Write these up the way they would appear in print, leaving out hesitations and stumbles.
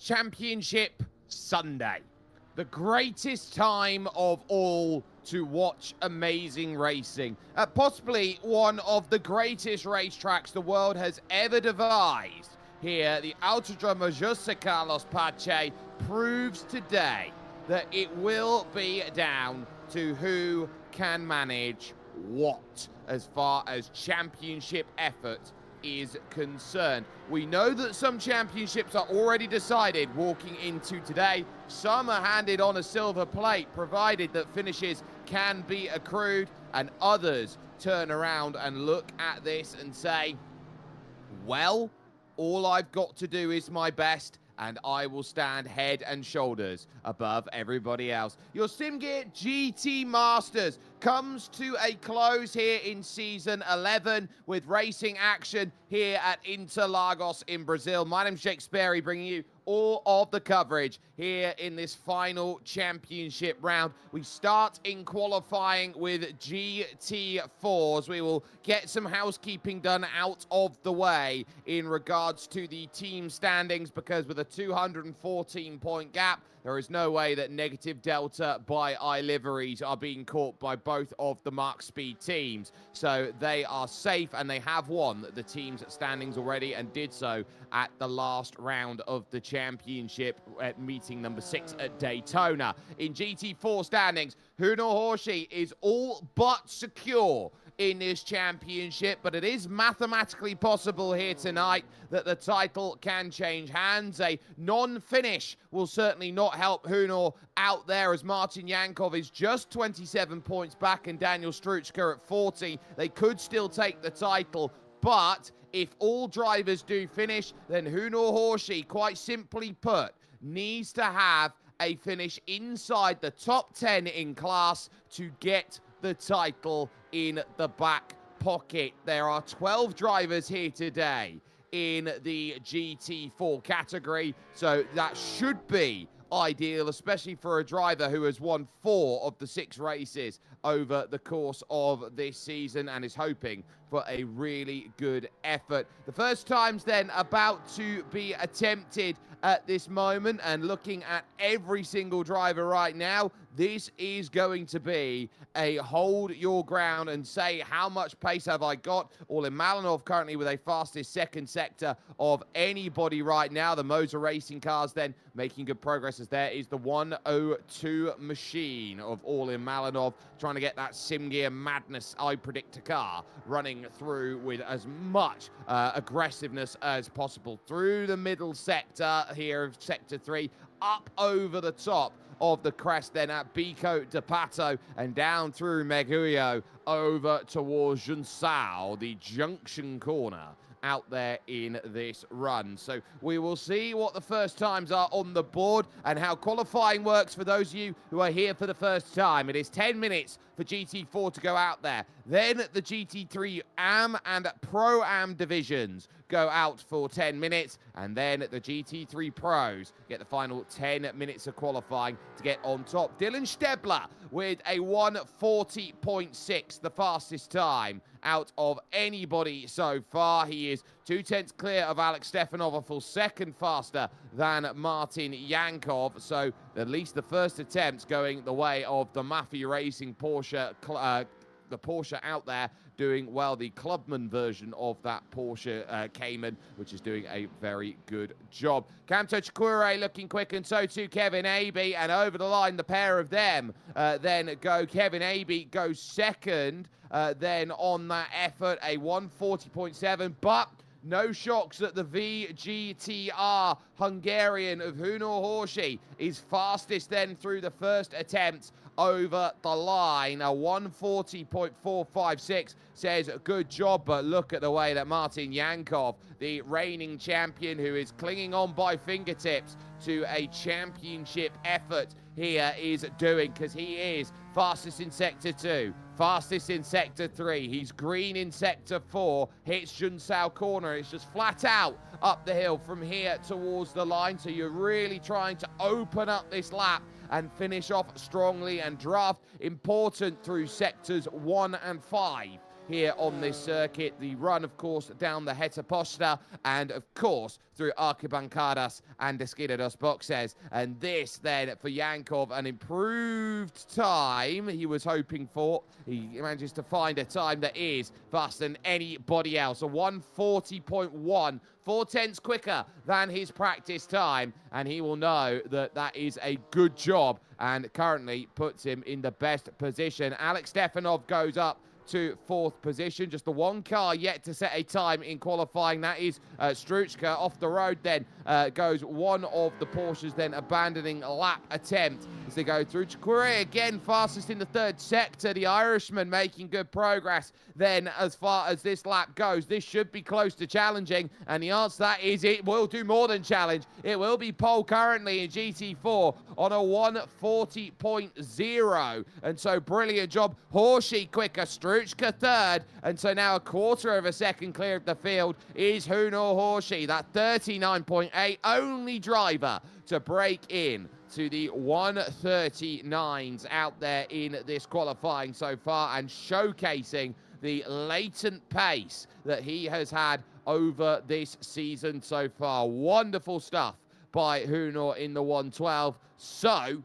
Championship Sunday. The greatest time of all to watch amazing racing. Possibly one of the greatest racetracks the world has ever devised. Here, the Autodromo José Carlos Pache proves today that it will be down to who can manage what as far as championship effort is concerned. We know that some championships are already decided walking into today. Some are handed on a silver plate, provided that finishes can be accrued, and others turn around and look at this and say, well, all I've got to do is my best, and I will stand head and shoulders above everybody else. Your SIMGEAR GT Masters comes to a close here in Season 11 with racing action here at Interlagos in Brazil. My name's Jake Sperry, bringing you all of the coverage here in this final championship round. We start in qualifying with GT4s. We will get some housekeeping done out of the way in regards to the team standings, because with a 214-point gap, there is no way that negative delta by iLiveries are being caught by both of the Mark Speed teams. So they are safe, and they have won the team's standings already, and did so at the last round of the championship at meeting number 6 at Daytona. In GT4 standings, Huno Horshi is all but secure in this championship, but it is mathematically possible here tonight that the title can change hands. A non-finish will certainly not help Huno out there, as Martin Yankov is just 27 points back and Daniel Struchka at 40. They could still take the title, but if all drivers do finish, then Huno Horshi, quite simply put, needs to have a finish inside the top 10 in class to get the title in the back pocket. There are 12 drivers here today in the GT4 category, so that should be ideal, especially for a driver who has won 4 of the 6 races over the course of this season and is hoping for a really good effort. The first time's then about to be attempted at this moment, and looking at every single driver right now, this is going to be a hold your ground and say, how much pace have I got? Orlin Malinov currently with a fastest second sector of anybody right now. The Motor Racing cars then making good progress, as there is the 102 machine of Orlin Malinov trying to get that SIMGEAR madness I predict a car running through with as much aggressiveness as possible through the middle sector here of Sector 3, up over the top of the crest then at Bico de Pato, and down through Meguio over towards Junsao, the junction corner out there in this run. So we will see what the first times are on the board and how qualifying works for those of you who are here for the first time. It is 10 minutes for GT4 to go out there. Then the GT3 AM and Pro-Am divisions go out for 10 minutes, and then the GT3 Pros get the final 10 minutes of qualifying to get on top. Dylan Stebler with a 1:40.6, the fastest time out of anybody so far. He is 2/10 clear of Alex Stefanov, a full second faster than Martin Yankov. So at least the first attempts going the way of the Mafia Racing Porsche, the Porsche out there doing well, the Clubman version of that Porsche Cayman, which is doing a very good job. Kamto Chikure looking quick, and so too Kevin Abey, and over the line, the pair of them then go. Kevin Abey goes second, then on that effort, a 1:40.7, but no shocks that the VGTR Hungarian of Huno Horshi is fastest then through the first attempt over the line. A 1:40.456 says good job, but look at the way that Martin Yankov, the reigning champion who is clinging on by fingertips to a championship effort here, is doing, because he is fastest in Sector 2, fastest in Sector 3. He's green in Sector 4, hits Junsao corner. It's just flat out up the hill from here towards the line. So you're really trying to open up this lap and finish off strongly, and draft important through Sectors 1 and 5 here on this circuit. The run, of course, down the Heta Posta, and of course through Arquibancadas and Esquina dos Boxes. And this then for Yankov, an improved time he was hoping for. He manages to find a time that is faster than anybody else. A 1:40.1, 4/10 quicker than his practice time, and he will know that that is a good job and currently puts him in the best position. Alex Stefanov goes up to 4th position. Just the one car yet to set a time in qualifying. That is Struchka. Off the road then goes one of the Porsches, then abandoning a lap attempt as they go through. Chikure again fastest in the 3rd sector. The Irishman making good progress. Then as far as this lap goes, this should be close to challenging, and the answer to that is it will do more than challenge. It will be pole currently in GT4 on a 1:40.0, and so brilliant job. Horsey quicker, Struchka 3rd, and so now a 1/4 of a second clear of the field is Hunor Horsey, that 39.8, only driver to break in to the 1:39s out there in this qualifying so far, and showcasing the latent pace that he has had over this season so far. Wonderful stuff by Hunor in the 1:12. So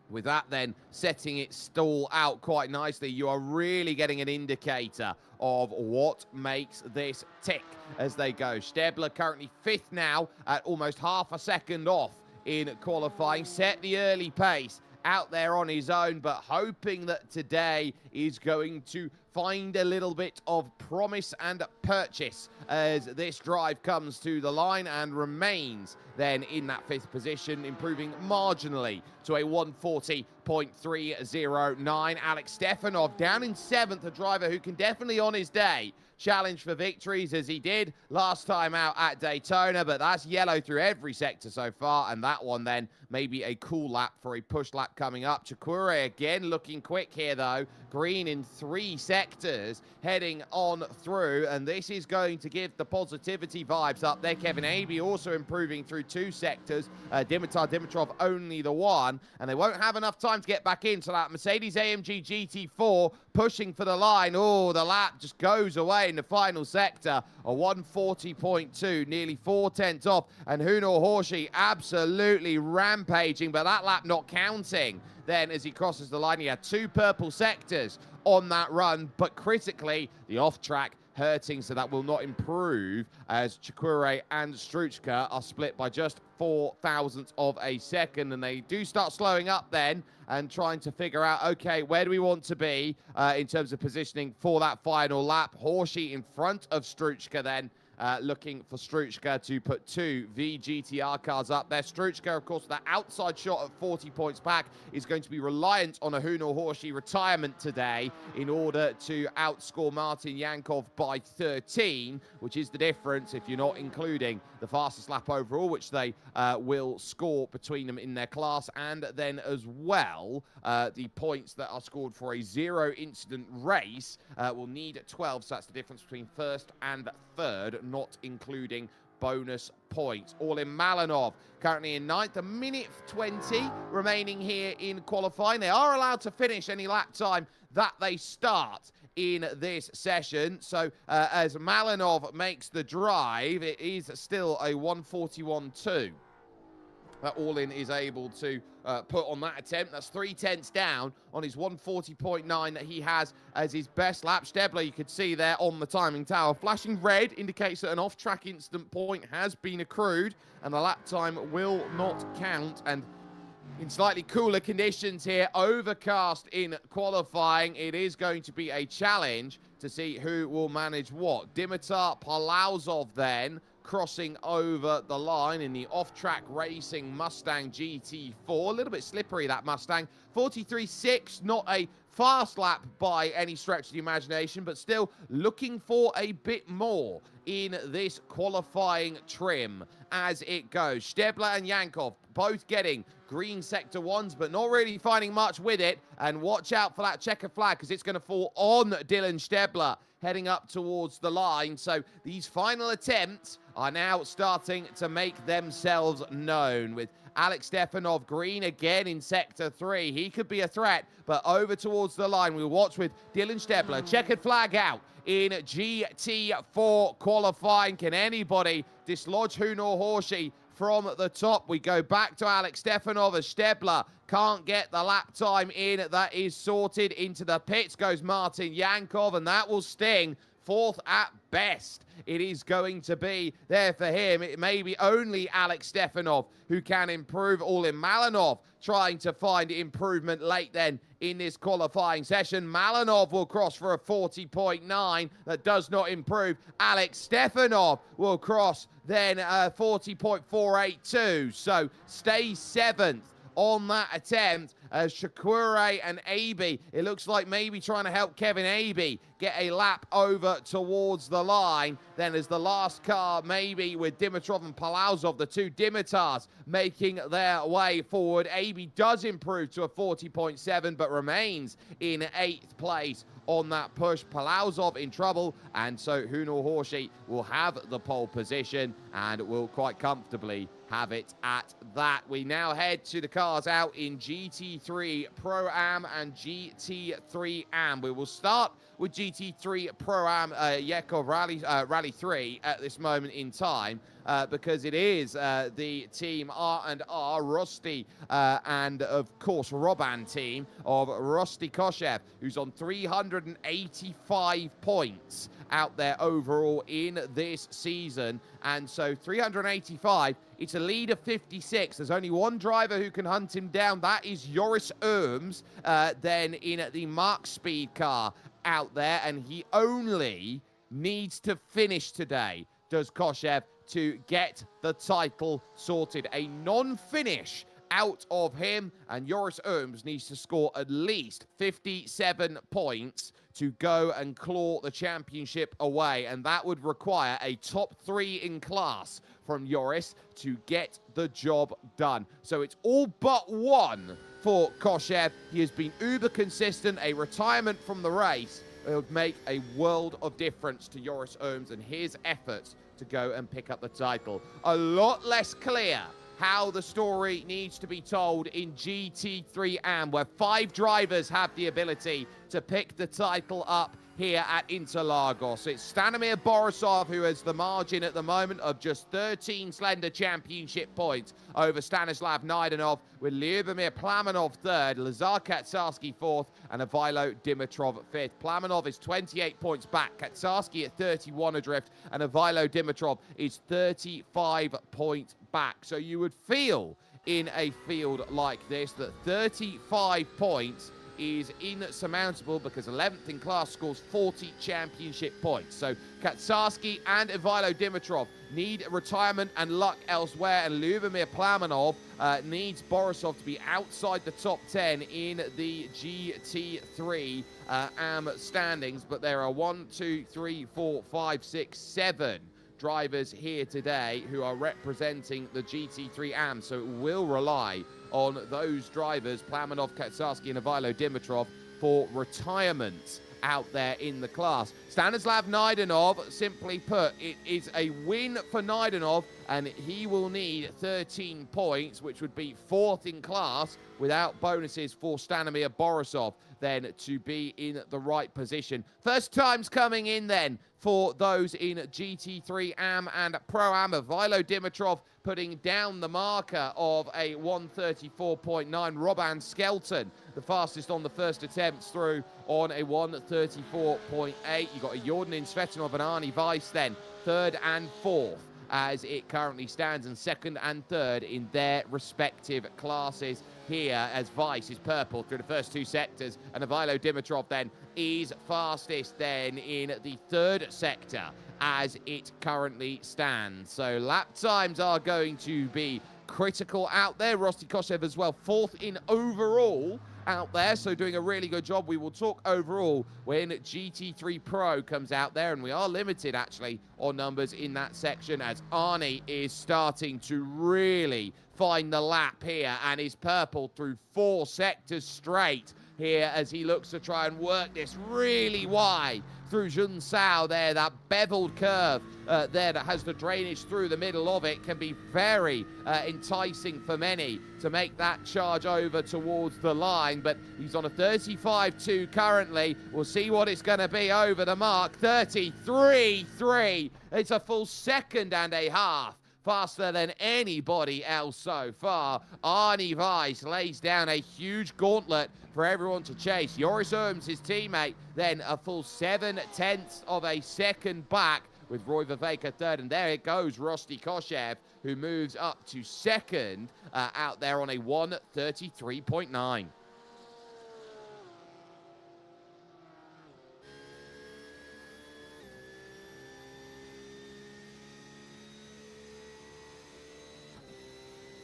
with that then setting it stall out quite nicely, you are really getting an indicator of what makes this tick as they go. Stebler currently 5th now at almost half a second off in qualifying. Set the early pace out there on his own, but hoping that today is going to find a little bit of promise and purchase as this drive comes to the line and remains then in that 5th position, improving marginally to a 1:40.309. Alex Stefanov down in 7th, a driver who can definitely on his day challenge for victories as he did last time out at Daytona, but that's yellow through every sector so far, and that one then maybe a cool lap for a push lap coming up. Chikure again looking quick here though, green in 3 sectors heading on through, and this is going to give the positivity vibes up there. Kevin Aby also improving through 2 sectors, Dimitar Dimitrov only the 1, and they won't have enough time to get back in, so that Mercedes AMG GT4 pushing for the line. Oh, the lap just goes away in the final sector, a 1:40.2, nearly 4/10 off, and Hunor Horsey absolutely rampaging, but that lap not counting. Then as he crosses the line, he had 2 purple sectors on that run, but critically, the off-track hurting, so that will not improve as Chikure and Struchka are split by just 0.04 of a second, and they do start slowing up then and trying to figure out, okay, where do we want to be in terms of positioning for that final lap. Horsey in front of Struchka then, looking for Struchka to put 2 VGTR cars up there. Struchka, of course, the outside shot at 40 points back is going to be reliant on a Hunor Horsey retirement today in order to outscore Martin Yankov by 13, which is the difference if you're not including the fastest lap overall, which they will score between them in their class, and then as well, the points that are scored for a 0-incident race will need 12, so that's the difference between 1st and 3rd, not including bonus points. All in Malinov currently in 9th, a minute 20 remaining here in qualifying. They are allowed to finish any lap time that they start in this session, so as Malinov makes the drive, it is still a 1:41.2 that All-In is able to put on that attempt. That's 3/10 down on his 1:40.9 that he has as his best lap. Stebler, you could see there on the timing tower, flashing red indicates that an off-track instant point has been accrued, and the lap time will not count. And in slightly cooler conditions here, overcast in qualifying, it is going to be a challenge to see who will manage what. Dimitar Palauzov then crossing over the line in the off-track racing Mustang GT4. A little bit slippery, that Mustang. 43.6, not a fast lap by any stretch of the imagination, but still looking for a bit more in this qualifying trim as it goes. Stebler and Yankov both getting green sector 1s, but not really finding much with it. And watch out for that checker flag, because it's going to fall on Dylan Stebler heading up towards the line. So these final attempts are now starting to make themselves known, with Alex Stefanov green again in Sector 3. He could be a threat, but over towards the line. We'll watch with Dylan Stebler. Checkered flag out in GT4 qualifying. Can anybody dislodge Hunor Horshi from the top? We go back to Alex Stefanov as Stebler can't get the lap time in. That is sorted. Into the pits goes Martin Yankov, and that will sting. Fourth at best it is going to be there for him. It may be only Alex Stefanov who can improve. All in Malinov trying to find improvement late then in this qualifying session. Malinov will cross for a 40.9. That does not improve. Alex Stefanov will cross then 40.482. So stay 7th on that attempt as Shakure and Aby, it looks like maybe trying to help Kevin Aby get a lap over towards the line. Then as the last car, maybe with Dimitrov and Palauzov, the two Dimitars making their way forward. Aby does improve to a 40.7, but remains in 8th place on that push. Palauzov in trouble, and so Hunor Horshi will have the pole position and will quite comfortably have it at that. We now head to the cars out in GT3 Pro-Am and GT3 Am. We will start with GT3 Pro-Am Yekov Rally 3 at this moment in time because it is the team R&R, Rusty, and of course Roban team of Rusty Koshev, who's on 385 points out there overall in this season. And so 385, it's a lead of 56. There's only one driver who can hunt him down. That is Joris Erms, then in the Mark Speed car out there. And he only needs to finish today, does Koshev, to get the title sorted. A non-finish out of him, and Joris Erms needs to score at least 57 points to go and claw the championship away, and that would require a top 3 in class from Joris to get the job done. So it's all but one for Koshev. He has been uber consistent. A retirement from the race, it would make a world of difference to Joris Erms and his efforts to go and pick up the title. A lot less clear how the story needs to be told in GT3 Am, where 5 drivers have the ability to pick the title up here at Interlagos. It's Stanimir Borisov who has the margin at the moment of just 13 slender championship points over Stanislav Naidanov, with Lyubomir Plamanov 3rd, Lazar Katsarski 4th, and Ivailo Dimitrov 5th. Plamanov is 28 points back, Katsarski at 31 adrift, and Ivailo Dimitrov is 35 points back. So you would feel in a field like this that 35 points is insurmountable, because 11th in class scores 40 championship points. So Katsarski and Ivailo Dimitrov need retirement and luck elsewhere, and Lyubomir Plamanov needs Borisov to be outside the top 10 in the GT3 Am standings. But there are 1, 2, 3, 4, 5, 6, 7 drivers here today who are representing the GT3 Am, so it will rely on those drivers, Plamanov, Katsarski, and Ivailo Dimitrov, for retirement out there in the class. Stanislav Naidanov, simply put, it is a win for Naidanov, and he will need 13 points, which would be 4th in class without bonuses for Stanimir Borisov then to be in the right position. First times coming in then for those in GT3 Am and Pro-Am. Ivailo Dimitrov putting down the marker of a 134.9. Roban Skelton, the fastest on the first attempts through, on a 134.8. You've got a Jordan Svetanov and Arnie Weiss then, 3rd and 4th as it currently stands, and 2nd and 3rd in their respective classes here, as Weiss is purple through the first 2 sectors, and Ivailo Dimitrov then is fastest then in the 3rd sector as it currently stands. So lap times are going to be critical out there. Rusty Koshev as well, 4th in overall out there, so doing a really good job. We will talk overall when GT3 Pro comes out there, and we are limited actually on numbers in that section, as Arnie is starting to really find the lap here and is purple through 4 sectors straight here as he looks to try and work this really wide through Junsao there. That beveled curve there that has the drainage through the middle of it can be very enticing for many to make that charge over towards the line. But he's on a 35.2 currently. We'll see what it's going to be over the mark. 33.3. It's a full second and a half faster than anybody else so far. Arnie Weiss lays down a huge gauntlet for everyone to chase. Joris Ooms, his teammate, then a full 7/10 of a second back with Roy Viveka third. And there it goes, Rosti Koshev, who moves up to second out there on a 1:33.9.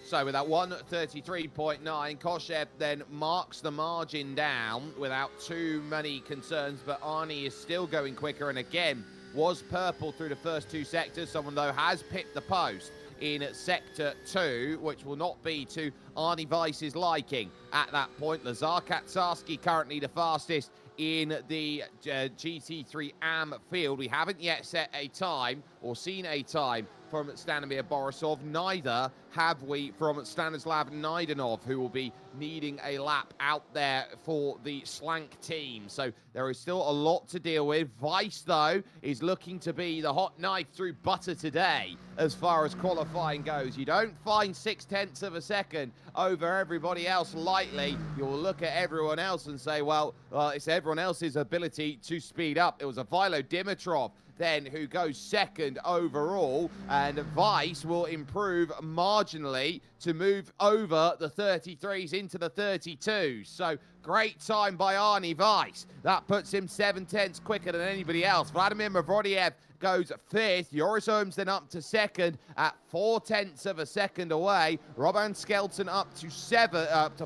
So with that 1:33.9, Koshev then marks the margin down without too many concerns, but Arnie is still going quicker, and again, was purple through the first two sectors. Someone, though, has pipped the post in Sector 2, which will not be to Arnie Weiss's liking at that point. Lazar Katsarski currently the fastest in the GT3 AM field. We haven't yet set a time or seen a time from Stanimir Borisov. Neither have we from Stanislav Naidenov, who will be needing a lap out there for the Slank team. So there is still a lot to deal with. Weiss, though, is looking to be the hot knife through butter today as far as qualifying goes. You don't find 0.6 of a second over everybody else lightly. You'll look at everyone else and say, well, it's everyone else's ability to speed up. It was a Vilo Dimitrov then who goes second overall, and Weiss will improve marginally to move over the 33s into the 32s. So great time by Arnie Weiss. That puts him 7/10 quicker than anybody else. Vladimir Mavrodiev goes fifth. Joris Ooms then up to second at 0.4 of a second away. Robin Skelton up to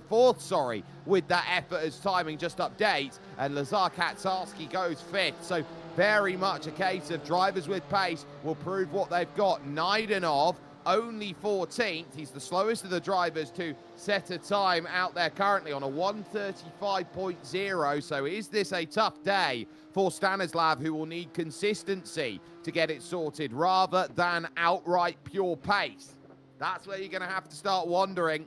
fourth, with that effort as timing just updates. And Lazar Katsarski goes fifth. So very much a case of drivers with pace will prove what they've got. Naidenov only 14th. He's the slowest of the drivers to set a time out there currently on a 1:35.0. So is this a tough day for Stanislav, who will need consistency to get it sorted rather than outright pure pace? That's where you're going to have to start wondering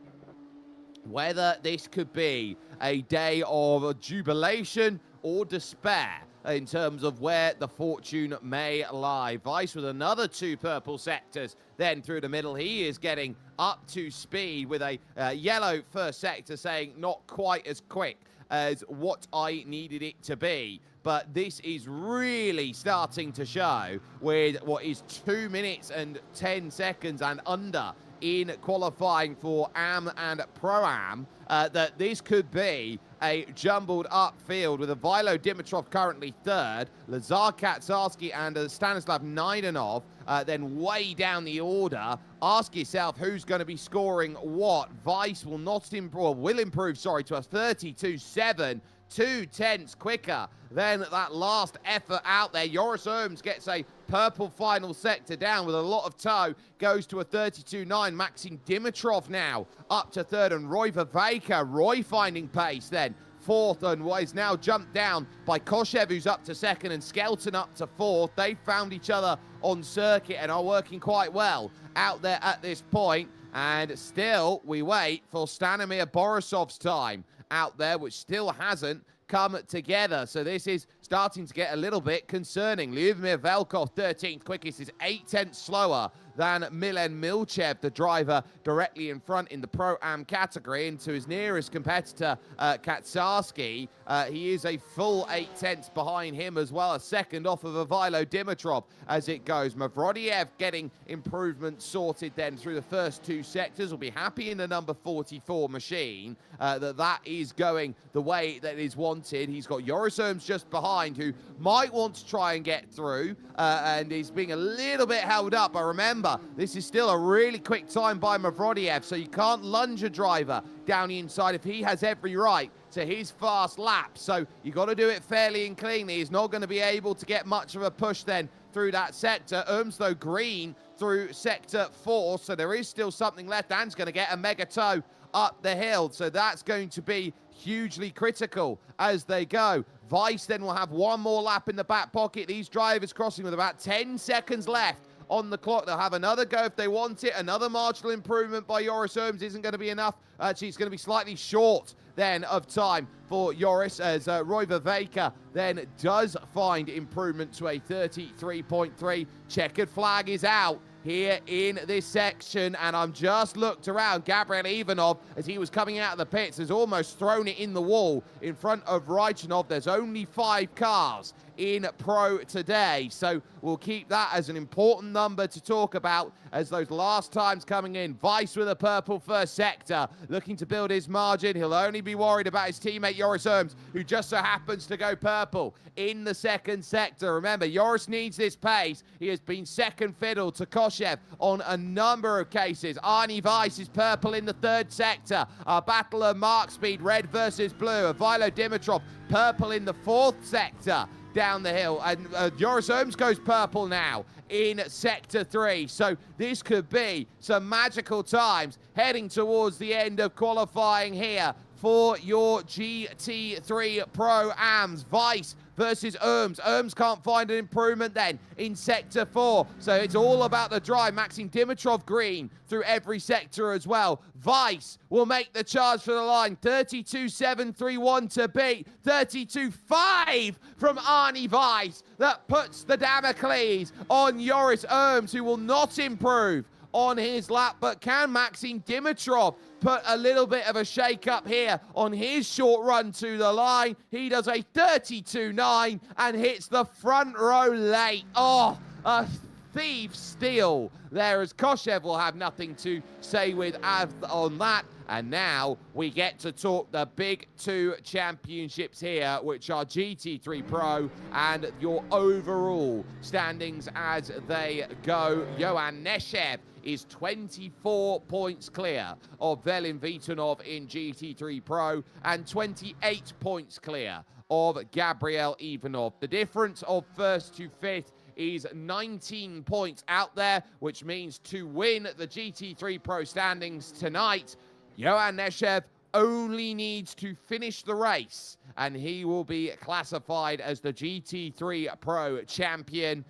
whether this could be a day of jubilation or despair in terms of where the fortune may lie. Weiss with another two purple sectors then through the middle. He is getting up to speed with a yellow first sector, saying not quite as quick as what I needed it to be. But this is really starting to show with what is 2 minutes and 10 seconds and under in qualifying for AM and Pro-Am, that this could be a jumbled up field with a Vilo Dimitrov currently third, Lazar Katsarski and Stanislav Naidenov then way down the order. Ask yourself who's going to be scoring what. Weiss will not improve, will improve, to a 32.7. 2/10 quicker than that last effort out there. Joris Ooms gets a purple final sector down with a lot of toe, goes to a 32.9. Maxim Dimitrov now up to third, and Roy Viveka. Roy finding pace then fourth, and is now jumped down by Koshev, who's up to second, and Skelton up to fourth. They found each other on circuit and are working quite well out there at this point. And still, we wait for Stanimir Borisov's time out there, which still hasn't come together. So this is starting to get a little bit concerning. Lyubimir Velkov, 13th quickest, is 0.8 slower than Milen Milchev, the driver directly in front in the Pro-Am category. And to his nearest competitor, Katsarski, he is a full 0.8 behind him as well, a second off of a Vilo Dimitrov as it goes. Mavrodiev getting improvement sorted then through the first two sectors. Will be happy in the number 44 machine that is going the way that is wanted. He's got Joris Ooms just behind, who might want to try and get through, and he's being a little bit held up. But remember, this is still a really quick time by Mavrodiev, so you can't lunge a driver down the inside if he has every right to his fast lap. So you got to do it fairly and cleanly. He's not going to be able to get much of a push then through that sector. Ooms, though, green through sector 4, so there is still something left, and he's going to get a mega toe up the hill. So that's going to be hugely critical as they go. Weiss then will have one more lap in the back pocket. These drivers crossing with about 10 seconds left on the clock. They'll have another go if they want it. Another marginal improvement by Joris Ooms isn't going to be enough. Actually, it's going to be slightly short then of time for Joris, as Roy Vervaeke then does find improvement to a 33.3. Checkered flag is out here in this section, and I'm just looked around. Gabriel Ivanov, as he was coming out of the pits, has almost thrown it in the wall in front of Raichanov. There's only 5 cars in Pro today, so we'll keep that as an important number to talk about as those last times coming in. Weiss with a purple first sector, looking to build his margin. He'll only be worried about his teammate Joris Ooms, who just so happens to go purple in the second sector. Remember, Joris needs this pace. He has been second fiddle to Koshev on a number of cases. Arnie Weiss is purple in the third sector. A battle of mark speed, red versus blue. Ivilo Dimitrov purple in the fourth sector down the hill, and Joris Ooms goes purple now in sector 3. So this could be some magical times heading towards the end of qualifying here for your GT3 Pro-Ams. Weiss versus Ooms. Ooms can't find an improvement then in sector 4. So it's all about the drive. Maxim Dimitrov green through every sector as well. Weiss will make the charge for the line. 32.731 to beat. 32.5 from Arnie Weiss. That puts the Damocles on Joris Ooms, who will not improve on his lap, but can Maxim Dimitrov put a little bit of a shake-up here on his short run to the line? He does a 32.9 and hits the front row late. Oh, a thief steal there, as Koshev will have nothing to say with on that. And now we get to talk the big 2 championships here, which are GT3 Pro and your overall standings as they go. Johan Neshev is 24 points clear of Velin Vitanov in GT3 Pro and 28 points clear of Gabriel Ivanov. The difference of first to fifth is 19 points out there, which means to win the GT3 Pro standings tonight, Johan Neshev only needs to finish the race, and he will be classified as the GT3 Pro champion.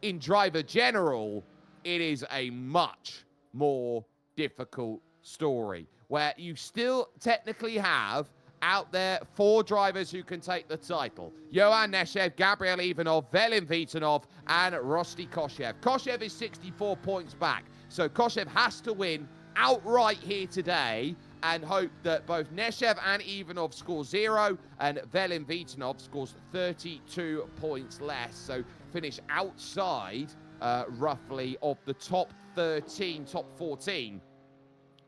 In Driver General, it is a much more difficult story, where you still technically have out there 4 drivers who can take the title. Johan Neshev, Gabriel Ivanov, Velin Vitanov, and Rosti Koshev. Koshev is 64 points back, so Koshev has to win outright here today and hope that both Neshev and Ivanov score 0 and Velin Vitanov scores 32 points less, so finish outside roughly of the top 13, top 14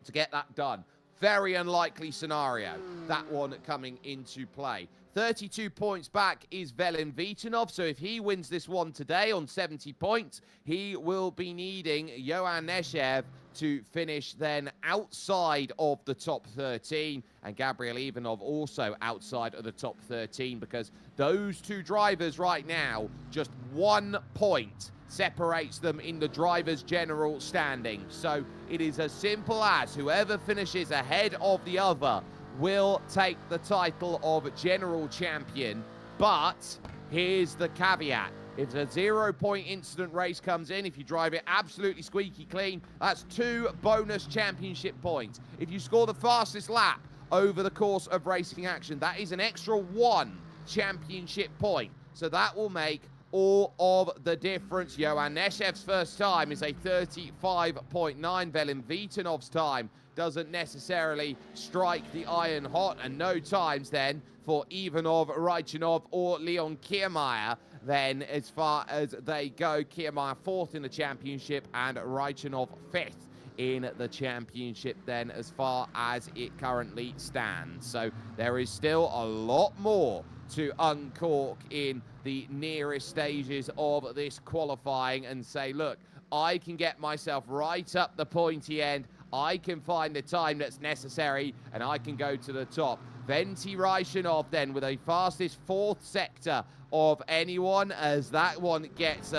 to get that done. Very unlikely scenario, that one coming into play. 32 points back is Velin Vitanov, so if he wins this one today on 70 points, he will be needing Johan Neshev to finish then outside of the top 13, and Gabriel Ivanov also outside of the top 13, because those 2 drivers right now, just 1 point separates them in the drivers' general standing. So it is as simple as whoever finishes ahead of the other will take the title of general champion. But here's the caveat. If a 0-point incident race comes in, if you drive it absolutely squeaky clean, that's 2 bonus championship points. If you score the fastest lap over the course of racing action, that is an extra 1 championship point. So that will make all of the difference. Johan Neshev's first time is a 35.9. Velin Vitanov's time doesn't necessarily strike the iron hot, and no times then for Ivanov, Raichanov, or Leon Kiermaier then as far as they go. Kiermaier 4th in the championship and Raichanov 5th in the championship then as far as it currently stands. So there is still a lot more to uncork in the nearest stages of this qualifying and say, look, I can get myself right up the pointy end. I can find the time that's necessary, and I can go to the top. Venti Raichanov then with a fastest 4th sector of anyone, as that one gets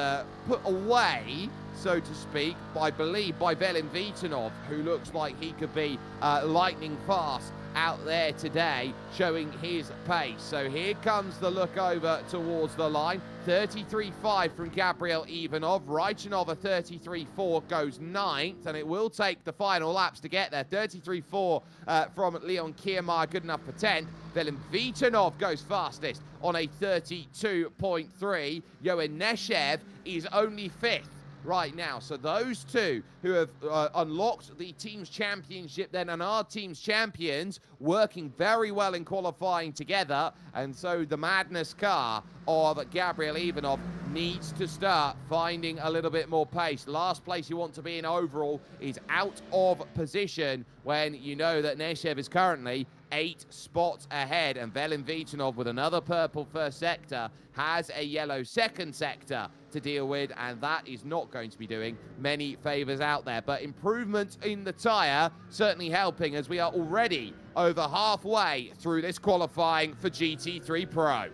put away, so to speak, I believe, by Velin Vitanov, who looks like he could be lightning fast out there today showing his pace. So here comes the look over towards the line. 33.5 from Gabriel Ivanov. Raichonova 33.4 goes 9th, and it will take the final laps to get there. 33.4 from Leon Kiermaier, good enough for 10th. Velin Vitanov goes fastest on a 32.3. Yoann Nechev is only 5th right now. So those two who have unlocked the team's championship then and are team's champions, working very well in qualifying together. And so the madness car of Gabriel Ivanov needs to start finding a little bit more pace. Last place you want to be in overall is out of position when you know that Nechev is currently 8 spots ahead, and Velin Vitanov with another purple first sector has a yellow second sector to deal with, and that is not going to be doing many favors out there. But improvements in the tyre certainly helping, as we are already over halfway through this qualifying for GT3 Pro.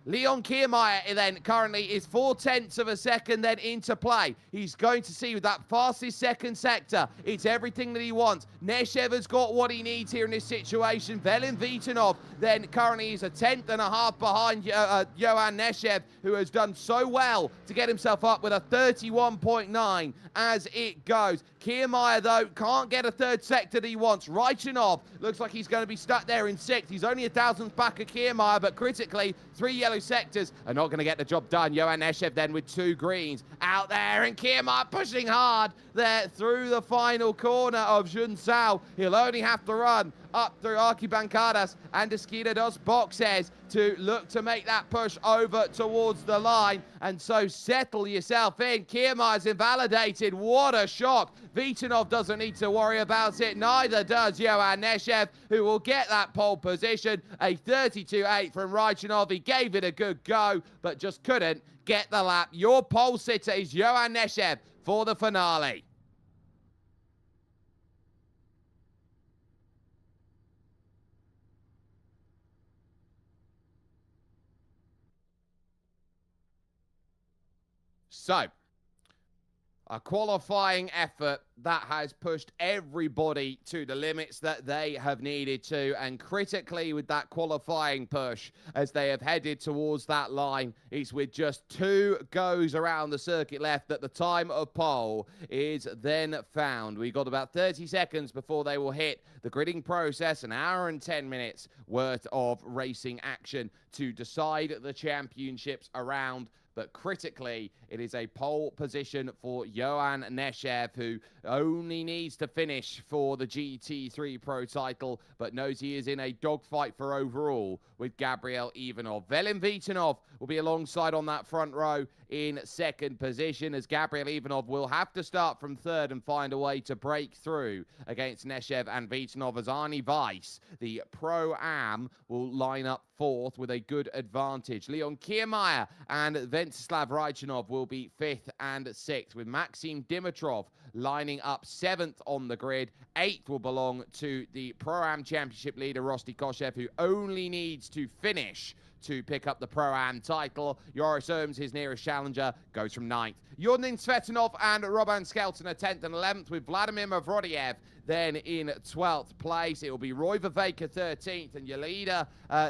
Leon Kiermaier then currently is 0.4 of a second then into play. He's going to see with that fastest second sector. It's everything that he wants. Neshev has got what he needs here in this situation. Velin Vitanov then currently is 1.5 behind Johan Neshev, who has done so well to get himself up with a 31.9 as it goes. Kiermaier, though, can't get a third sector that he wants. Reichenov looks like he's going to be stuck there in 6th. He's only 1,000th back of Kiermaier, but critically, 3 yellow sectors are not going to get the job done. Johan Neshev then with 2 greens out there, and Kiermaier pushing hard there through the final corner of Junsao. He'll only have to run up through Arquibancadas and Esquina dos Boxes to look to make that push over towards the line. And so settle yourself in. Kiermaier's invalidated. What a shock. Vitanov doesn't need to worry about it. Neither does Johan Neshev, who will get that pole position. A 32.8 from Reichenov. He gave it a good go, but just couldn't get the lap. Your pole sitter is Johan Neshev for the finale. So, a qualifying effort that has pushed everybody to the limits that they have needed to, and critically with that qualifying push as they have headed towards that line, it's with just 2 goes around the circuit left that the time of pole is then found. We've got about 30 seconds before they will hit the gridding process, an hour and 10 minutes worth of racing action to decide the championships around. But critically, it is a pole position for Johan Neshev, who only needs to finish for the GT3 Pro title, but knows he is in a dogfight for overall with Gabriel Ivanov. Velin Vitanov will be alongside on that front row in 2nd position, as Gabriel Ivanov will have to start from 3rd and find a way to break through against Neshev and Vitanov, as Arnie Weiss, the Pro-Am, will line up 4th with a good advantage. Leon Kiermaier and Venceslav Reichenov will be 5th and 6th, with Maxim Dimitrov lining up 7th on the grid. 8th will belong to the Pro-Am Championship leader, Rosti Koshev, who only needs to finish to pick up the Pro-Am title. Joris Erms, his nearest challenger, goes from 9th. Yudin Svetanov and Robin Skelton are 10th and 11th, with Vladimir Mavrodiev then in 12th place. It will be Roy Viveka 13th, and your leader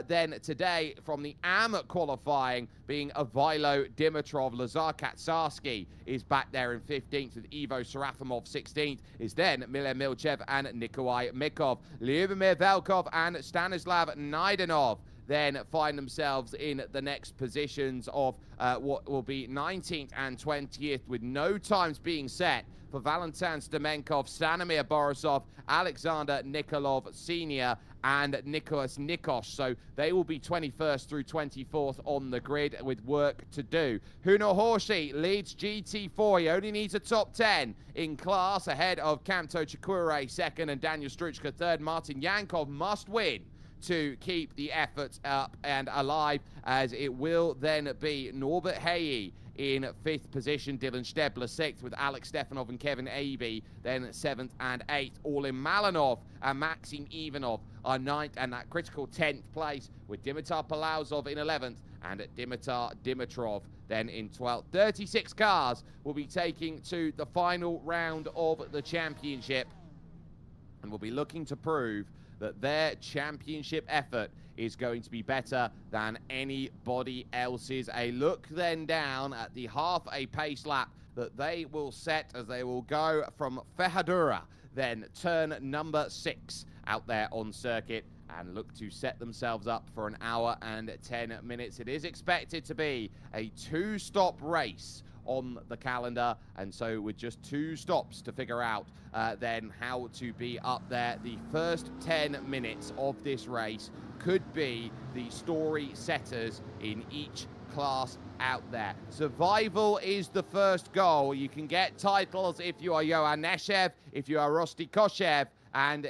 then today from the AM qualifying being Ivilo Dimitrov. Lazar Katsarski is back there in 15th, with Ivo Seraphimov 16th, is then Milen Milchev and Nikolai Mikov. Lyubomir Velkov and Stanislav Naidanov then find themselves in the next positions of what will be 19th and 20th, with no times being set for Valentin Stemenkov, Stanimir Borisov, Alexander Nikolov Sr., and Nicholas Nikos. So they will be 21st through 24th on the grid with work to do. Huno Horshi leads GT4. He only needs a top 10 in class ahead of Kamto Chikure 2nd and Daniel Struchka 3rd. Martin Yankov must win to keep the efforts up and alive, as it will then be Norbert Hey in 5th position, Dylan Stebler 6th, with Alex Stefanov and Kevin Aby then 7th and 8th. Orlin Malinov and Maxim Ivanov are 9th, and that critical 10th place with Dimitar Palauzov in 11th and Dimitar Dimitrov then in 12th. 36 cars will be taking to the final round of the championship and will be looking to prove that their championship effort is going to be better than anybody else's. A look then down at the half a pace lap that they will set as they will go from Ferradura, then turn number 6 out there on circuit, and look to set themselves up for an hour and 10 minutes. It is expected to be a 2-stop race on the calendar, and so with just 2 stops to figure out then how to be up there, the first 10 minutes of this race could be the story setters in each class out there. Survival is the first goal. You can get titles if you are Johan Neshev, if you are Rosti Koshev, and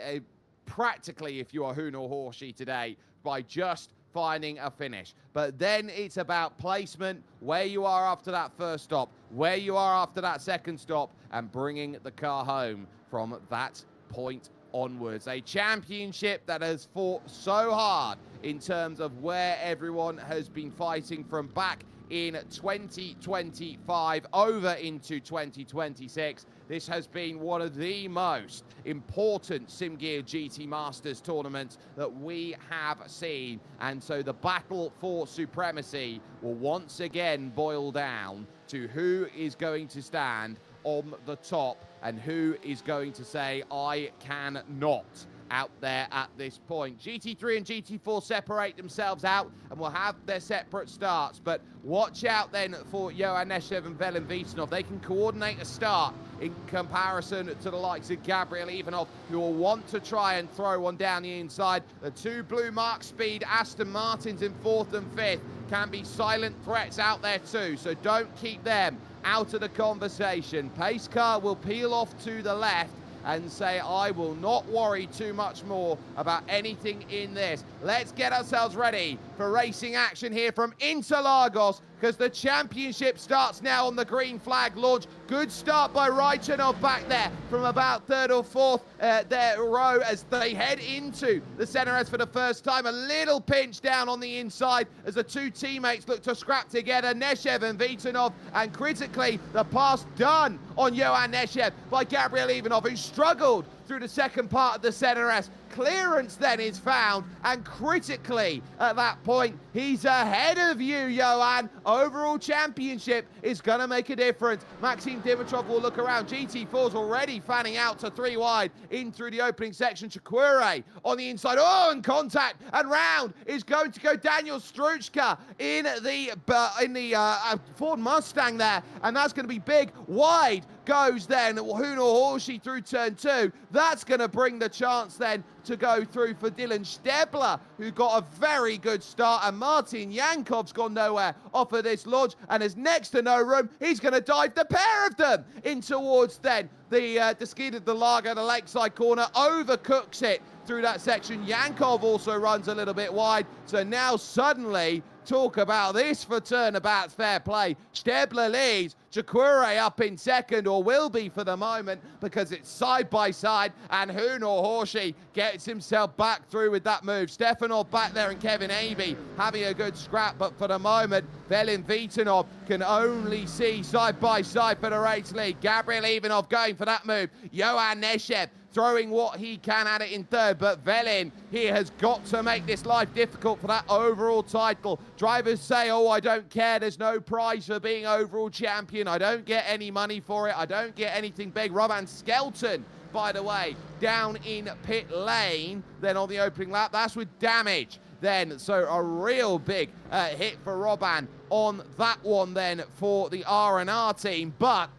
practically if you are Huno Horshi today, by just finding a finish. But then it's about placement, where you are after that first stop, where you are after that second stop, and bringing the car home from that point onwards. A championship that has fought so hard in terms of where everyone has been fighting from back in 2025 over into 2026. This has been one of the most important SimGear GT Masters tournaments that we have seen. And so the battle for supremacy will once again boil down to who is going to stand on the top and who is going to say, I cannot, out there at this point. GT3 and GT4 separate themselves out and will have their separate starts, but watch out then for Johan Neshev and Velen Vitanov. They can coordinate a start in comparison to the likes of Gabriel Ivanov, who will want to try and throw one down the inside. The two Blue Mark Speed Aston Martins in 4th and 5th can be silent threats out there too, so don't keep them out of the conversation. Pace car will peel off to the left and say, I will not worry too much more about anything in this. Let's get ourselves ready for racing action here from Interlagos, because the championship starts now on the green flag launch. Good start by Raichanov back there from about 3rd or 4th their row as they head into the center S for the first time. A little pinch down on the inside as the two teammates look to scrap together, Neshev and Vitanov, and critically the pass done on Johan Neshev by Gabriel Ivanov, who struggled through the second part of the center S. Clearance then is found, and critically at that point, he's ahead of you, Johan. Overall championship is going to make a difference. Maxim Dimitrov will look around. GT4's already fanning out to 3 wide in through the opening section. Chakure on the inside. Oh, and contact, and round is going to go Daniel Struchka in the Ford Mustang there, and that's going to be big. Wide goes then Huno Horshi through turn 2. That's going to bring the chance then to go through for Dylan Stebler, who got a very good start, and Martin Yankov's gone nowhere off of this launch, and there's next to no room. He's going to dive the pair of them in towards then the Desquita de Lago, the lakeside corner, overcooks it through that section. Yankov also runs a little bit wide, so now suddenly, talk about this for turnabout's fair play. Stebler leads, Chakure up in second, or will be for the moment, because it's side by side, and Huno Horshi gets himself back through with that move. Stefanov back there and Kevin Aby having a good scrap, but for the moment, Velen Vitanov can only see side by side for the race lead. Gabriel Ivanov going for that move. Johan Neshev throwing what he can at it in 3rd, but Velen, he has got to make this life difficult for that overall title. Drivers say, oh, I don't care, there's no prize for being overall champion, I don't get any money for it, I don't get anything big. Roman Skelton, by the way, down in pit lane, then on the opening lap, that's with damage then, so a real big hit for Roban on that one then for the R&R team, but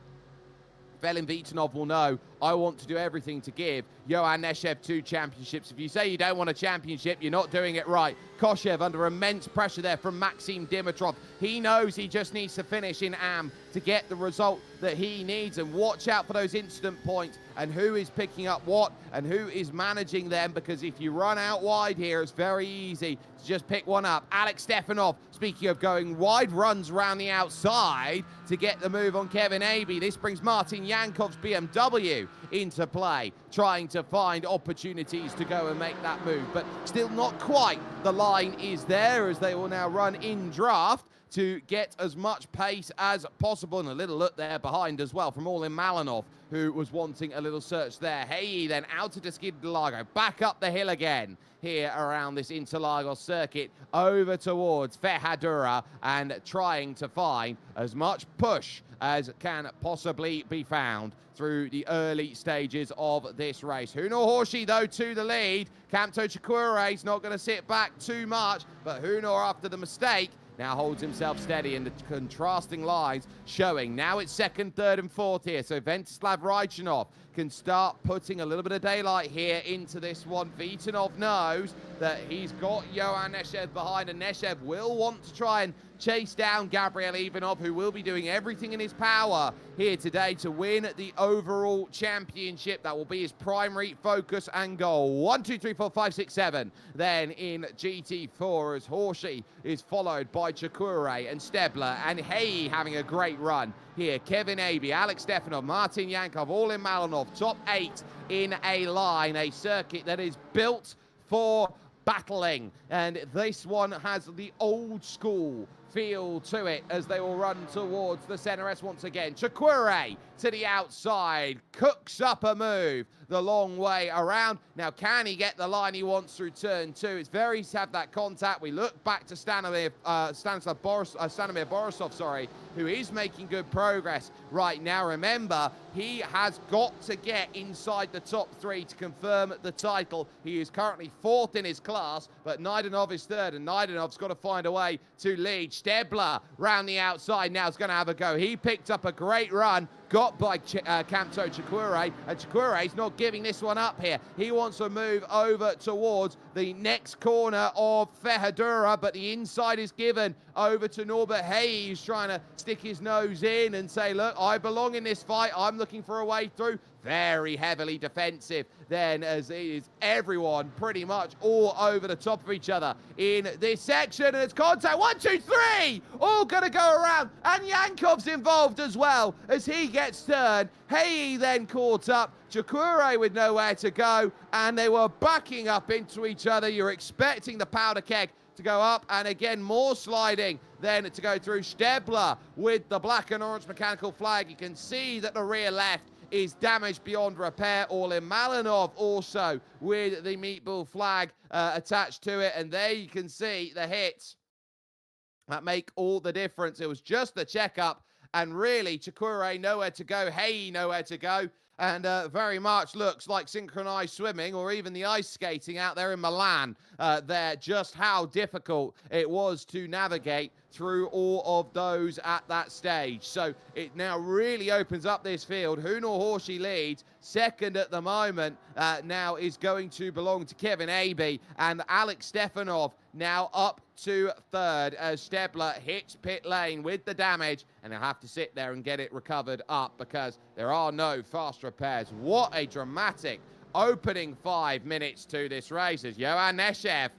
Velen Vitanov will know, I want to do everything to give Johan Neshev 2 championships. If you say you don't want a championship, you're not doing it right. Koshev under immense pressure there from Maxim Dimitrov. He knows he just needs to finish in AM to get the result that he needs, and watch out for those incident points and who is picking up what and who is managing them, because if you run out wide here, it's very easy to just pick one up. Alex Stefanov, speaking of going wide, runs around the outside to get the move on Kevin Aby. This brings Martin Yankov's BMW into play, trying to find opportunities to go and make that move, but still not quite. The line is there as they will now run in draft to get as much pace as possible, and a little look there behind as well from Orlin Malinov, who was wanting a little search there. Hey, then out to Desquita de Lago, back up the hill again here around this Interlagos circuit, over towards Ferradura, and trying to find as much push as can possibly be found through the early stages of this race. Huno Horshi, though, to the lead. Kamto Chakure is not going to sit back too much, but Huno, after the mistake, now holds himself steady, and the contrasting lines showing. Now it's 2nd, 3rd, and 4th here, so Ventislav Raichanov can start putting a little bit of daylight here into this one. Vitanov knows that he's got Johan Neshev behind, and Neshev will want to try and chase down Gabriel Ivanov, who will be doing everything in his power here today to win the overall championship. That will be his primary focus and goal. 1, 2, 3, 4, 5, 6, 7. Then in GT4 as Horsey is followed by Chakure and Stebler and Hey having a great run here. Kevin Aby, Alex Stefanov, Martin Yankov, all in Malinov. Top 8 in a line, a circuit that is built for battling, and this one has the old school feel to it as they will run towards the center S once again. Chakure to the outside, cooks up a move the long way around. Now, can he get the line he wants through turn 2? It's very to have that contact. We look back to Stanimir Borisov, who is making good progress right now. Remember, he has got to get inside the top 3 to confirm the title. He is currently 4th in his class, but Naidenov is 3rd, and Naidenov's got to find a way to lead. Stebler round the outside now is going to have a go. He picked up a great run, got by Kamto Chakure, and Chakure's not giving this one up here. He wants to move over towards the next corner of Fehadura, but the inside is given over to Norbert Hay. He's trying to stick his nose in and say, look, I belong in this fight. I'm looking for a way through. Very heavily defensive then, as it is everyone pretty much all over the top of each other in this section, and it's contact. 1, 2, 3, all gonna go around, and Yankov's involved as well as he gets turned. Hey then caught up, Chakure with nowhere to go, and they were backing up into each other. You're expecting the powder keg to go up, and again more sliding then to go through. Stebler with the black and orange mechanical flag. You can see that the rear left is damaged beyond repair. All in Malinov also with the meatball flag attached to it, and there you can see the hits that make all the difference. It was just the checkup, and really Chakure nowhere to go, Hey nowhere to go, and very much looks like synchronized swimming or even the ice skating out there in Milan there, just how difficult it was to navigate through all of those at that stage. So it now really opens up this field. Hunor Horshi leads. Second at the moment now is going to belong to Kevin Aby, and Alex Stefanov now up to 3rd as Stebler hits pit lane with the damage, and he'll have to sit there and get it recovered up because there are no fast repairs. What a dramatic opening 5 minutes to this race as Johan Neshev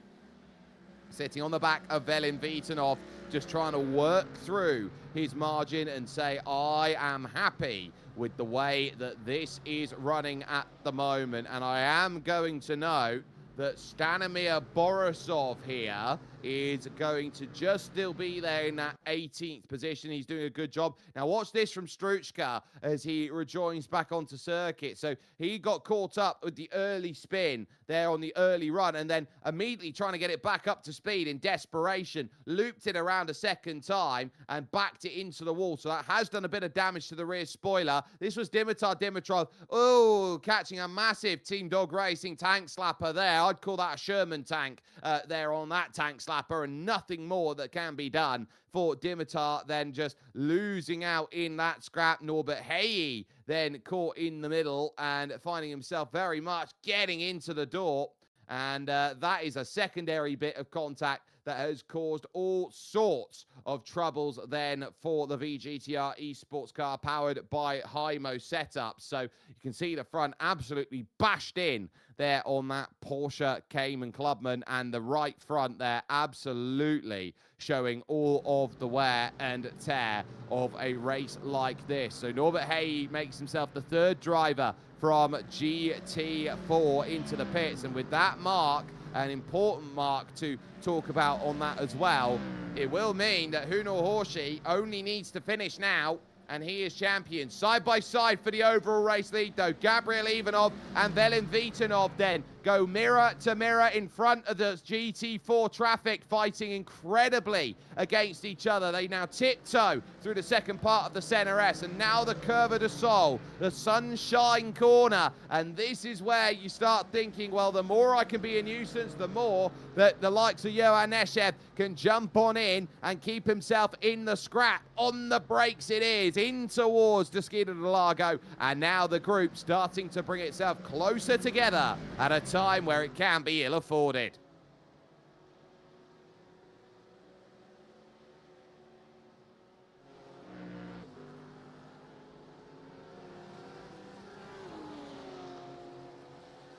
sitting on the back of Velin Vitanov, just trying to work through his margin and say, I am happy with the way that this is running at the moment. And I am going to know that Stanimir Borisov here is going to just still be there in that 18th position. He's doing a good job. Now watch this from Struchka as he rejoins back onto circuit. So he got caught up with the early spin there on the early run, and then immediately trying to get it back up to speed in desperation, looped it around a second time and backed it into the wall. So that has done a bit of damage to the rear spoiler. This was Dimitar Dimitrov, catching a massive Team Dog Racing tank slapper there. I'd call that a Sherman tank there on that tank slapper, and nothing more that can be done for Dimitar than just losing out in that scrap. Norbert Hay then caught in the middle and finding himself very much getting into the door, and that is a secondary bit of contact that has caused all sorts of troubles then for the VGTR esports car powered by Hymo setup. So you can see the front absolutely bashed in there on that Porsche Cayman Clubman, and the right front there absolutely showing all of the wear and tear of a race like this. So Norbert Hay makes himself the 3rd driver from GT4 into the pits, and with that mark, an important mark to talk about on that as well, it will mean that Hunor Horshi only needs to finish now, and he is champion. Side by side for the overall race lead, though. Gabriel Ivanov and Velin Vitanov then go mirror to mirror in front of the GT4 traffic, fighting incredibly against each other. They now tiptoe through the second part of the Center S, and now the Curva de Sol, the Sunshine Corner, and this is where you start thinking, well, the more I can be a nuisance, the more that the likes of Johan Neshev can jump on in and keep himself in the scrap. On the brakes it is, in towards Desquita de Lago, and now the group starting to bring itself closer together at a time where it can be ill-afforded.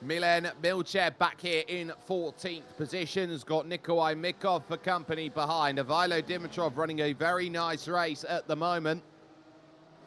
Milan Milchev back here in 14th position, has got Nikolai Mikov for company behind. Ivilo Dimitrov running a very nice race at the moment.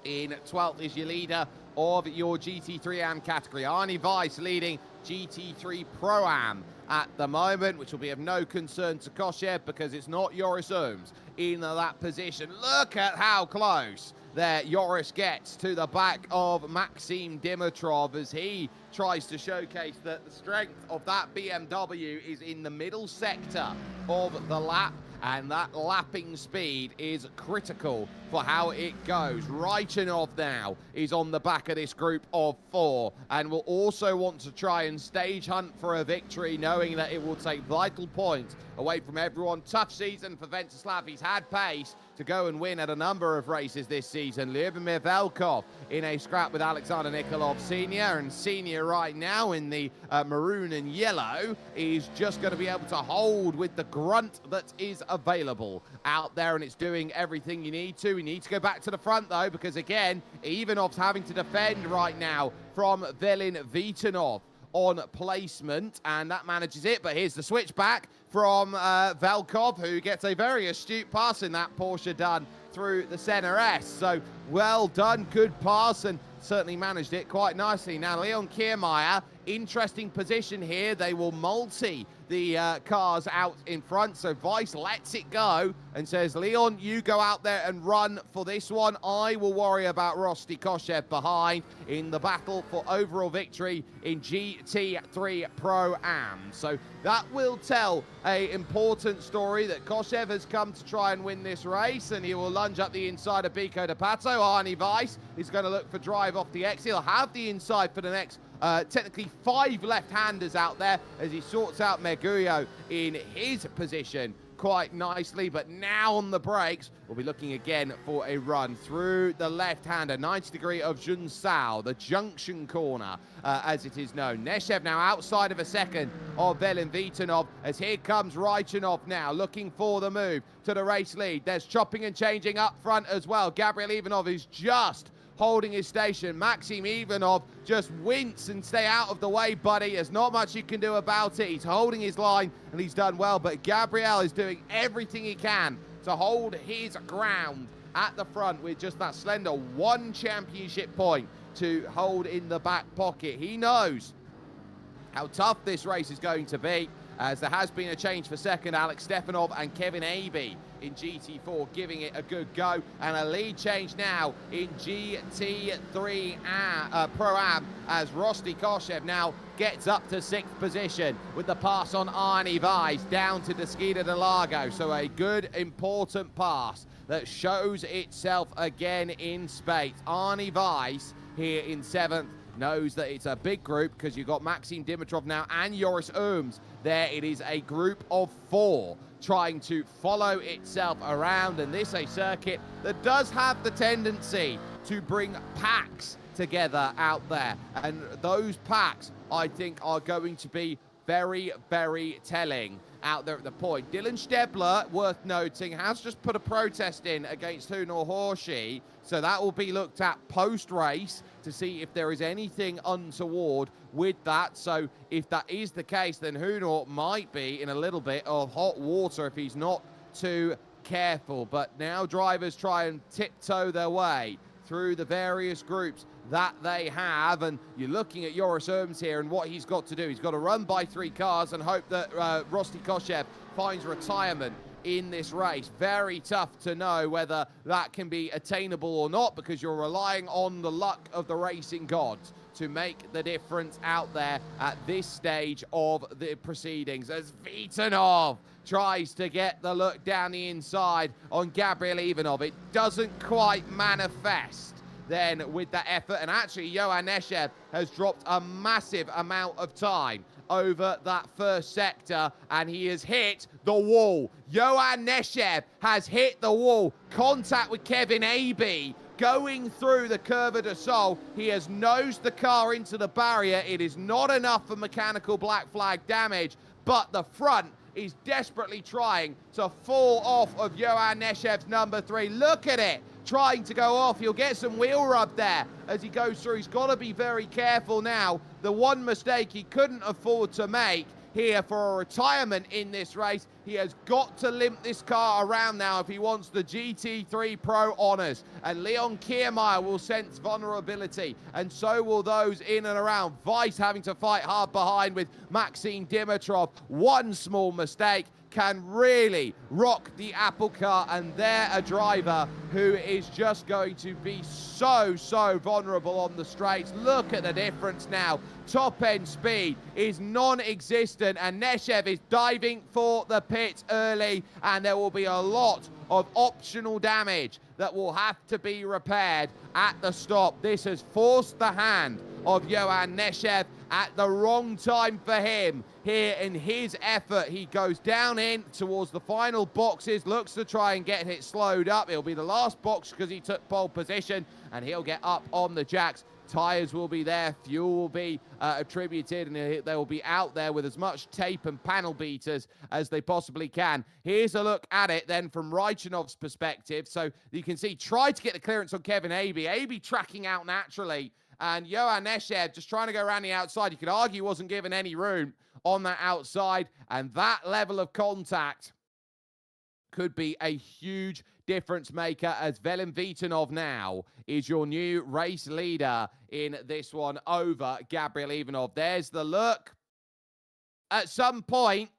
In 12th is your leader of your GT3 Am category. Arnie Weiss leading GT3 Pro-Am at the moment, which will be of no concern to Koshev because it's not Joris Ooms in that position. Look at how close there Joris gets to the back of Maxim Dimitrov as he tries to showcase that the strength of that BMW is in the middle sector of the lap, and that lapping speed is critical for how it goes. Reichenov now is on the back of this group of 4 and will also want to try and stage hunt for a victory, knowing that it will take vital points away from everyone. Tough season for Venceslav. He's had pace to go and win at a number of races this season. Lyubomir Velkov in a scrap with Alexander Nikolov Sr. And Sr. right now in the maroon and yellow is just going to be able to hold with the grunt that is available out there, and it's doing everything you need to. We need to go back to the front though, because again, Ivanov's having to defend right now from Velin Vitanov on placement, and that manages it. But here's the switchback from Velkov, who gets a very astute pass in that Porsche done through the center S. So well done, good pass, and certainly managed it quite nicely. Now Leon Kiermaier, interesting position here. They will multi the cars out in front, so Weiss lets it go and says, Leon, you go out there and run for this one. I will worry about Rosti Koshev behind in the battle for overall victory in GT3 Pro-Am. So that will tell an important story that Koshev has come to try and win this race, and he will lunge up the inside of Biko de Pato. Arnie Weiss is going to look for drive off the exit. He'll have the inside for the next technically 5 left-handers out there as he sorts out Meguyo in his position quite nicely. But now on the brakes, we'll be looking again for a run through the left-hander, 90 degree of Junsao, the junction corner, as it is known. Neshev now outside of a second of Velin Vitanov, as here comes Reichenov now, looking for the move to the race lead. There's chopping and changing up front as well. Gabriel Ivanov is just holding his station. Maxim Ivanov, just wince and stay out of the way, buddy. There's not much you can do about it. He's holding his line and he's done well, but Gabriel is doing everything he can to hold his ground at the front with just that slender 1 championship point to hold in the back pocket. He knows how tough this race is going to be, as there has been a change for second. Alex Stefanov and Kevin Aby in GT4 giving it a good go, and a lead change now in GT3 Pro-Am as Rosti Koshev now gets up to 6th position with the pass on Arnie Weiss down to Desquita de Lago. So a good, important pass that shows itself again in spades. Arnie Weiss here in 7th knows that it's a big group because you've got Maxim Dimitrov now and Joris Ooms. There it is, a group of 4 trying to follow itself around, and this a circuit that does have the tendency to bring packs together out there, and those packs I think are going to be very, very telling out there at the point. Dylan Stebler, worth noting, has just put a protest in against Hunor Horshi, so that will be looked at post-race to see if there is anything untoward with that. So if that is the case, then Hunor might be in a little bit of hot water if he's not too careful. But now drivers try and tiptoe their way through the various groups that they have, and you're looking at Joris Ooms here and what he's got to do. He's got to run by 3 cars and hope that Rosti Koshev finds retirement in this race. Very tough to know whether that can be attainable or not, because you're relying on the luck of the racing gods to make the difference out there at this stage of the proceedings, as Vitanov tries to get the look down the inside on Gabriel Ivanov. It doesn't quite manifest then with that effort, and actually Johan Neshev has dropped a massive amount of time over that first sector, and he has hit the wall. Johan Neshev has hit the wall. Contact with Kevin Aby going through the Curva de Sol. He has nosed the car into the barrier. It is not enough for mechanical black flag damage, but the front is desperately trying to fall off of Johan Neshev's number 3. Look at it, trying to go off. He'll get some wheel rub there as he goes through. He's got to be very careful now. The one mistake he couldn't afford to make here for a retirement in this race. He has got to limp this car around now if he wants the GT3 Pro honours. And Leon Kiermaier will sense vulnerability, and so will those in and around. Weiss having to fight hard behind with Maxime Dimitrov. One small mistake can really rock the apple cart, and they're a driver who is just going to be so vulnerable on the straights. Look at the difference now. Top end speed is non-existent, and Neshev is diving for the pits early, and there will be a lot of optional damage that will have to be repaired at the stop. This has forced the hand of Johan Neshev at the wrong time for him. Here in his effort, he goes down in towards the final boxes, looks to try and get it slowed up. It'll be the last box because he took pole position, and he'll get up on the jacks. Tyres will be there, fuel will be attributed, and they will be out there with as much tape and panel beaters as they possibly can. Here's a look at it then from Raichanov's perspective. So you can see, tried to get the clearance on Kevin Abey. Abey tracking out naturally, and Johan Neshev just trying to go around the outside. You could argue he wasn't given any room on that outside, and that level of contact could be a huge difference maker, as Velen Vitanov now is your new race leader in this one over Gabriel Ivanov. There's the look. At some point,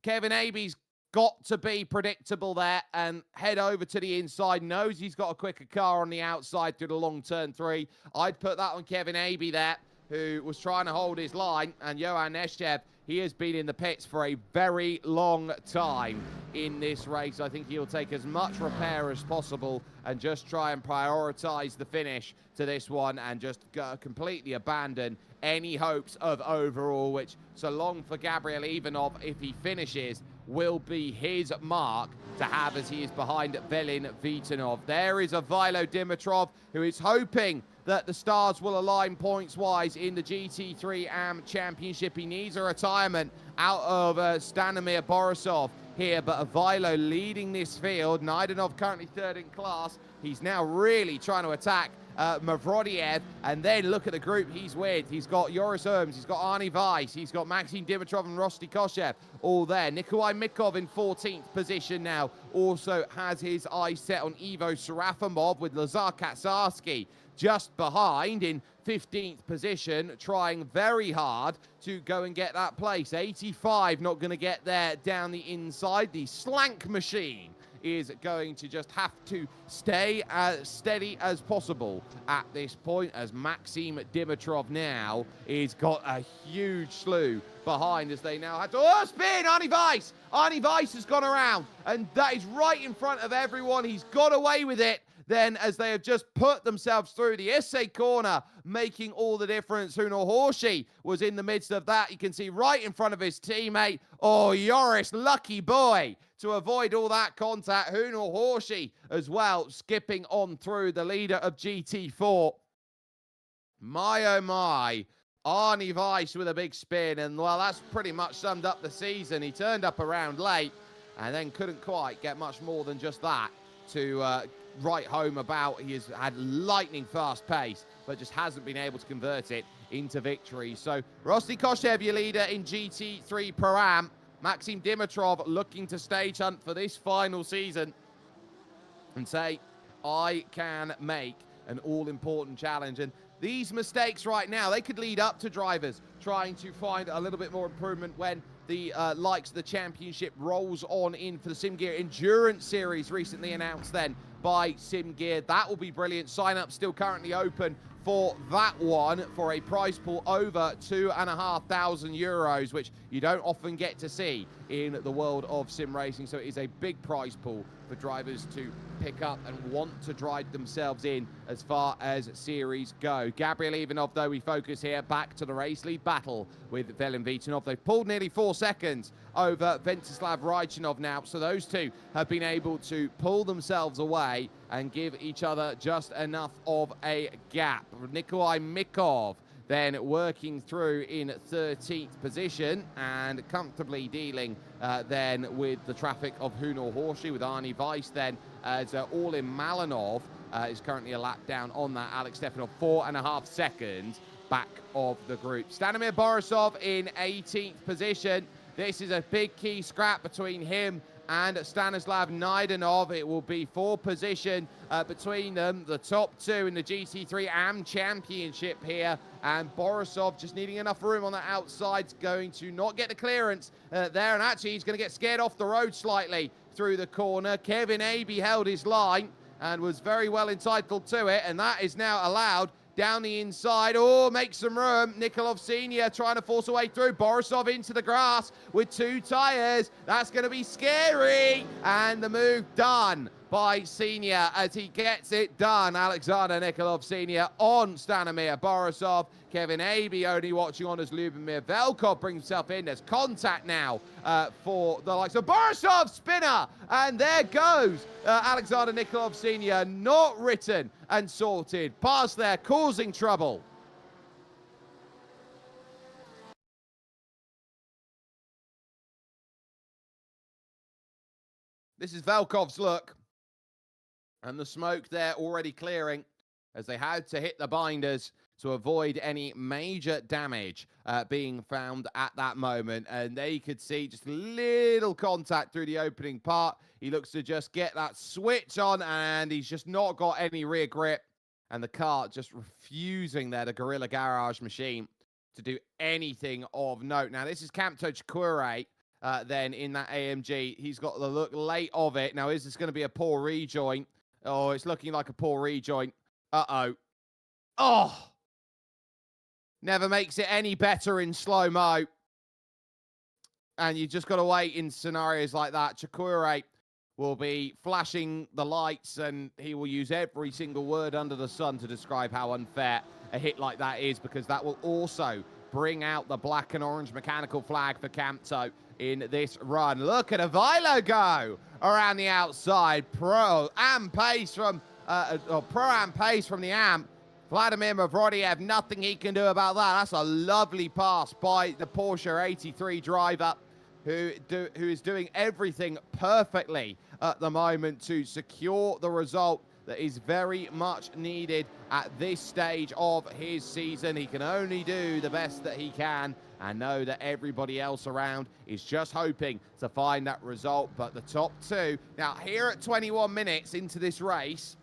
Kevin Abey's got to be predictable there and head over to the inside. Knows he's got a quicker car on the outside through the long turn 3. I'd put that on Kevin Abey there, who was trying to hold his line. And Johan Neshev, he has been in the pits for a very long time in this race. I think he'll take as much repair as possible and just try and prioritize the finish to this one, and just completely abandon any hopes of overall, which, so long for Gabriel Ivanov, if he finishes, will be his mark to have, as he is behind Velen Vitanov. There is a Vilo Dimitrov who is hoping that the stars will align points-wise in the GT3 AM Championship. He needs a retirement out of Stanimir Borisov here, but Avilo leading this field. Naidanov currently third in class. He's now really trying to attack Mavrodiev, and then look at the group he's with. He's got Joris Erms, he's got Arnie Weiss, he's got Maxime Dimitrov and Rosti Koshev all there. Nikolai Mikov in 14th position now also has his eyes set on Ivo Serafimov, with Lazar Katsarski just behind in 15th position, trying very hard to go and get that place. 85 not going to get there down the inside. The Slank machine is going to just have to stay as steady as possible at this point, as Maxime Dimitrov now is got a huge slew behind, as they now have to spin. Arnie Weiss! Arnie Weiss has gone around, and that is right in front of everyone. He's got away with it then, as they have just put themselves through the essay corner, making all the difference. Huno Horshi was in the midst of that. You can see right in front of his teammate. Oh, Joris, lucky boy to avoid all that contact. Huno Horshi as well, skipping on through, the leader of GT4. My, oh my. Arnie Weiss with a big spin, and well, that's pretty much summed up the season. He turned up around late and then couldn't quite get much more than just that to write home about. He has had lightning fast pace, but just hasn't been able to convert it into victory. So Rosti Koshev, your leader in GT3 Pro-Am. Maxime Dimitrov looking to stage hunt for this final season and say, I can make an all-important challenge. And these mistakes right now, they could lead up to drivers trying to find a little bit more improvement when the likes of the championship rolls on in for the SIMGEAR Endurance Series, recently announced then by SIMGEAR. That will be brilliant. Sign up still currently open for that one, for a prize pool over €2,500, which you don't often get to see in the world of sim racing. So it is a big prize pool for drivers to pick up and want to drive themselves in as far as series go. Gabriel Ivanov, though, we focus here back to the race lead battle with Velen Vitanov. They've pulled nearly 4 seconds over Ventislav Raichanovs now, so those two have been able to pull themselves away and give each other just enough of a gap. Nikolai Mikov then working through in 13th position and comfortably dealing then with the traffic of Hunor Horshi with Arnie Weiss then as Orlin Malinov is currently a lap down on that. Alex Stefanov 4.5 seconds back of the group. Stanimir Borisov in 18th position. This is a big key scrap between him and Stanislav Naidenov. It will be for position between them, the top two in the GT3 AM Championship here. And Borisov just needing enough room on the outside, going to not get the clearance there. And actually, he's going to get scared off the road slightly through the corner. Kevin Aby held his line and was very well entitled to it. And that is now allowed down the inside. Oh, make some room. Nikolov Senior trying to force a way through. Borisov into the grass with 2 tyres. That's going to be scary. And the move done by Senior as he gets it done. Alexander Nikolov Senior on Stanimir Borisov. Kevin Aby only watching on as Lubomir Velkov brings himself in. There's contact now for the likes of Borisov. Spinner. And there goes Alexander Nikolov Senior. Not written and sorted. Past there, causing trouble. This is Velkov's look. And the smoke there already clearing as they had to hit the binders to avoid any major damage being found at that moment. And there you could see just little contact through the opening part. He looks to just get that switch on, and he's just not got any rear grip. And the car just refusing there, the Gorilla Garage machine, to do anything of note. Now, this is Camto Chikure then in that AMG. He's got the look late of it. Now, is this going to be a poor rejoin? Oh, it's looking like a poor rejoin. Uh-oh. Oh! Never makes it any better in slow-mo. And you just got to wait in scenarios like that. Chikure will be flashing the lights, and he will use every single word under the sun to describe how unfair a hit like that is, because that will also bring out the black and orange mechanical flag for Camto in this run. Look at Avilo go around the outside. Pro-Am pace from the Am. Vladimir Mavrodiev, nothing he can do about that. That's a lovely pass by the Porsche 83 driver who is doing everything perfectly at the moment to secure the result that is very much needed at this stage of his season. He can only do the best that he can and know that everybody else around is just hoping to find that result. But the top two, now here at 21 minutes into this race,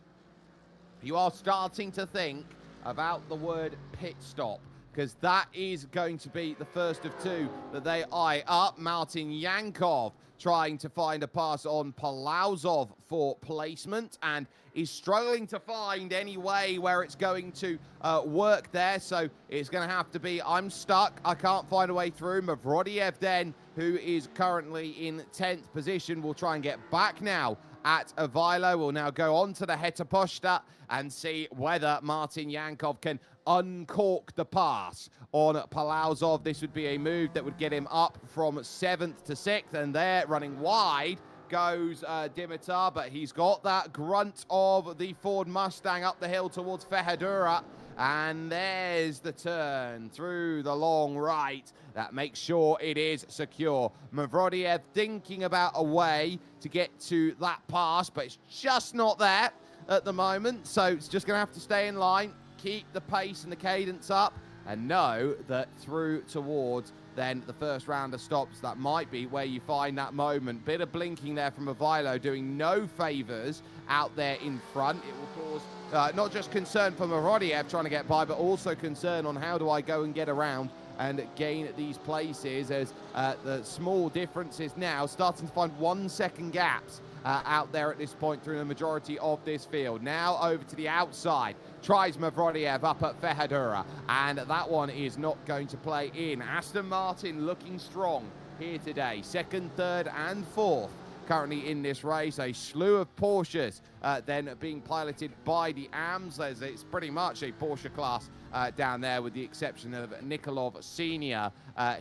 you are starting to think about the word pit stop, because that is going to be the first of two that they eye up. Martin Yankov trying to find a pass on Palauzov for placement and is struggling to find any way where it's going to work there. So it's going to have to be, I'm stuck, I can't find a way through. Mavrodiev then, who is currently in 10th position, will try and get back now at Avilo. Will now go on to the Hetaposta and see whether Martin Yankov can uncork the pass on Palauzov. This would be a move that would get him up from 7th to 6th, and there running wide goes Dimitar, but he's got that grunt of the Ford Mustang up the hill towards Fehadura, and there's the turn through the long right that makes sure it is secure. Mavrodiev thinking about a way to get to that pass, but it's just not there at the moment, so it's just going to have to stay in line, keep the pace and the cadence up, and know that through towards then the first round of stops, that might be where you find that moment. Bit of blinking there from Avilo, doing no favours out there in front. It will cause not just concern for Mavrodiev trying to get by, but also concern on how do I go and get around and gain these places, as the small differences now starting to find 1 second gaps out there at this point through the majority of this field. Now over to the outside, tries Mavrodiev up at Fehadura, and that one is not going to play in. Aston Martin looking strong here today, 2nd, 3rd and 4th currently in this race. A slew of Porsches then being piloted by the AMs, as it's pretty much a Porsche class down there, with the exception of Nikolov Senior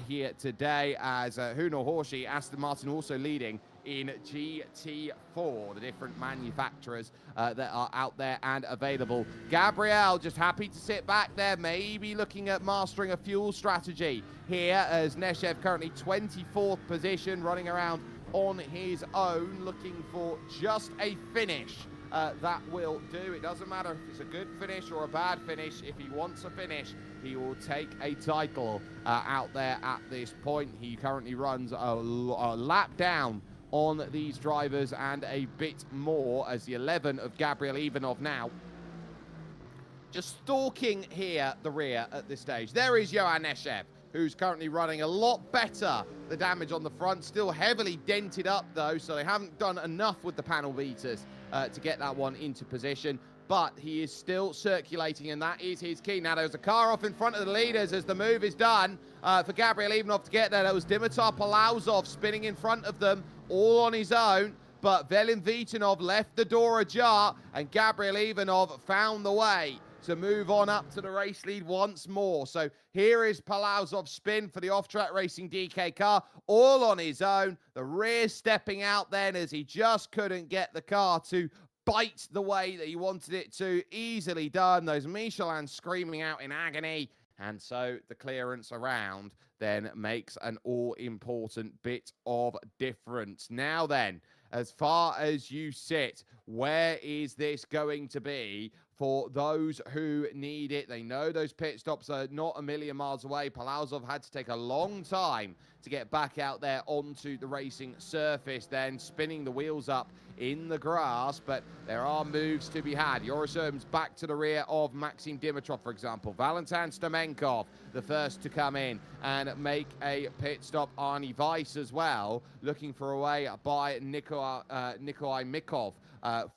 here today, as Hunor Horshi, Aston Martin also leading in GT4, the different manufacturers that are out there and available. Gabriel just happy to sit back there, maybe looking at mastering a fuel strategy here, as Neshev currently 24th position, running around on his own, looking for just a finish. That will do. It doesn't matter if it's a good finish or a bad finish. If he wants a finish, he will take a title out there at this point. He currently runs a lap down on these drivers and a bit more, as the 11 of Gabriel Ivanov now just stalking here the rear at this stage. There is Johan Neshev, who's currently running a lot better. The damage on the front still heavily dented up though, so they haven't done enough with the panel beaters to get that one into position. But he is still circulating, and that is his key. Now, there's a car off in front of the leaders as the move is done for Gabriel Ivanov to get there. That was Dimitar Palazov spinning in front of them, all on his own. But Velin Vitanov left the door ajar, and Gabriel Ivanov found the way to move on up to the race lead once more. So here is Palazov's spin for the off-track racing DK car, all on his own. The rear stepping out then, as he just couldn't get the car to bite the way that he wanted it to. Easily done. Those Michelins screaming out in agony. And so the clearance around then makes an all-important bit of difference. Now then, as far as you sit, where is this going to be for those who need it? They know those pit stops are not a million miles away. Palazov had to take a long time to get back out there onto the racing surface, then spinning the wheels up in the grass, but there are moves to be had. Yoris Erms back to the rear of Maxim Dimitrov, for example. Valentin Stamenkov, the first to come in and make a pit stop. Arnie Weiss as well, looking for a way by Nikolai Mikov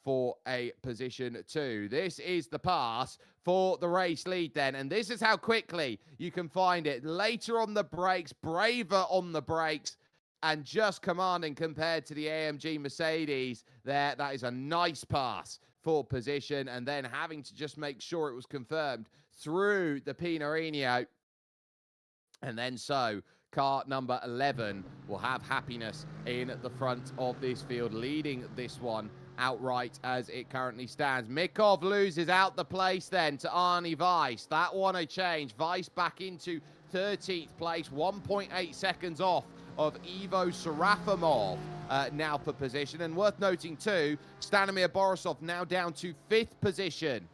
for a position 2. This is the pass for the race lead then, and this is how quickly you can find it. Later on the brakes, braver on the brakes, and just commanding compared to the AMG Mercedes there. That is a nice pass for position, and then having to just make sure it was confirmed through the Pinarino. And then so car number 11 will have happiness in the front of this field, leading this one outright as it currently stands. Mikov loses out the place then to Arnie Weiss. That one a change. Weiss back into 13th place, 1.8 seconds off of Ivo Serafimov now for position. And worth noting too, Stanimir Borisov now down to 5th position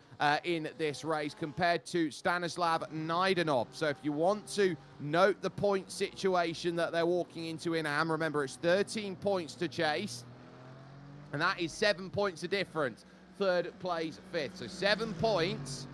in this race compared to Stanislav Naidanov. So if you want to note the point situation that they're walking into in AM, remember it's 13 points to chase, and that is 7 points of difference. 3rd place, 5th. So 7 points.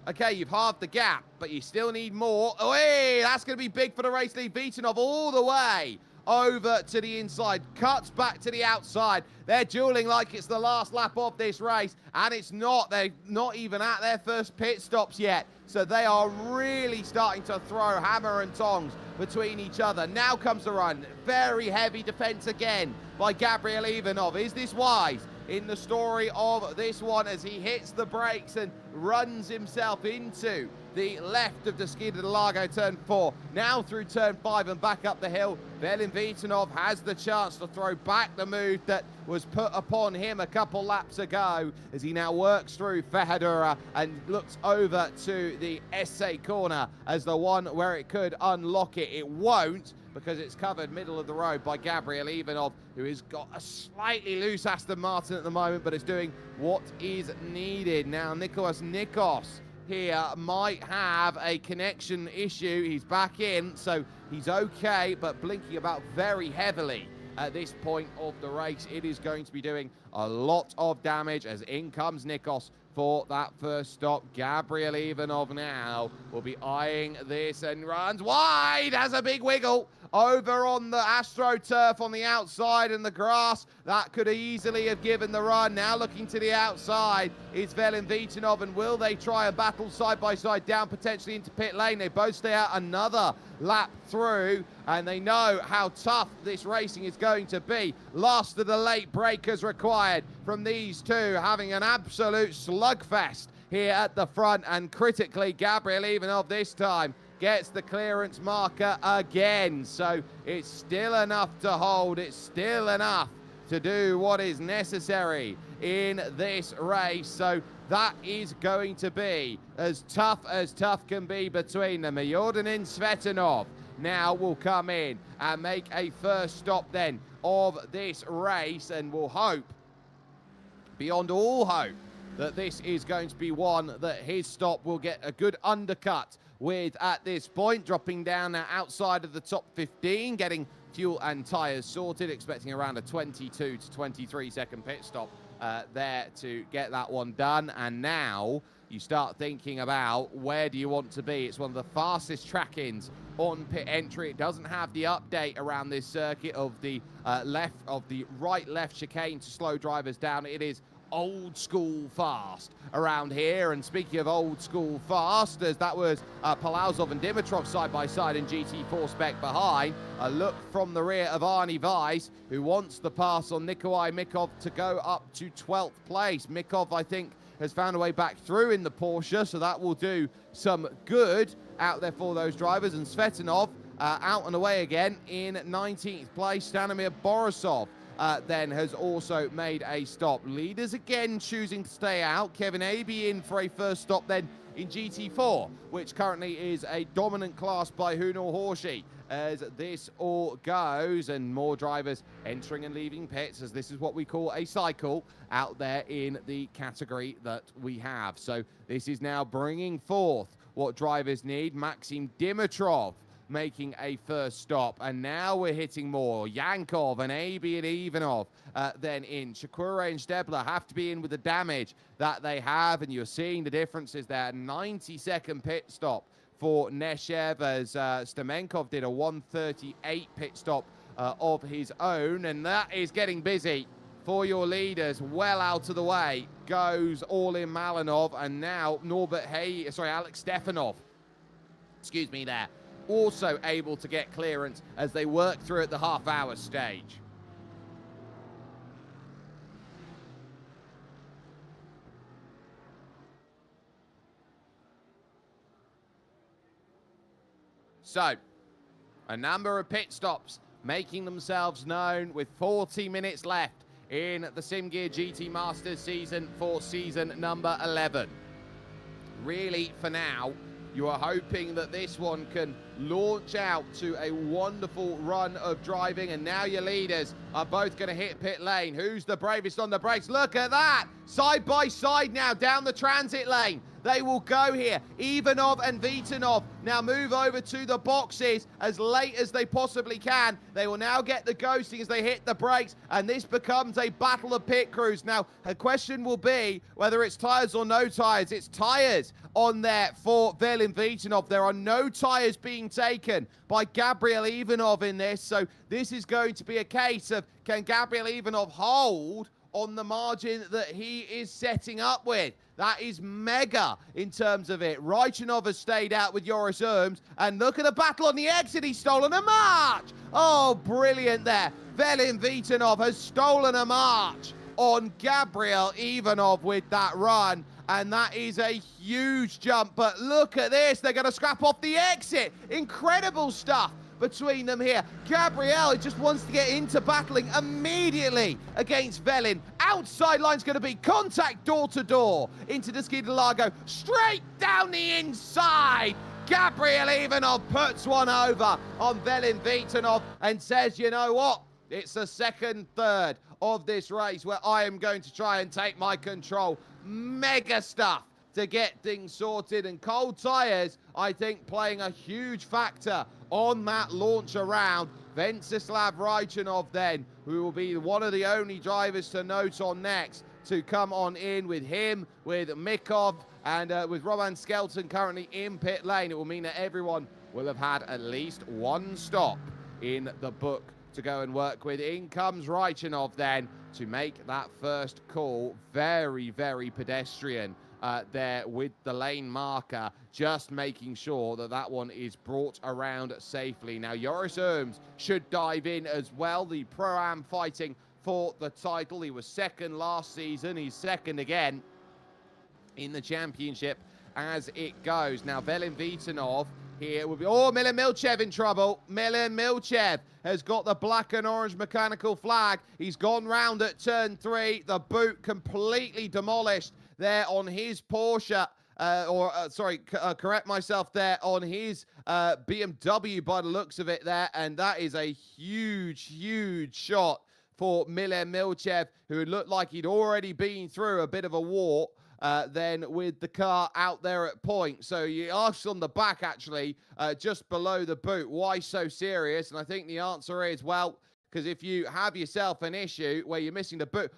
Okay, you've halved the gap, but you still need more. Oh, hey, that's going to be big for the race lead. Vitanov all the way over to the inside, cuts back to the outside. They're dueling like it's the last lap of this race, and it's not. They're not even at their first pit stops yet, so they are really starting to throw hammer and tongs between each other. Now comes the run. Very heavy defense again by Gabriel Ivanov. Is this wise in the story of this one, as he hits the brakes and runs himself into the left of the Interlagos turn 4, now through turn 5 and back up the hill? Velin Vitanov has the chance to throw back the move that was put upon him a couple laps ago, as he now works through Fehadura and looks over to the SA corner as the one where it could unlock it. It won't, because it's covered middle of the road by Gabriel Ivanov, who has got a slightly loose Aston Martin at the moment, but is doing what is needed. Now, Nicholas Nikos here might have a connection issue. He's back in, so he's okay, but blinking about very heavily at this point of the race. It is going to be doing a lot of damage, as in comes Nikos for that first stop. Gabriel Ivanov now will be eyeing this and runs wide, has a big wiggle over on the AstroTurf on the outside and the grass. That could easily have given the run. Now looking to the outside is Velin Vitanov, and will they try a battle side by side down potentially into pit lane? They both stay out another lap through, and they know how tough this racing is going to be. Last of the late breakers required from these two, having an absolute slugfest here at the front. And critically, Gabriel Ivanov this time gets the clearance marker again. So it's still enough to hold. It's still enough to do what is necessary in this race. So that is going to be as tough can be between them. Jordan and Svetanov now will come in and make a first stop then of this race, and will hope, beyond all hope, that this is going to be one that his stop will get a good undercut with at this point, dropping down now outside of the top 15, getting fuel and tyres sorted, expecting around a 22 to 23 second pit stop there to get that one done. And now you start thinking about where do you want to be. It's one of the fastest track-ins on pit entry. It doesn't have the update around this circuit of the right-left chicane to slow drivers down. It is old school fast around here. And speaking of old school fast, as that was Palazov and Dimitrov side by side in GT4 spec behind, a look from the rear of Arnie Weiss, who wants the pass on Nikolai Mikov to go up to 12th place. Mikov, I think, has found a way back through in the Porsche, so that will do some good out there for those drivers. And Svetanov out and away again in 19th place. Stanimir Borisov then has also made a stop. Leaders again choosing to stay out. Kevin Abbey in for a first stop then in GT4, which currently is a dominant class by Hunor Horshi as this all goes, and more drivers entering and leaving pits, as this is what we call a cycle out there in the category that we have. So this is now bringing forth what drivers need. Maxim Dimitrov making a first stop, and now we're hitting more. Yankov and Abbey and Ivanov then in. Shakura and Stebler have to be in with the damage that they have, and you're seeing the differences there. 90-second pit stop for Neshev, as Stamenkov did a 1:38 pit stop of his own, and that is getting busy for your leaders. Well out of the way goes All-In Malinov, and now Alex Stefanov, excuse me there, also able to get clearance as they work through at the half-hour stage. So, a number of pit stops making themselves known with 40 minutes left in the SimGear GT Masters season for season number 11. Really, for now, you are hoping that this one can launch out to a wonderful run of driving, and now your leaders are both going to hit pit lane. Who's the bravest on the brakes? Look at that! Side by side now down the transit lane. They will go here. Ivanov and Vitanov now move over to the boxes as late as they possibly can. They will now get the ghosting as they hit the brakes, and this becomes a battle of pit crews. Now, a question will be whether it's tyres or no tyres. It's tyres on there for Velin Vitanov. There are no tyres being taken by Gabriel Ivanov in this, so this is going to be a case of, can Gabriel Ivanov hold on the margin that he is setting up with? That is mega in terms of it. Raichanov has stayed out with Joris Urms, and look at the battle on the exit. He's stolen a march. Oh, brilliant there. Velin Vitanov has stolen a march on Gabriel Ivanov with that run, and that is a huge jump. But look at this. They're going to scrap off the exit. Incredible stuff between them here. Gabriel just wants to get into battling immediately against Velin. Outside line's going to be contact door to door into the Interlagos, straight down the inside. Gabriel Ivanov puts one over on Velin Vitanov and says, you know what? It's the second third of this race where I am going to try and take my control. Mega stuff to get things sorted, and cold tyres, I think, playing a huge factor on that launch around. Venceslav Raichanov then, who will be one of the only drivers to note on next to come on in with him, with Mikov, and with Roman Skelton currently in pit lane. It will mean that everyone will have had at least one stop in the book to go and work with. In comes Raichanov then to make that first call. Very, very pedestrian there with the lane marker, just making sure that that one is brought around safely. Now, Joris Urms should dive in as well, the Pro-Am fighting for the title. He was second last season. He's second again in the championship as it goes. Now, Velin Vitanov Here will be, oh, Milan Milchev in trouble. Milan Milchev has got the black and orange mechanical flag. He's gone round at turn 3. The boot completely demolished there on his Porsche. Correct myself there, on his BMW by the looks of it there. And that is a huge, huge shot for Milan Milchev, who looked like he'd already been through a bit of a war then with the car out there at point. So you asked on the back, actually, just below the boot, why so serious? And I think the answer is, well, because if you have yourself an issue where you're missing the boot,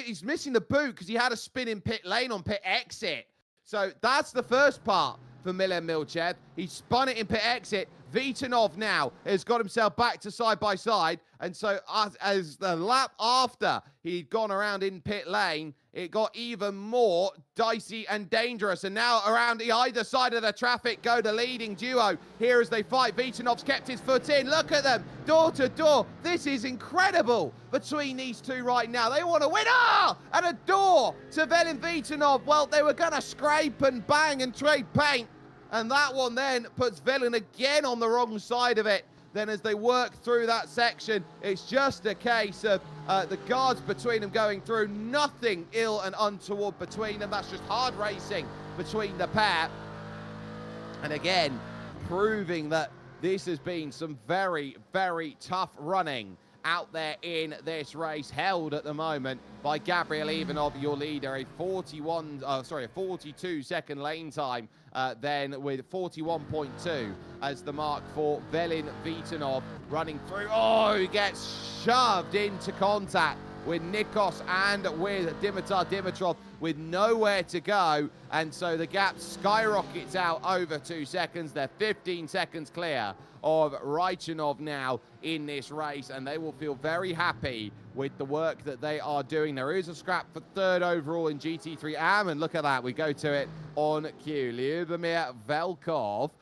he's missing the boot because he had a spin in pit lane on pit exit. So that's the first part for Milan Milchev. He spun it in pit exit. Vitanov now has got himself back to side-by-side. And so as the lap after he'd gone around in pit lane, it got even more dicey and dangerous. And now around the either side of the traffic go the leading duo here as they fight. Vitanov's kept his foot in. Look at them, door to door. This is incredible between these two right now. They want to win. And a door to Velin Vitanov. Well, they were going to scrape and bang and trade paint. And that one then puts Velin again on the wrong side of it. Then as they work through that section, it's just a case of the guards between them going through. Nothing ill and untoward between them. That's just hard racing between the pair. And again, proving that this has been some very, very tough running out there in this race, held at the moment by Gabriel Ivanov, your leader, a 42-second lane time, then with 41.2 as the mark for Velin Vitanov running through. Oh, he gets shoved into contact with Nikos and with Dimitar Dimitrov with nowhere to go, and so the gap skyrockets out over 2 seconds. They're 15 seconds clear of Raichunov now in this race, and they will feel very happy with the work that they are doing. There is a scrap for third overall in GT3 AM, and look at that, we go to it on cue. Lyubomir Velkov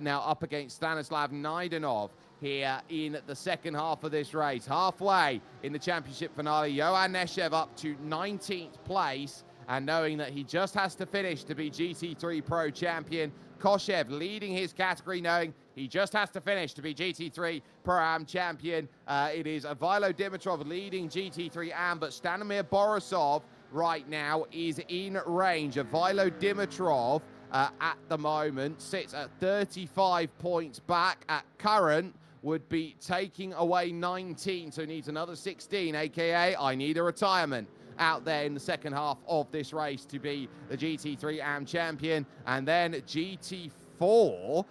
now up against Stanislav Naidenov here in the second half of this race. Halfway in the championship finale, Johan Neshev up to 19th place, and knowing that he just has to finish to be GT3 Pro Champion. Koshev leading his category, knowing he just has to finish to be GT3 Pro Am Champion. It is Ivaylo Dimitrov leading GT3 Am, but Stanimir Borisov right now is in range. Ivaylo Dimitrov at the moment sits at 35 points back at current, would be taking away 19, so needs another 16, aka I need a retirement out there in the second half of this race to be the GT3 AM champion. And then GT4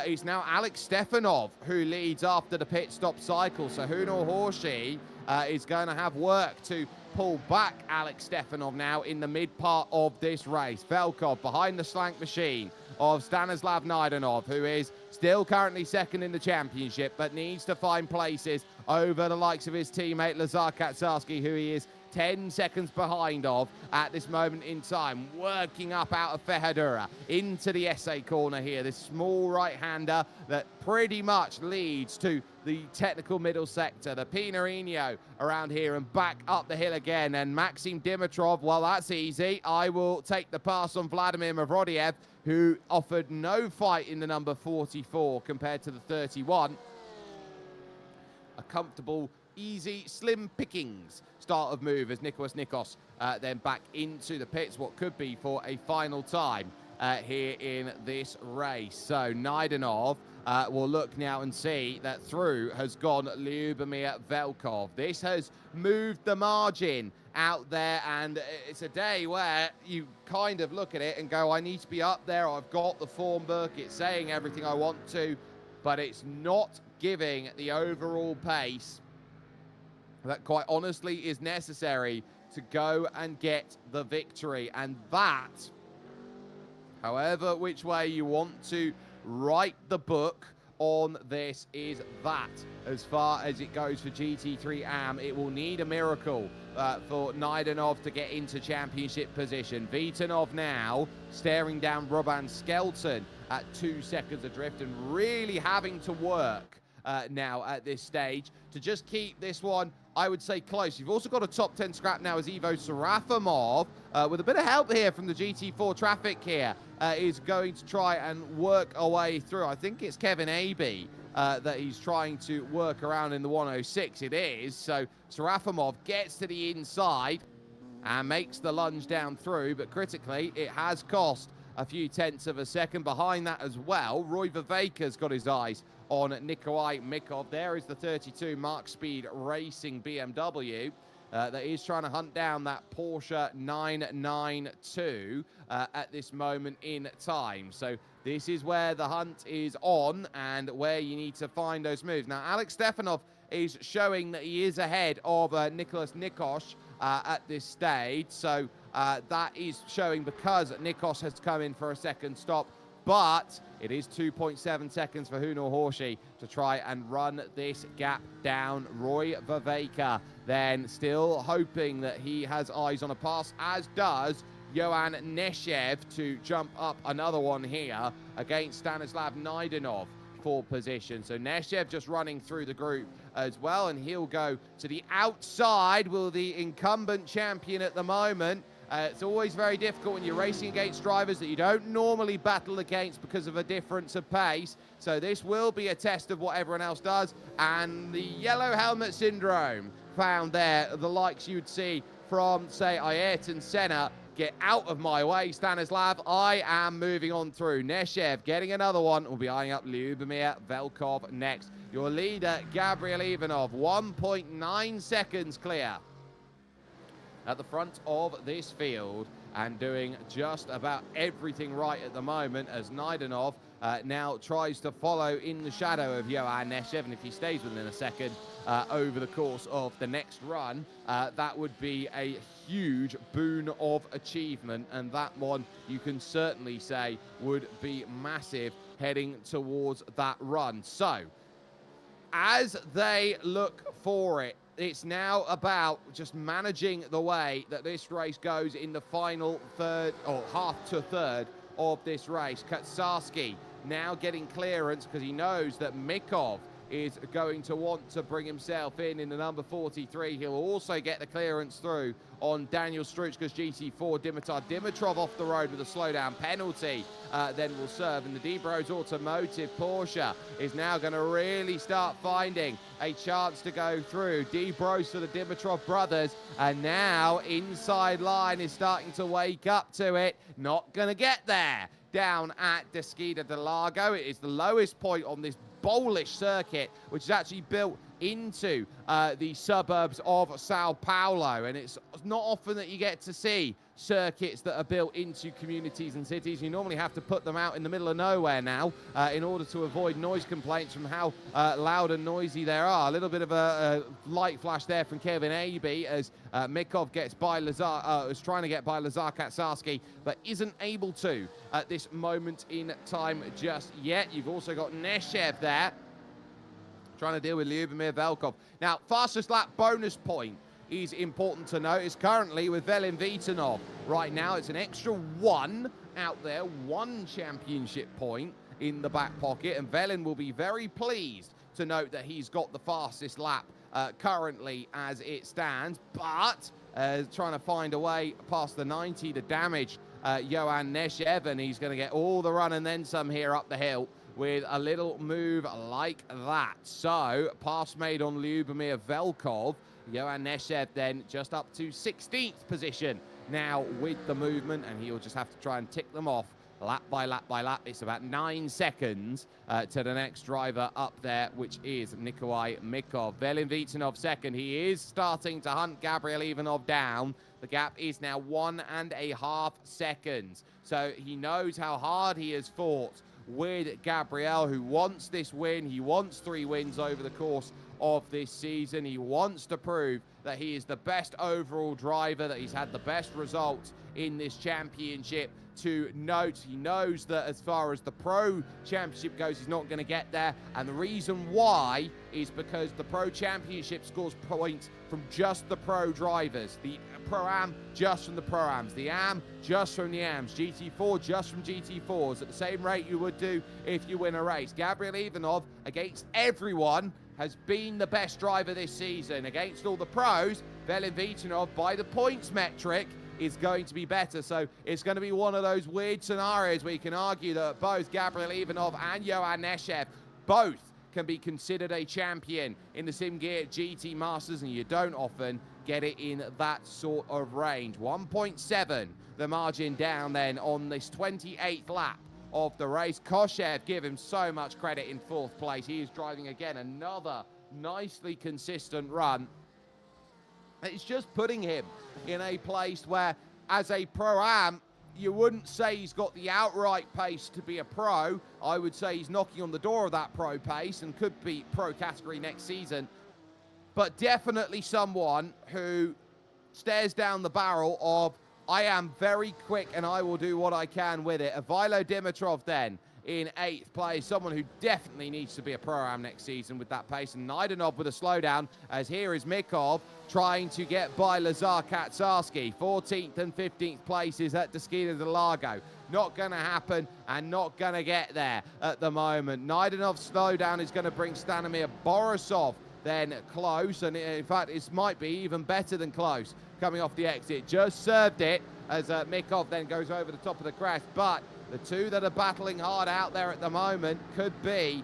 is now Alex Stefanov, who leads after the pit stop cycle. So Hunor Horshi is going to have work to pull back Alex Stefanov now in the mid part of this race. Velkov behind the slank machine of Stanislav Naidenov, who is still currently second in the championship, but needs to find places over the likes of his teammate Lazar Katsarski, who he is 10 seconds behind of at this moment in time. Working up out of Fehadura into the SA corner here. This small right-hander that pretty much leads to the technical middle sector. The Pinarino around here and back up the hill again. And Maxim Dimitrov, well, that's easy. I will take the pass on Vladimir Mavrodiev, who offered no fight in the number 44 compared to the 31. A comfortable, easy, slim pickings start of move as Nicholas Nikos then back into the pits, what could be for a final time here in this race. So Naidenov will look now and see that through has gone Lyubomir Velkov. This has moved the margin out there, and it's a day where you kind of look at it and go, I need to be up there, I've got the form book, it's saying everything I want to, but it's not giving the overall pace that quite honestly is necessary to go and get the victory. And that, however which way you want to write the book on this, is that as far as it goes for GT3 AM. It will need a miracle for Naidenov to get into championship position. Vitanov now staring down Robin Skelton at 2 seconds adrift and really having to work now at this stage to just keep this one, I would say, close. You've also got a top 10 scrap now as Ivo Serafimov, with a bit of help here from the GT4 traffic here, is going to try and work our way through. I think it's Kevin Aby that he's trying to work around in the 106. It is. So Serafimov gets to the inside and makes the lunge down through, but critically, it has cost a few tenths of a second. Behind that as well, Roy Viveka's got his eyes on Nikolai Mikov. There is the 32 Mark Speed Racing BMW that is trying to hunt down that Porsche 992 at this moment in time. So this is where the hunt is on and where you need to find those moves. Now, Alex Stefanov is showing that he is ahead of Nicholas Nikos at this stage. So that is showing because Nikos has come in for a second stop. But it is 2.7 seconds for Hunor Horshi to try and run this gap down. Roy Viveka then still hoping that he has eyes on a pass, as does Johan Neshev to jump up another one here against Stanislav Naidenov for position. So Neshev just running through the group as well, and he'll go to the outside. Will the incumbent champion at the moment. It's always very difficult when you're racing against drivers that you don't normally battle against because of a difference of pace. So this will be a test of what everyone else does. And the yellow helmet syndrome found there, the likes you'd see from, say, Ayrton Senna. Get out of my way, Stanislav. I am moving on through. Neshev getting another one. We'll be eyeing up Lyubomir Velkov next. Your leader, Gabriel Ivanov, 1.9 seconds clear at the front of this field and doing just about everything right at the moment as Naidenov now tries to follow in the shadow of Johan Neshev, and if he stays within a second over the course of the next run, that would be a huge boon of achievement, and that one you can certainly say would be massive heading towards that run. So as they look for it, it's now about just managing the way that this race goes in the final third, or half to third of this race. Katsarski now getting clearance because he knows that Mikov is going to want to bring himself in the number 43. He'll also get the clearance through on Daniel Struchka's GT4. Dimitar Dimitrov off the road with a slowdown penalty then will serve. And the D-Bros Automotive Porsche is now going to really start finding a chance to go through. D-Bros for the Dimitrov brothers, and now inside line is starting to wake up to it. Not going to get there down at Desquida de Lago. It is the lowest point on this bowlish circuit, which is actually built into the suburbs of Sao Paulo, and it's not often that you get to see circuits that are built into communities and cities. You normally have to put them out in the middle of nowhere now in order to avoid noise complaints from how loud and noisy they are. A little bit of a light flash there from Kevin Aby as Mikov gets by Lazar, is trying to get by Lazar Katsarski, but isn't able to at this moment in time just yet. You've also got Neshev there trying to deal with Lyubomir Velkov. Now, fastest lap bonus point is important to note. It's currently with Velin Vitanov. Right now, it's an extra one out there, one championship point in the back pocket, and Velin will be very pleased to note that he's got the fastest lap currently as it stands, but trying to find a way past the 90 to damage Johan Neshev, and he's going to get all the run and then some here up the hill with a little move like that. So, pass made on Lyubomir Velkov. Johan Neshev then just up to 16th position now with the movement, and he'll just have to try and tick them off lap by lap by lap. It's about 9 seconds to the next driver up there, which is Nikolai Mikov. Velin Vitanov second. He is starting to hunt Gabriel Ivanov down. The gap is now 1.5 seconds. So he knows how hard he has fought with Gabriel, who wants this win. He wants 3 wins over the course of this season. He wants to prove that he is the best overall driver, that he's had the best results in this championship. To note, he knows that as far as the Pro Championship goes, he's not going to get there. And the reason why is because the Pro Championship scores points from just the Pro drivers. The Pro-Am just from the Pro-Ams, the Am just from the Ams, GT4 just from GT4s at the same rate you would do if you win a race. Gabriel Ivanov, against everyone, has been the best driver this season. Against all the pros, Velin Vitanov, by the points metric, is going to be better. So it's going to be one of those weird scenarios where you can argue that both Gabriel Ivanov and Johan Neshev both can be considered a champion in the SIMGEAR GT Masters, and you don't often get it in that sort of range. 1.7 the margin down then on this 28th lap of the race. Koshev, give him so much credit in 4th place. He is driving again another nicely consistent run. It's just putting him in a place where, as a Pro-Am, you wouldn't say he's got the outright pace to be a pro. I would say he's knocking on the door of that pro pace and could be pro category next season. But definitely someone who stares down the barrel of, I am very quick and I will do what I can with it. Ivaylo Dimitrov then in 8th place, someone who definitely needs to be a Pro-Am next season with that pace. And Naidenov with a slowdown, as here is Mikov trying to get by Lazar Katsarski. 14th and 15th places at Desquina de Lago. Not going to happen and not going to get there at the moment. Naidenov's slowdown is going to bring Stanimir Borisov then close, and in fact it might be even better than close coming off the exit. Just served it as Mikov then goes over the top of the crest, but the two that are battling hard out there at the moment could be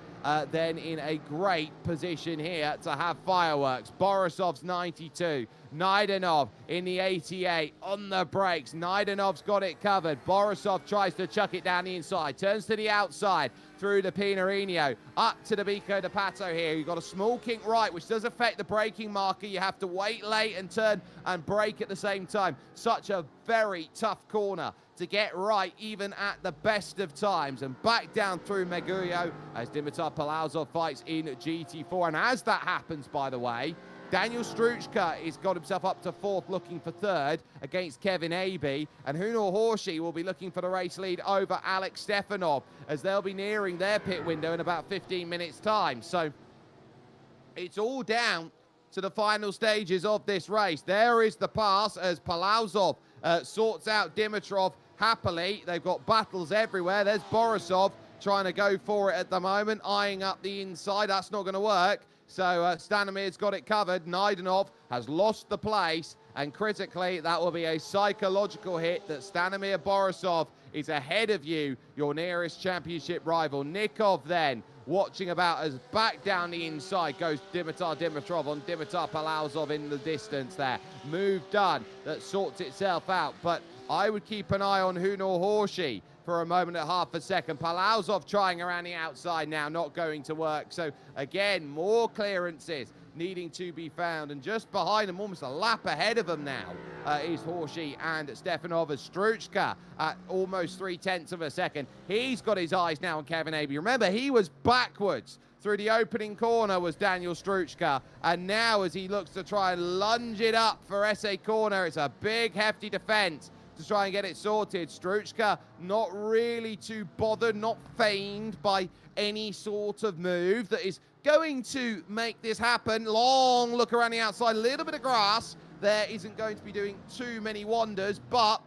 then in a great position here to have fireworks. Borisov's 92, Naidenov in the 88 on the brakes. Naidenov's got it covered. Borisov tries to chuck it down the inside, turns to the outside through the Pinarino, up to the Bico de Pato here. You've got a small kink right, which does affect the braking marker. You have to wait late and turn and brake at the same time. Such a very tough corner to get right, even at the best of times. And back down through Meguyo as Dimitar Palauzov fights in GT4. And as that happens, by the way, Daniel Struchka has got himself up to 4th, looking for 3rd against Kevin Aby. And Hunor Horshi will be looking for the race lead over Alex Stefanov, as they'll be nearing their pit window in about 15 minutes' time. So it's all down to the final stages of this race. There is the pass as Palauzov sorts out Dimitrov happily. They've got battles everywhere. There's Borisov trying to go for it at the moment, eyeing up the inside. That's not going to work. So Stanimir's got it covered. Naidenov has lost the place, and critically, that will be a psychological hit that Stanimir Borisov is ahead of you, your nearest championship rival. Nikov then watching about as back down the inside goes Dimitar Dimitrov on Dimitar Palauzov in the distance there. Move done. That sorts itself out, but I would keep an eye on Hunor Horshi for a moment at half a second. Palauzov trying around the outside now, not going to work. So again, more clearances needing to be found. And just behind them, almost a lap ahead of them now, is Horshi and Stefanov. As Struchka at almost 0.3 of a second. He's got his eyes now on Kevin Aby. Remember, he was backwards through the opening corner was Daniel Struchka. And now as he looks to try and lunge it up for SA corner, it's a big, hefty defense to try and get it sorted. Struchka not really too bothered, not feigned by any sort of move that is going to make this happen. Long look around the outside, a little bit of grass there isn't going to be doing too many wonders, but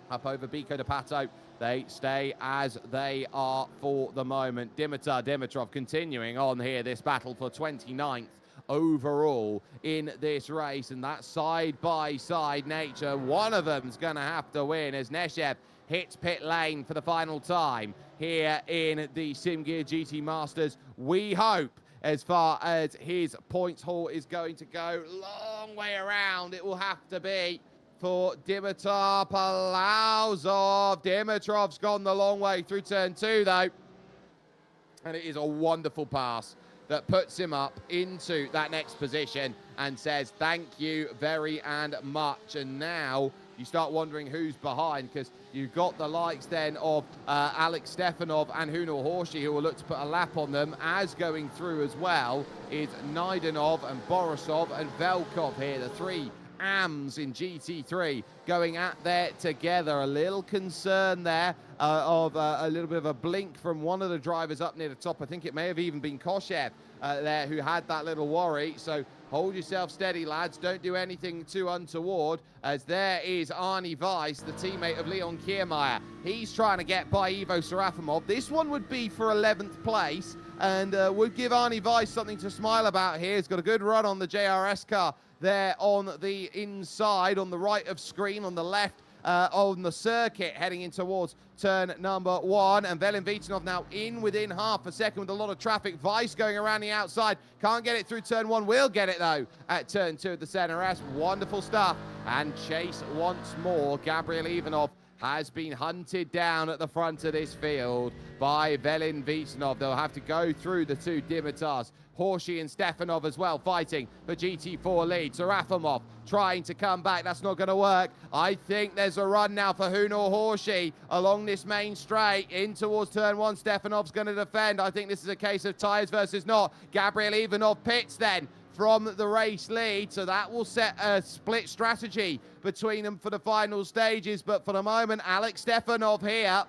up over Bico de Pato, they stay as they are for the moment. Dimitar Dimitrov continuing on here, this battle for 29th overall in this race, and that side-by-side nature, one of them's going to have to win as Neshev hits pit lane for the final time here in the SIMGEAR GT Masters. We hope, as far as his points haul is going to go, long way around it will have to be for Dimitar Palauzov. Dimitrov's gone the long way through turn 2 though, and it is a wonderful pass that puts him up into that next position and says thank you very and much. And now you start wondering who's behind, because you've got the likes then of Alex Stefanov and Hunor Horshi, who will look to put a lap on them. As going through as well is Naidenov and Borisov and Velkov here, the three AMs in GT3 going at there together. A little concern there of a little bit of a blink from one of the drivers up near the top. I think it may have even been Koshev there who had that little worry. So Hold yourself steady, lads. Don't do anything too untoward, as there is Arnie Weiss, the teammate of Leon Kiermaier. He's trying to get by Ivo Serafimov. This one would be for 11th place, and would give Arnie Weiss something to smile about here. He's got a good run on the JRS car there on the inside, on the right of screen, on the left on the circuit, heading in towards turn number 1. And Velin Vitanov now in within half a second with a lot of traffic. Weiss going around the outside. Can't get it through turn 1. Will get it, though, at turn 2 of the center S. Wonderful stuff. And chase once more. Gabriel Ivanov has been hunted down at the front of this field by Velin Vitanov. They'll have to go through the two Dimitars. Horsey and Stefanov as well, fighting for GT4 lead. Serafimov trying to come back. That's not going to work. I think there's a run now for Hunor Horsey along this main straight in towards turn 1. Stefanov's going to defend. I think this is a case of tyres versus not. Gabriel Ivanov pits then from the race lead, so that will set a split strategy between them for the final stages. But for the moment, Alex Stefanov here,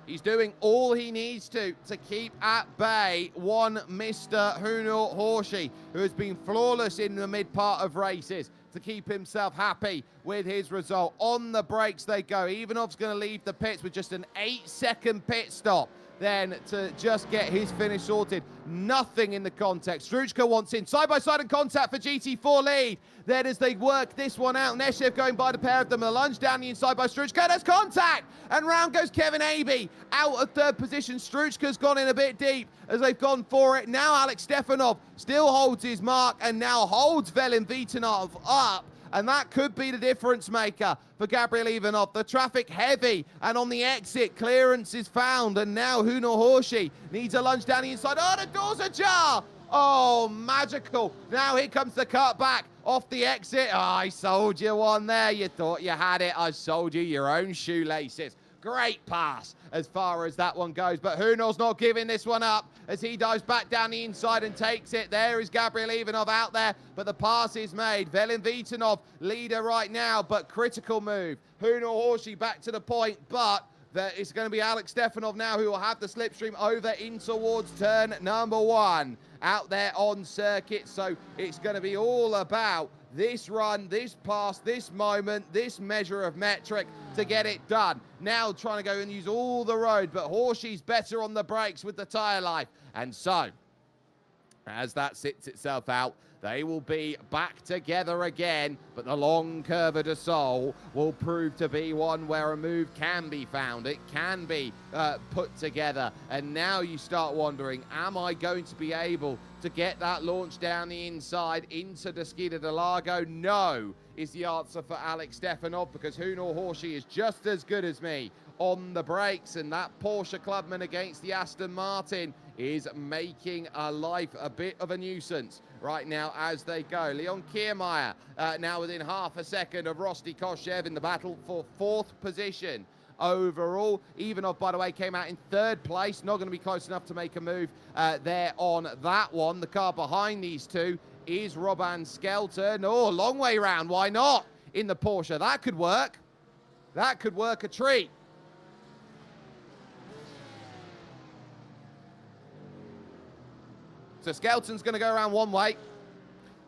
he's doing all he needs to keep at bay one Mr. Hunor Horsey, who has been flawless in the mid part of races, to keep himself happy with his result. On the brakes they go. Ivanov's going to leave the pits with just an 8-second pit stop then to just get his finish sorted. Nothing in the context. Struchka wants in. Side-by-side and contact for GT4 lead. Then as they work this one out, Neshev going by the pair of them. A lunge down the inside by Struchka. There's contact! And round goes Kevin Aby out of third position. Struchka's gone in a bit deep as they've gone for it. Now Alex Stefanov still holds his mark and now holds Velin Vitanov up. And that could be the difference maker for Gabriel Ivanov. The traffic heavy, and on the exit, clearance is found. And now Hunor Horsey needs a lunge down the inside. Oh, the door's ajar! Oh, magical. Now here comes the cut back off the exit. Oh, I sold you one there. You thought you had it. I sold you your own shoelaces. Great pass as far as that one goes. But Hunor's not giving this one up as he dives back down the inside and takes it. There is Gabriel Ivanov out there, but the pass is made. Velin Vitanov, leader right now, but critical move. Hunor Horsey back to the point, but it's going to be Alex Stefanov now who will have the slipstream over in towards turn number 1 out there on circuit. So it's going to be all about this run, this pass, this moment, this measure of metric to get it done. Now trying to go and use all the road, but Horsey's better on the brakes with the tyre life. And so, as that sits itself out, they will be back together again, but the long curve de Sol will prove to be one where a move can be found. It can be put together. And now you start wondering, am I going to be able to get that launch down the inside into the Skida de Lago? No, is the answer for Alex Stefanov, because Hunor Horsey is just as good as me on the brakes, and that Porsche Clubman against the Aston Martin is making a life a bit of a nuisance right now as they go. Leon Kiermaier now within half a second of Rosti Koshev in the battle for 4th position overall. Ivanov, by the way, came out in 3rd place. Not going to be close enough to make a move there on that one. The car behind these two is Robin Skelton. Oh, long way round. Why not? In the Porsche. That could work. That could work a treat. So Skelton's going to go around one way.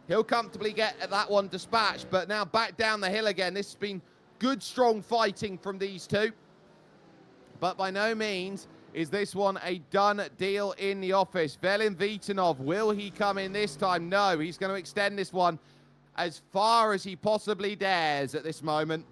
He'll comfortably get that one dispatched, but now back down the hill again. This has been good, strong fighting from these two. But by no means is this one a done deal in the office. Velin Vitanov, will he come in this time? No, he's going to extend this one as far as he possibly dares at this moment,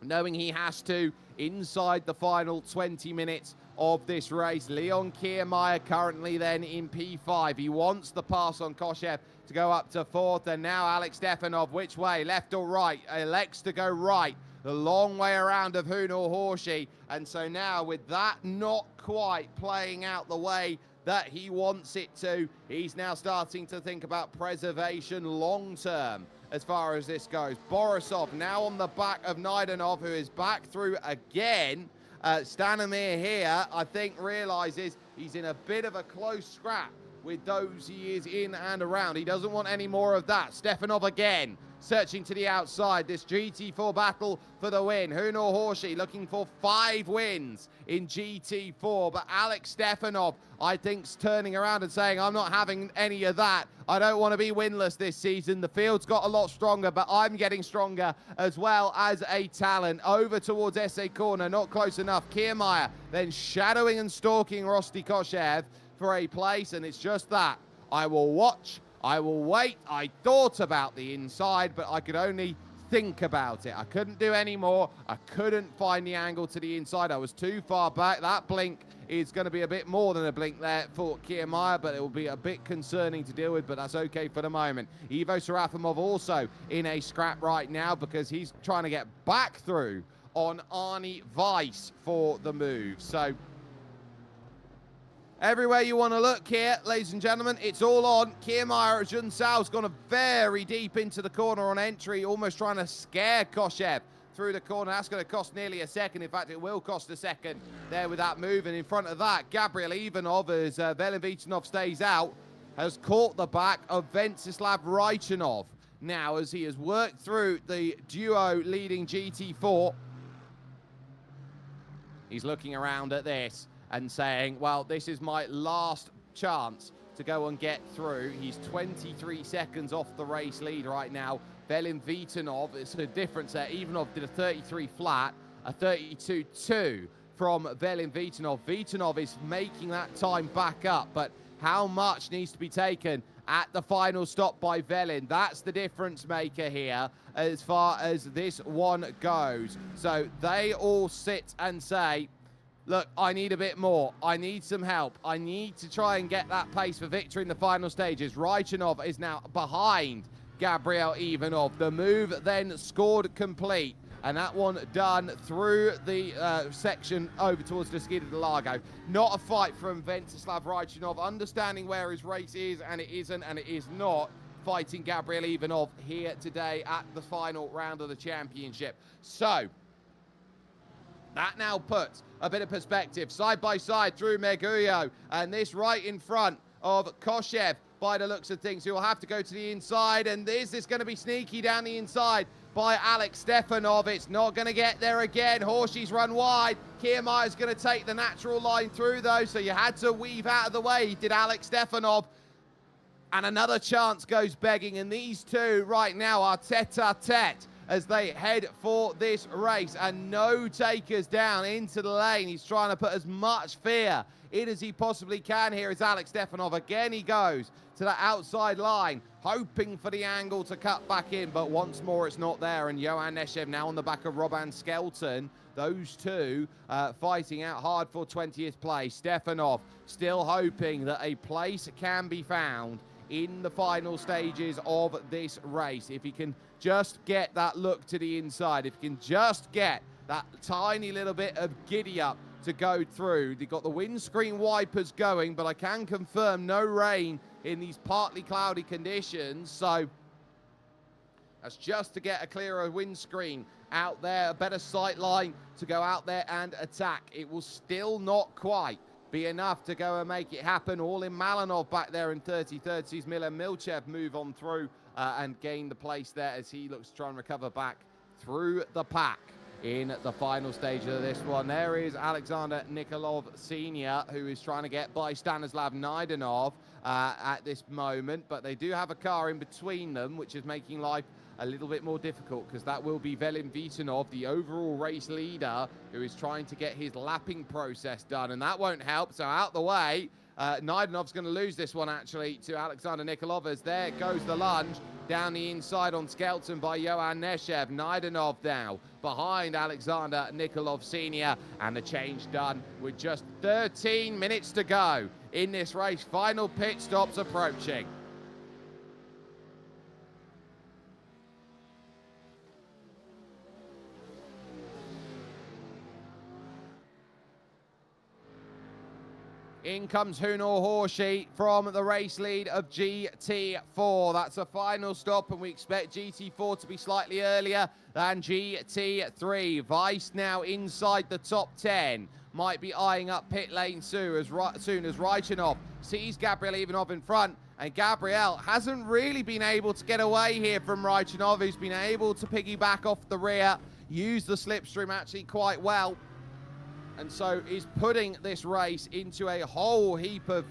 knowing he has to inside the final 20 minutes of this race. Leon Kiermaier currently then in P5. He wants the pass on Koshev to go up to 4th. And now Alex Stefanov, which way, left or right? Elects to go right. The long way around of Hunor Horsey. And so now with that not quite playing out the way that he wants it to, he's now starting to think about preservation long term as far as this goes. Borisov now on the back of Naidanov, who is back through again. Stanimir here, I think, realizes he's in a bit of a close scrap with those he is in and around. He doesn't want any more of that. Stefanov again searching to the outside. This GT4 battle for the win. Hunor Horshi looking for 5 wins in GT4, but Alex Stefanov, I think, is turning around and saying, I'm not having any of that. I don't want to be winless this season. The field's got a lot stronger, but I'm getting stronger as well as a talent. Over towards SA corner, not close enough. Kiermaier then shadowing and stalking Rosti Koshev for a place, and it's just that. I will watch, I will wait. I thought about the inside, but I could only think about it. I couldn't do any more. I couldn't find the angle to the inside. I was too far back. That blink is going to be a bit more than a blink there for Kiermaier, but it will be a bit concerning to deal with, but that's okay for the moment. Ivo Serafimov also in a scrap right now because he's trying to get back through on Arnie Weiss for the move. So everywhere you want to look here, ladies and gentlemen, it's all on. Kiermaier at Junsao's gone very deep into the corner on entry, almost trying to scare Koshev through the corner. That's going to cost nearly a second. In fact, it will cost a second there with that move. And in front of that, Gabriel Ivanov, as Velin Vitanov stays out, has caught the back of Ventsislav Raichanov. Now, as he has worked through the duo leading GT4, he's looking around at this and saying, well, this is my last chance to go and get through. He's 23 seconds off the race lead right now. Velin Vitanov, it's a difference there. Ivanov did a 33 flat, a 32.2 from Velin Vitanov. Vitanov is making that time back up, but how much needs to be taken at the final stop by Velin? That's the difference maker here as far as this one goes. So they all sit and say, look, I need a bit more. I need some help. I need to try and get that pace for victory in the final stages. Raichanov is now behind Gabriel Ivanov. The move then scored complete, and that one done through the section over towards the Skid of the Lago. Not a fight from Ventsislav Raichanov, understanding where his race is, and it isn't, and it is not fighting Gabriel Ivanov here today at the final round of the championship. So that now puts a bit of perspective side by side through Meguyo, and this right in front of Koshev by the looks of things. He will have to go to the inside, and is this going to be sneaky down the inside by Alex Stefanov? It's not going to get there again. Horshi's run wide. Kiermaier's going to take the natural line through, though, so you had to weave out of the way. He did Alex Stefanov, and another chance goes begging, and these two right now are tete-a-tete as they head for this race, and no takers down into the lane. He's trying to put as much fear in as he possibly can. Here is Alex Stefanov. Again, he goes to the outside line, hoping for the angle to cut back in, but once more it's not there. And Johan Neshev now on the back of Robin Skelton. Those two fighting out hard for 20th place. Stefanov still hoping that a place can be found in the final stages of this race. If he can just get that look to the inside, if he can just get that tiny little bit of giddy up to go through. They've got the windscreen wipers going, but I can confirm no rain in these partly cloudy conditions. So that's just to get a clearer windscreen out there, a better sight line to go out there and attack. It will still not quite be enough to go and make it happen. All in Malinov back there in 30-30s. Milan Milchev move on through and gain the place there as he looks to try and recover back through the pack in the final stage of this one. There is Alexander Nikolov Sr., who is trying to get by Stanislav Naidenov at this moment, but they do have a car in between them, which is making life a little bit more difficult, because that will be Velin Vitanov, the overall race leader, who is trying to get his lapping process done, and that won't help. So out the way, Naidenov's going to lose this one, actually, to Alexander Nikolov, as there goes the lunge down the inside on Skelton by Johan Neshev. Naidenov now behind Alexander Nikolov Sr., and the change done with just 13 minutes to go in this race. Final pit stops approaching. In comes Hunor Horshi from the race lead of GT4. That's a final stop, and we expect GT4 to be slightly earlier than GT3. Weiss now inside the top 10. Might be eyeing up pit lane soon as Raikkonen sees Gabriel Ivanov in front. And Gabriel hasn't really been able to get away here from Raikkonen, who's been able to piggyback off the rear, use the slipstream actually quite well. And so is putting this race into a whole heap of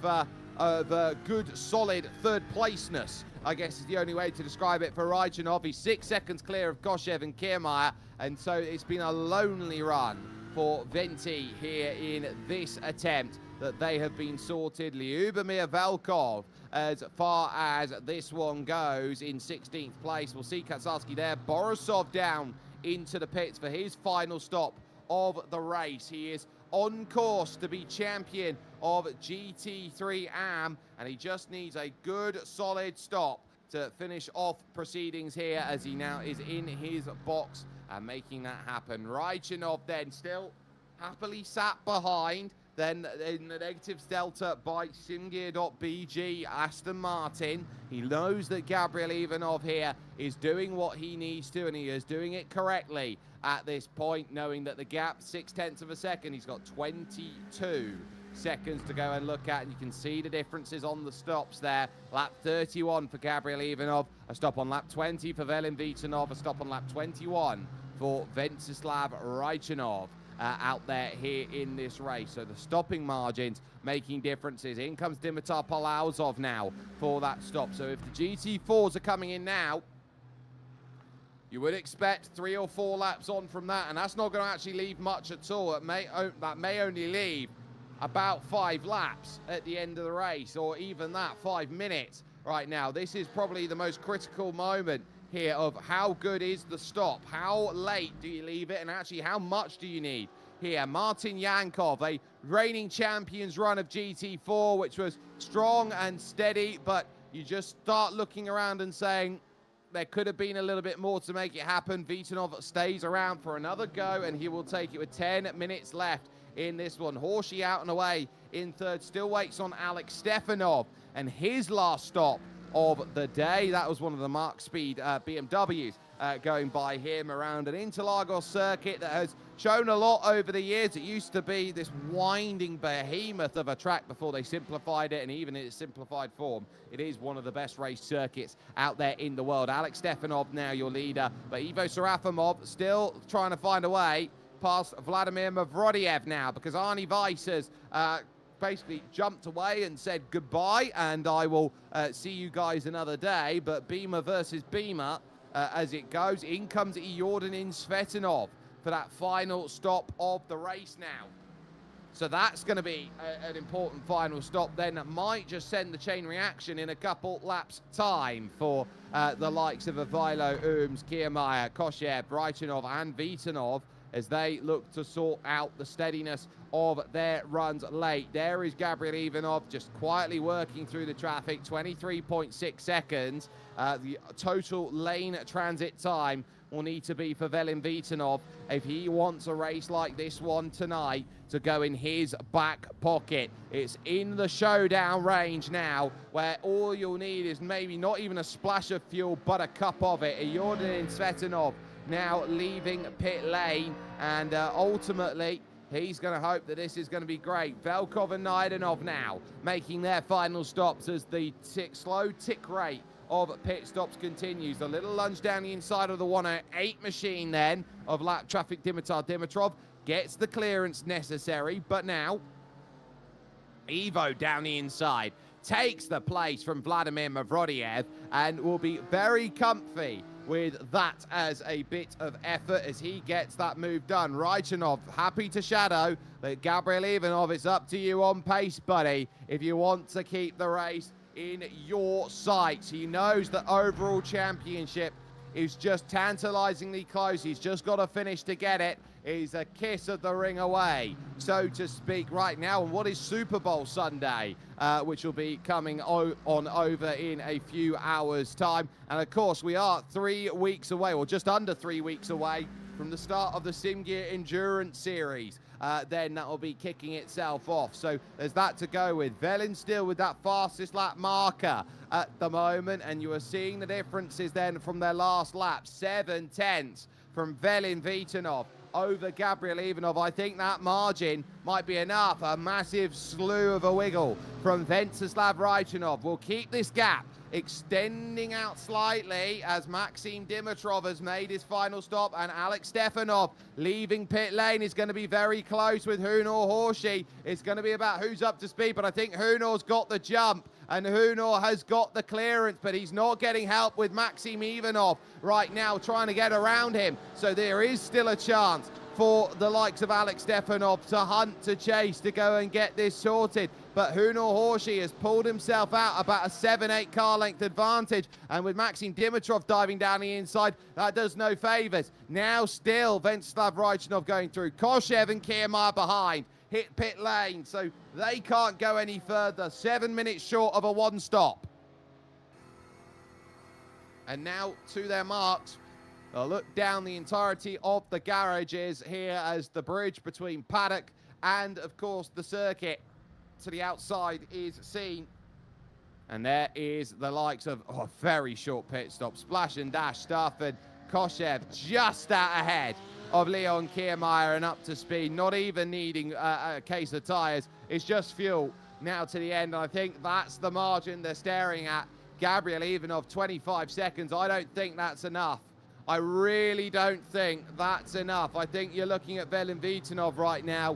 good, solid third placeness, I guess is the only way to describe it for Raikkonen. He's 6 seconds clear of Koshev and Kiermaier, and so it's been a lonely run for Venti here in this attempt that they have been sorted. Lyubomir Velkov, as far as this one goes, in 16th place. We'll see Katsarski there. Borisov down into the pits for his final stop of the race. He is on course to be champion of GT3 AM, and he just needs a good solid stop to finish off proceedings here, as he now is in his box and making that happen. Raikkonen then still happily sat behind, then in the negatives delta by SIMGEAR.BG, Aston Martin. He knows that Gabriel Ivanov here is doing what he needs to, and he is doing it correctly at this point, knowing that the gap, 0.6 of a second, he's got 22 seconds to go and look at, and you can see the differences on the stops there. Lap 31 for Gabriel Ivanov, a stop on lap 20 for Velin Vitanov, a stop on lap 21 for Venceslav Raikkonen. Out there here in this race. So the stopping margins making differences. In comes Dimitar Palauzov now for that stop. So if the GT4s are coming in now, you would expect 3 or 4 laps on from that, and that's not going to actually leave much at all. That may only leave about 5 laps at the end of the race, or even that, 5 minutes right now. This is probably the most critical moment here of how good is the stop, how late do you leave it, and actually how much do you need here. Martin Yankov, a reigning champions run of GT4, which was strong and steady, but you just start looking around and saying there could have been a little bit more to make it happen. Vitanov stays around for another go, and he will take it with 10 minutes left in this one. Horshi out and away in third, still waits on Alex Stefanov, and his last stop of the day. That was one of the Mark Speed BMWs going by him around an Interlagos circuit that has shown a lot over the years. It used to be this winding behemoth of a track before they simplified it, and even in its simplified form, it is one of the best race circuits out there in the world. Alex Stefanov now your leader, but Ivo Serafimov still trying to find a way past Vladimir Mavrodiev now, because Arnie Weiss has basically jumped away and said goodbye, and I will see you guys another day. But Beamer versus Beamer as it goes. In comes Jordanin Svetanov for that final stop of the race now. So that's going to be an important final stop then. That might just send the chain reaction in a couple laps time for the likes of Avilo, Ooms, Kiermaier, Koshev, Raikkonen and Vitanov, as they look to sort out the steadiness of their runs late. There is Gabriel Ivanov just quietly working through the traffic, 23.6 seconds. The total lane transit time will need to be for Velin Vitanov if he wants a race like this one tonight to go in his back pocket. It's in the showdown range now, where all you'll need is maybe not even a splash of fuel, but a cup of it. Jordanin Svetanov now leaving pit lane, and ultimately he's going to hope that this is going to be great. Velkov and Naidenov now making their final stops as the slow tick rate of pit stops continues. A little lunge down the inside of the 108 machine then of lap traffic. Dimitar Dimitrov gets the clearance necessary, but now Ivo down the inside takes the place from Vladimir Mavrodiev and will be very comfy with that as a bit of effort as he gets that move done. Raikkonen happy to shadow, but Gabriel Ivanov, it's up to you on pace, buddy, if you want to keep the race in your sights. He knows that overall championship is just tantalizingly close. He's just got to finish to get it. He's a kiss of the ring away, so to speak, right now. And what is Super Bowl Sunday, which will be coming on over in a few hours' time. And of course, we are 3 weeks away, or just under 3 weeks away from the start of the SIMGEAR Endurance Series, then that will be kicking itself off. So there's that to go with. Velin still with that fastest lap marker at the moment, and you are seeing the differences then from their last lap. 7/10 from Velin Vitanov over Gabriel Ivanov. I think that margin might be enough. A massive slew of a wiggle from Venceslav Raichanov will keep this gap extending out slightly as Maxim Dimitrov has made his final stop, and Alex Stefanov leaving pit lane is going to be very close with Hunor Horshi. It's going to be about who's up to speed, but I think Hunor's got the jump and Hunor has got the clearance, but he's not getting help with Maxim Ivanov right now trying to get around him. So there is still a chance for the likes of Alex Stefanov to hunt, to chase, to go and get this sorted. But Hunor Horshi has pulled himself out about a 7-8 car length advantage. And with Maxim Dimitrov diving down the inside, that does no favors. Now still Venceslav Raichanov going through. Koshev and Kiermaier behind. Hit pit lane, so they can't go any further. 7 minutes short of a one stop. And now to their marks. They'll look down the entirety of the garages here as the bridge between paddock and, of course, the circuit to the outside is seen. And there is the likes of a very short pit stop. Splash and dash stuff, and Koshev just out ahead of Leon Kiermaier and up to speed, not even needing a case of tyres. It's just fuel now to the end. And I think that's the margin they're staring at. Gabriel Ivanov, 25 seconds. I don't think that's enough. I really don't think that's enough. I think you're looking at Velin Vitanov right now,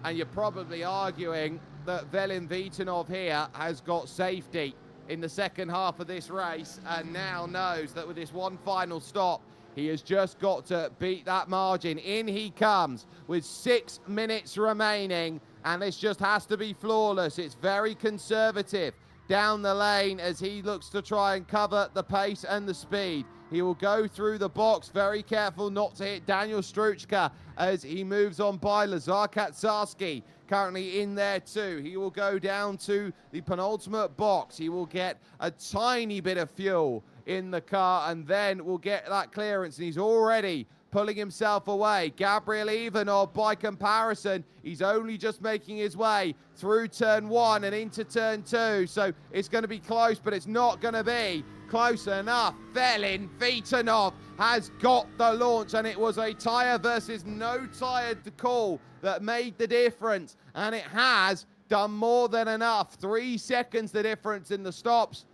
and you're probably arguing that Velin Vitanov here has got safety in the second half of this race, and now knows that with this one final stop, he has just got to beat that margin. In he comes with 6 minutes remaining, and this just has to be flawless. It's very conservative down the lane as he looks to try and cover the pace and the speed. He will go through the box, very careful not to hit Daniel Struchka as he moves on by Lazar Katsarski, currently in there too. He will go down to the penultimate box. He will get a tiny bit of fuel in the car and then will get that clearance, and he's already pulling himself away. Gabriel Ivanov, by comparison, he's only just making his way through turn 1 and into turn 2, so it's going to be close, but it's not going to be close enough. Velin Vitanov has got the launch, and it was a tyre versus no tyre call that made the difference, and it has done more than enough. 3 seconds the difference in the stops,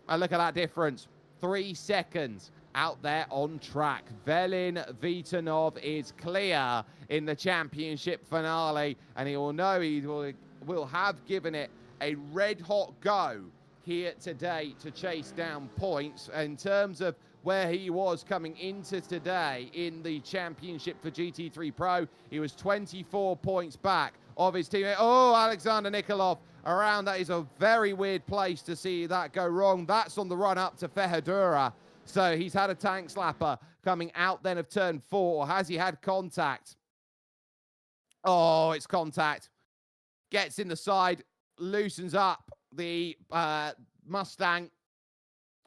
and look at that difference. 3 seconds out there on track. Velin Vitanov is clear in the championship finale, and he will know he will have given it a red-hot go here today to chase down points. In terms of where he was coming into today in the championship for GT3 Pro, he was 24 points back of his teammate. Oh, Alexander Nikolov around. That is a very weird place to see that go wrong. That's on the run up to Fehadura. So he's had a tank slapper coming out then of turn 4. Has he had contact? Oh, it's contact. Gets in the side, loosens up the Mustang,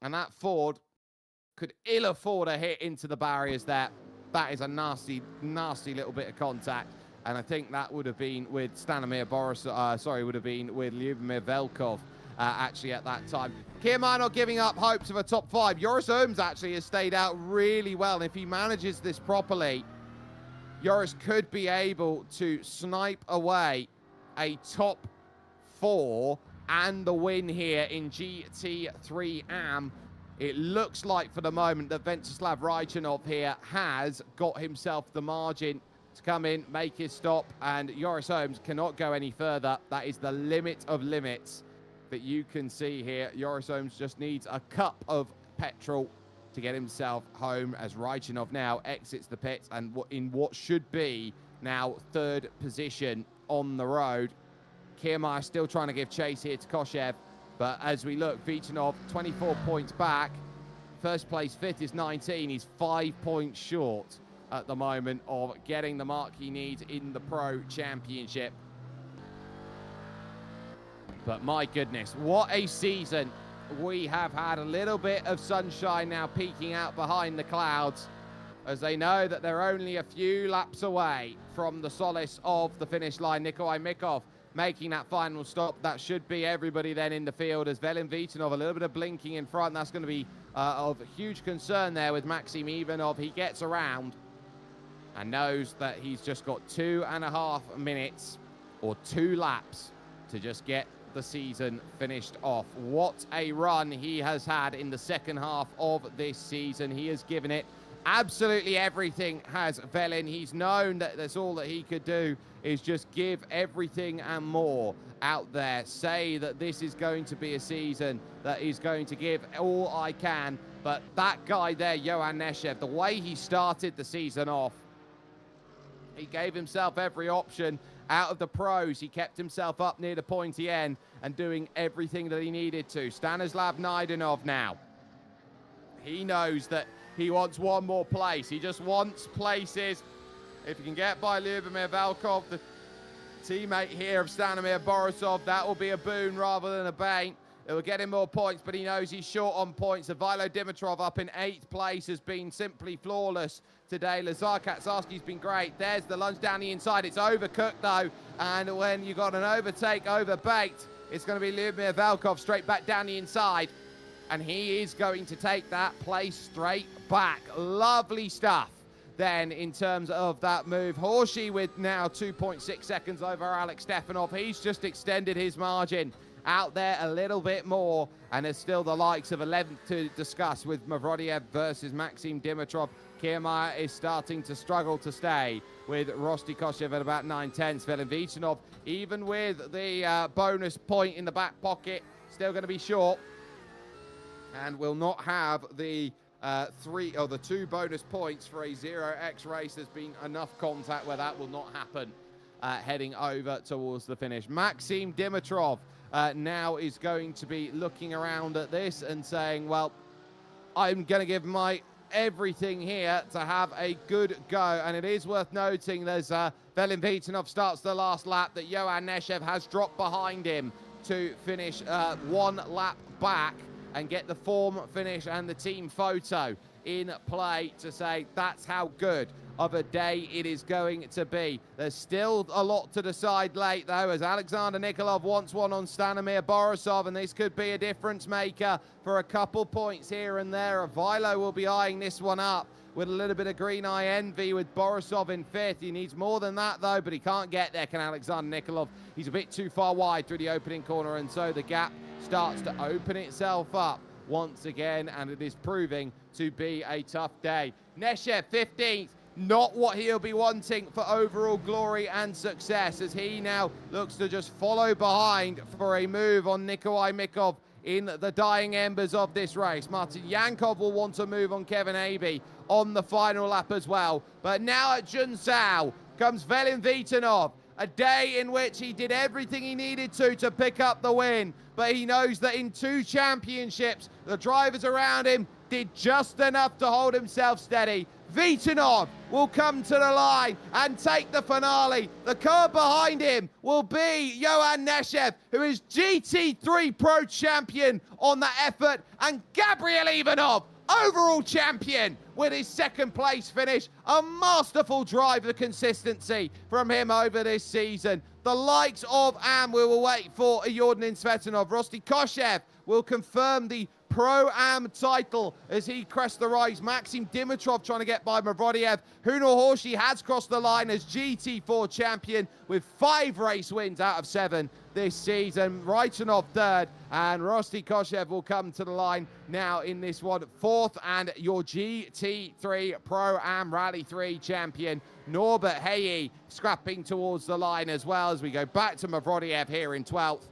and that Ford could ill afford a hit into the barriers there. That is a nasty, nasty little bit of contact. And I think that would have been with Stanimir would have been with Lyubomir Velkov actually at that time. Kiermaier not giving up hopes of a top 5. Joris Ohms actually has stayed out really well. And if he manages this properly, Joris could be able to snipe away a top 4 and the win here in GT3 AM. It looks like for the moment that Venceslav Raichanov here has got himself the margin to come in, make his stop, and Joris Ohms cannot go any further. That is the limit of limits that you can see here. Joris Ohms just needs a cup of petrol to get himself home as Raichanov now exits the pits and in what should be now 3rd position on the road. Kiermaier still trying to give chase here to Koshev, but as we look, Vitanov 24 points back. First place, 5th is 19. He's 5 points short at the moment of getting the mark he needs in the Pro Championship. But my goodness, what a season we have had. A little bit of sunshine now peeking out behind the clouds as they know that they're only a few laps away from the solace of the finish line. Nikolai Mikov making that final stop. That should be everybody then in the field, as Velin Vitanov, a little bit of blinking in front. That's going to be of huge concern there with Maxim Ivanov. He gets around and knows that he's just got 2.5 minutes or 2 laps to just get the season finished off. What a run he has had in the second half of this season. He has given it absolutely everything, has Velin. He's known that that's all that he could do, is just give everything and more out there. Say that this is going to be a season that is going to give all I can. But that guy there, Johan Neshev, the way he started the season off, he gave himself every option. Out of the pros, he kept himself up near the pointy end and doing everything that he needed to. Stanislav Naidenov now, he knows that he wants one more place. He just wants places. If he can get by Lyubomir Valkov, the teammate here of Stanimir Borisov, that will be a boon rather than a bane. It will get him more points, but he knows he's short on points. Ivaylo Dimitrov up in 8th place has been simply flawless today. Lazar Katsarski's been great. There's the lunge down the inside. It's overcooked, though. And when you got an overtake overbaked, it's going to be Lyubomir Valkov straight back down the inside. And he is going to take that place straight back. Lovely stuff then in terms of that move. Horsey with now 2.6 seconds over Alex Stefanov. He's just extended his margin out there a little bit more, and there's still the likes of 11th to discuss with Mavrodiev versus Maxim Dimitrov. Kiermaier is starting to struggle to stay with Rosti Koshev at about 9/10. Velin Vitanov, even with the bonus point in the back pocket, still going to be short and will not have the 2 bonus points for a 0x race. There's been enough contact where that will not happen heading over towards the finish. Maxim Dimitrov now is going to be looking around at this and saying, well, I'm going to give my everything here to have a good go. And it is worth noting there's Velin Vitanov starts the last lap, that Johan Neshev has dropped behind him to finish 1 lap back and get the form finish and the team photo in play to say that's how good of a day it is going to be. There's still a lot to decide late, though, as Alexander Nikolov wants one on Stanimir Borisov, and this could be a difference maker for a couple points here and there. Avilo will be eyeing this one up with a little bit of green eye envy with Borisov in 5th. He needs more than that, though, but he can't get there, can Alexander Nikolov. He's a bit too far wide through the opening corner, and so the gap starts to open itself up once again, and it is proving to be a tough day. Neshev 15th, not what he'll be wanting for overall glory and success, as he now looks to just follow behind for a move on Nikolai Mikov in the dying embers of this race. Martin Yankov will want to move on Kevin Aby on the final lap as well. But now at Junsao comes Velin Vitanov, a day in which he did everything he needed to pick up the win. But he knows that in 2 championships, the drivers around him did just enough to hold himself steady. Vitanov will come to the line and take the finale. The car behind him will be Johan Neshev, who is GT3 Pro Champion on that effort, and Gabriel Ivanov, overall champion with his 2nd place finish. A masterful drive of consistency from him over this season. The likes of we will wait for Jordan Svetanov. Rosti Koshev will confirm the Pro-Am title as he crests the rise. Maxim Dimitrov trying to get by Mavrodiev. Hunor Horsey has crossed the line as GT4 champion with 5 race wins out of 7 this season. Raitanov 3rd, and Rosti Koshev will come to the line now in this one 4th, and your GT3 Pro-Am Rally 3 champion Norbert Heyi scrapping towards the line as well, as we go back to Mavrodiev here in 12th.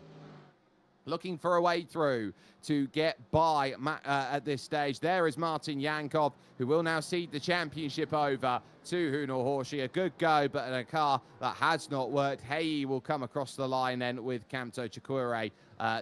Looking for a way through to get by at this stage. There is Martin Yankov, who will now cede the championship over to Hunor Horsey. A good go, but in a car that has not worked. Heyi will come across the line then with Kamto Chikure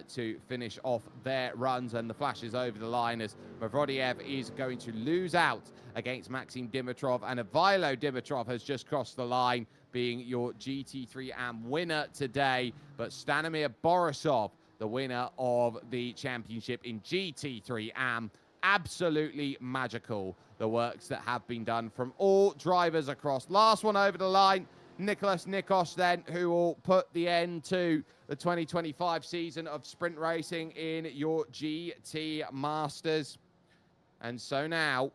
to finish off their runs, and the flashes over the line as Mavrodiev is going to lose out against Maxim Dimitrov, and Ivaylo Dimitrov has just crossed the line, being your GT3 Am winner today. But Stanimir Borisov, the winner of the championship in GT3 Am, absolutely magical the works that have been done from all drivers across. Last one over the line, Nicholas Nikos then, who will put the end to the 2025 season of sprint racing in your GT Masters. And so now,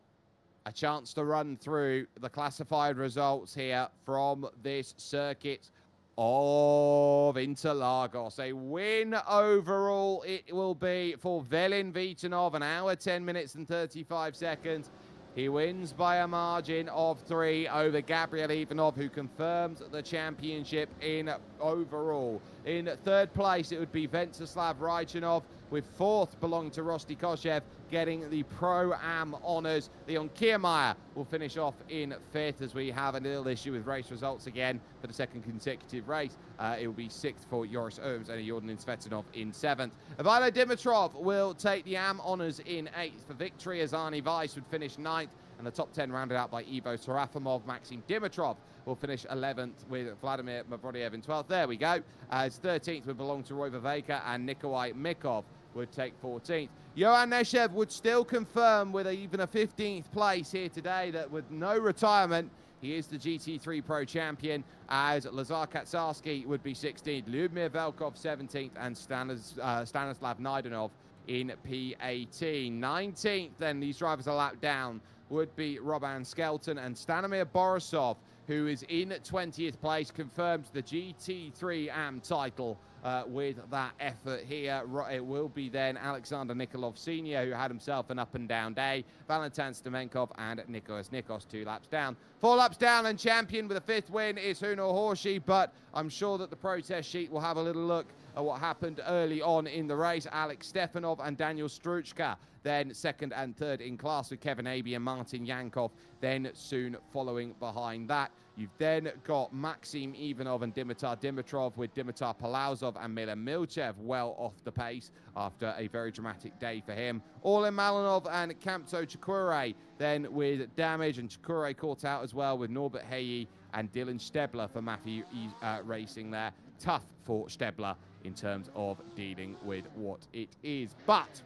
a chance to run through the classified results here from this circuit of Interlagos. A win overall it will be for Velin Vitanov, 1 hour, 10 minutes and 35 seconds. He wins by a margin of 3 over Gabriel Ivanov, who confirms the championship in overall. In third place, it would be Venceslav Rajchanov, with fourth belonging to Rosti Koshev, getting the Pro-Am honours. Leon Kiermaier will finish off in fifth, as we have a little issue with race results again for the second consecutive race. It will be sixth for Joris Ooms and Jordan Svetinov in seventh. Ivano Dimitrov will take the Am honours in eighth for victory, as Arnie Weiss would finish ninth, and the top 10 rounded out by Ivo Serafimov. Maxim Dimitrov will finish 11th, with Vladimir Mavrodiev in 12th. There we go. As 13th would belong to Roy Vaveka, and Nikolai Mikov would take 14th. Johan Neshev would still confirm with even a 15th place here today, that with no retirement, he is the GT3 Pro champion, as Lazar Katsarski would be 16th, Lyudmir Velkov 17th, and Stanislav Naidenov in P18. 19th, then, these drivers a lap down, would be Roban Skelton, and Stanimir Borisov, who is in 20th place, confirms the GT3 AM title with that effort here. It will be then Alexander Nikolov Sr., who had himself an up-and-down day, Valentin Stemenkov, and Nicholas Nikos 2 laps down. 4 laps down, and champion with a 5th win is Huno Horshi, but I'm sure that the protest sheet will have a little look at what happened early on in the race. Alex Stefanov and Daniel Struchka then second and third in class, with Kevin Aby and Martin Yankov then soon following behind that. You've then got Maxim Ivanov and Dimitar Dimitrov, with Dimitar Palauzov and Milan Milchev well off the pace after a very dramatic day for him. Orlin Malinov and Kamto Chikure then with damage, and Chikure caught out as well, with Norbert Heyi and Dylan Stebler for Matthew Racing there. Tough for Stebler in terms of dealing with what it is. But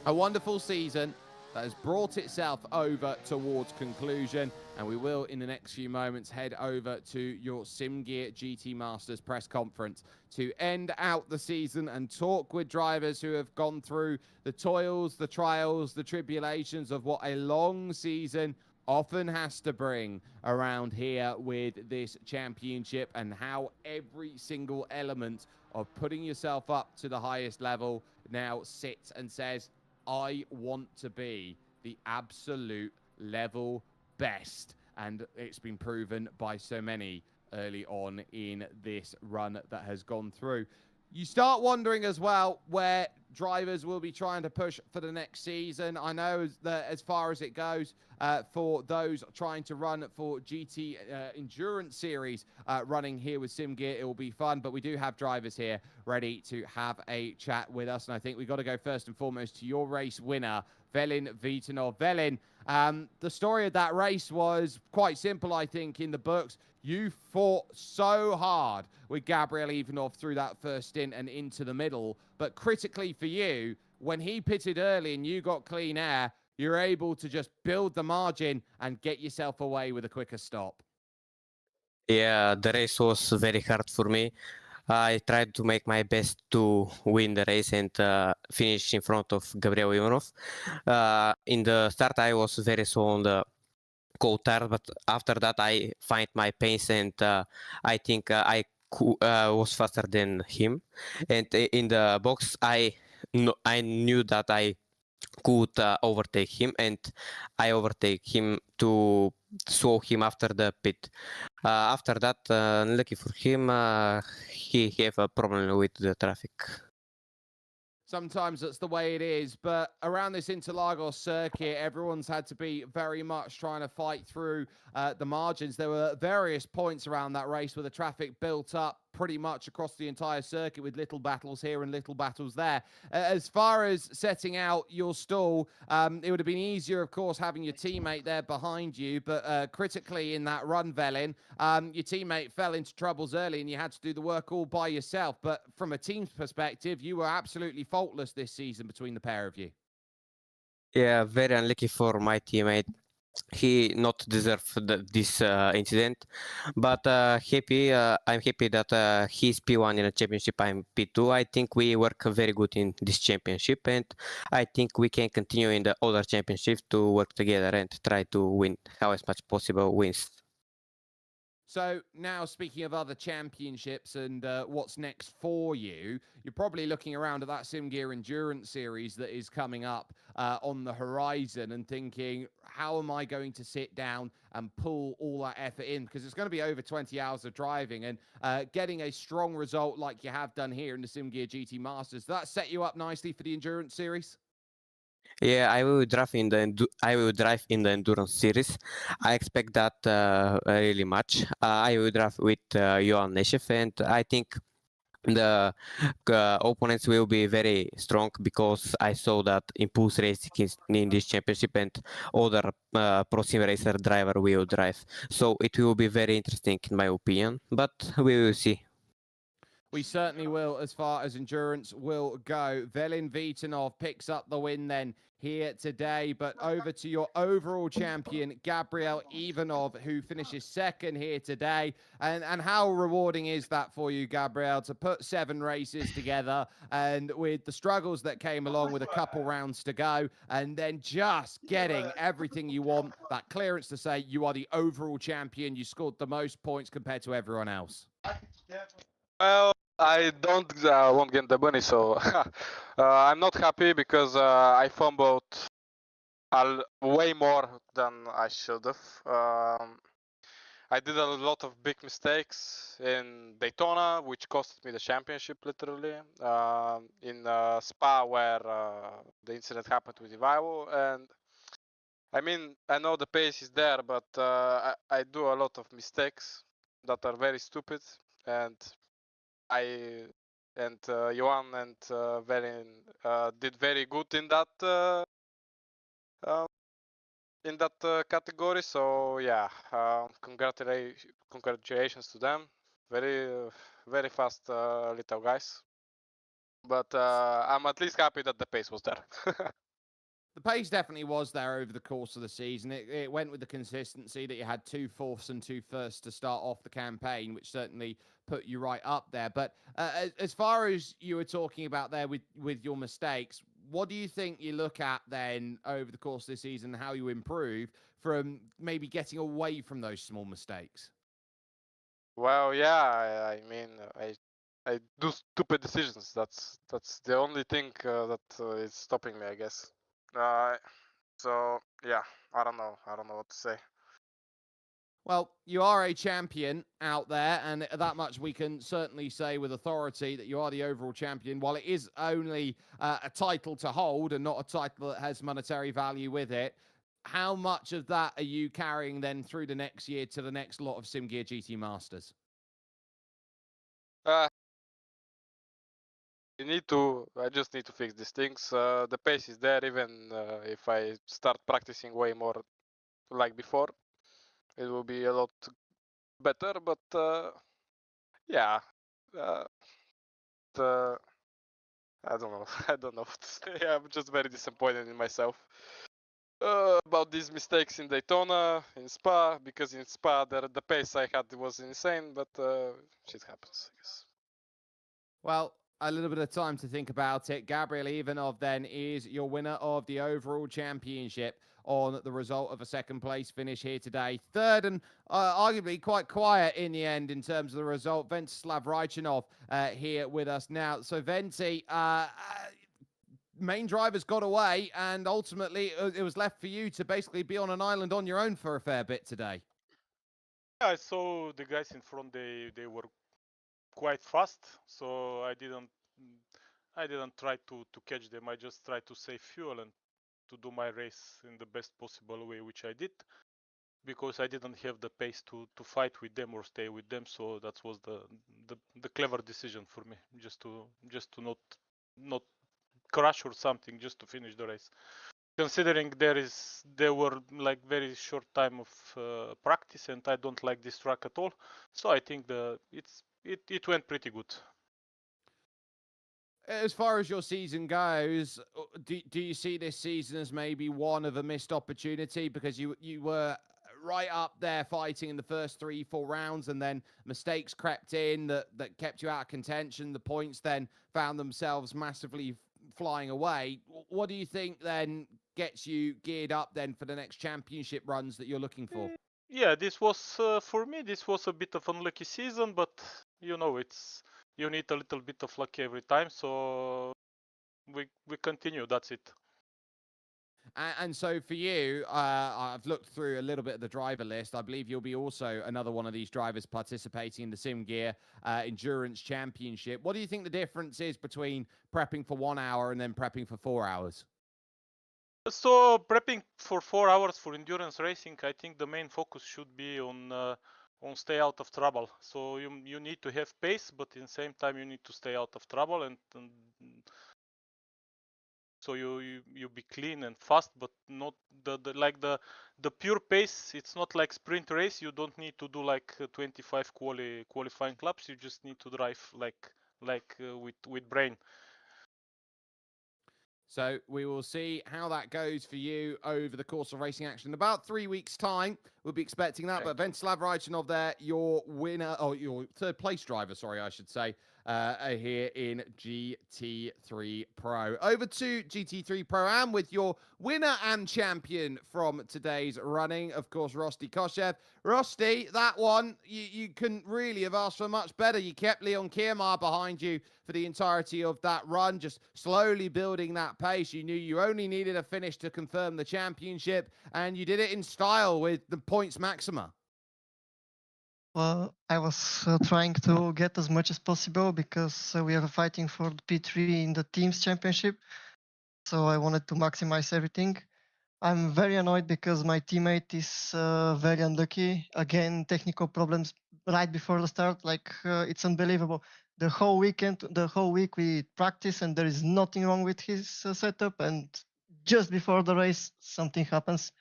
a wonderful season that has brought itself over towards conclusion, and we will in the next few moments head over to your SimGear GT Masters press conference to end out the season and talk with drivers who have gone through the toils, the trials, the tribulations of what a long season often has to bring around here with this championship, and how every single element of putting yourself up to the highest level now sits and says, I want to be the absolute level best. And it's been proven by so many early on in this run that has gone through. You start wondering as well where drivers will be trying to push for the next season. I know that as far as it goes, for those trying to run for GT Endurance Series running here with SimGear, it will be fun. But we do have drivers here ready to have a chat with us. And I think we've got to go first and foremost to your race winner, Velin Vitanov. Velin, the story of that race was quite simple, I think, in the books. You fought so hard with Gabriel Ivanov through that first stint and into the middle. But critically for you, when he pitted early and you got clean air, you're able to just build the margin and get yourself away with a quicker stop. Yeah, the race was very hard for me. I tried to make my best to win the race and finish in front of Gabriel Ivanov. In the start, I was very slow on the cold-tire, but after that, I find my pace, and I think I was faster than him. And in the box, I knew that I could overtake him, and I overtake him to slow him after the pit. After that, lucky for him, he have a problem with the traffic. Sometimes that's the way it is, but around this Interlagos circuit, everyone's had to be very much trying to fight through the margins. There were various points around that race where the traffic built up pretty much across the entire circuit, with little battles here and little battles there. As far as setting out your stall, it would have been easier, of course, having your teammate there behind you, but critically in that run, Velin, your teammate fell into troubles early and you had to do the work all by yourself. But from a team's perspective, you were absolutely faultless this season between the pair of you. Yeah, very unlucky for my teammate. He not deserve this incident, but I'm happy that he's P1 in a championship. I'm P2. I think we work very good in this championship, and I think we can continue in the other championship to work together and try to win how as much possible wins. So now, speaking of other championships and what's next for you, you're probably looking around at that SimGear Endurance Series that is coming up on the horizon and thinking, how am I going to sit down and pull all that effort in? Because it's going to be over 20 hours of driving, and getting a strong result like you have done here in the SimGear GT Masters, does that set you up nicely for the Endurance Series? Yeah, I will drive in the endurance series. I expect that really much. I will drive with Johan Neshev, and I think the opponents will be very strong because I saw that Impulse Racing is in this championship and other Pro Sim Racer driver will drive. So it will be very interesting in my opinion, but we will see. We certainly will, as far as endurance will go. Velin Vitanov picks up the win then here today, but over to your overall champion, Gabriel Ivanov, who finishes second here today. And how rewarding is that for you, Gabriel, to put 7 races together and with the struggles that came along with a couple rounds to go, and then just getting everything you want, that clearance to say you are the overall champion, you scored the most points compared to everyone else? Well, I don't won't get the money, so I'm not happy because I fumbled way more than I should have. I did a lot of big mistakes in Daytona, which costed me the championship literally. In Spa, where the incident happened with Ivailo, and I mean, I know the pace is there, but I do a lot of mistakes that are very stupid, and Johan and Verin did very good in that category. So yeah, congratulations to them. Very fast little guys. But I'm at least happy that the pace was there. The pace definitely was there over the course of the season. It went with the consistency that you had 2 fourths and 2 firsts to start off the campaign, which certainly put you right up there. But as far as you were talking about there with your mistakes, what do you think you look at then over the course of the season, how you improve from maybe getting away from those small mistakes? Well, yeah, I mean, I do stupid decisions. That's the only thing that is stopping me, I guess. So yeah, I don't know what to say. Well, you are a champion out there, and that much we can certainly say with authority that you are the overall champion. While it is only a title to hold and not a title that has monetary value with it, how much of that are you carrying then through the next year to the next lot of SimGear GT Masters? Uh, I just need to fix these things. The pace is there, even if I start practicing way more like before, it will be a lot better. But yeah, uh, I don't know. I don't know what to say. I'm just very disappointed in myself about these mistakes in Daytona, in Spa, because in Spa the pace I had was insane. But shit happens, I guess. Well, a little bit of time to think about it. Gabriel Ivanov then is your winner of the overall championship on the result of a second place finish here today. Third and arguably quite quiet in the end in terms of the result. Ventsislav Raichinov here with us now. So Venti, main drivers got away and ultimately it was left for you to basically be on an island on your own for a fair bit today. I saw the guys in front. They were quite fast, so I didn't try to catch them. I just tried to save fuel and to do my race in the best possible way, which I did, because I didn't have the pace to fight with them or stay with them. So that was the clever decision for me, just to not crash or something, just to finish the race. Considering there were like very short time of practice, and I don't like this track at all, so I think it went pretty good. as far as your season goes, do you see this season as maybe one of a missed opportunity because you were right up there fighting in the first 3-4 rounds, and then mistakes crept in that kept you out of contention. The points then found themselves massively flying away. What do you think then gets you geared up then for the next championship runs that you're looking for? Yeah, this was for me. This was a bit of unlucky season, but you know, you need a little bit of luck every time. So we continue. That's it. And so for you, I've looked through a little bit of the driver list. I believe you'll be also another one of these drivers participating in the SIMGEAR Endurance Championship. What do you think the difference is between prepping for 1 hour and then prepping for 4 hours? So prepping for 4 hours for endurance racing, I think the main focus should be on stay out of trouble. So you need to have pace, but in the same time you need to stay out of trouble, and so you be clean and fast, but not the pure pace. It's not like sprint race. You don't need to do like 25 qualifying laps. You just need to drive with brain. So we will see how that goes for you over the course of racing action. In about 3 weeks' time, we'll be expecting that. But Ventislav Rajchanov there, your winner, or your third place driver, sorry, I should say, here in GT3 Pro. Over to GT3 Pro Am with your winner and champion from today's running, of course, Rosti Koshev. Rosti, that one, you couldn't really have asked for much better. You kept Leon Kiermaier behind you for the entirety of that run, just slowly building that pace. You knew you only needed a finish to confirm the championship, and you did it in style with the points maxima. Well, I was trying to get as much as possible because we are fighting for the P3 in the teams championship. So I wanted to maximize everything. I'm very annoyed because my teammate is very unlucky. Again, technical problems right before the start. It's unbelievable. The whole week we practice and there is nothing wrong with his setup. And just before the race, something happens.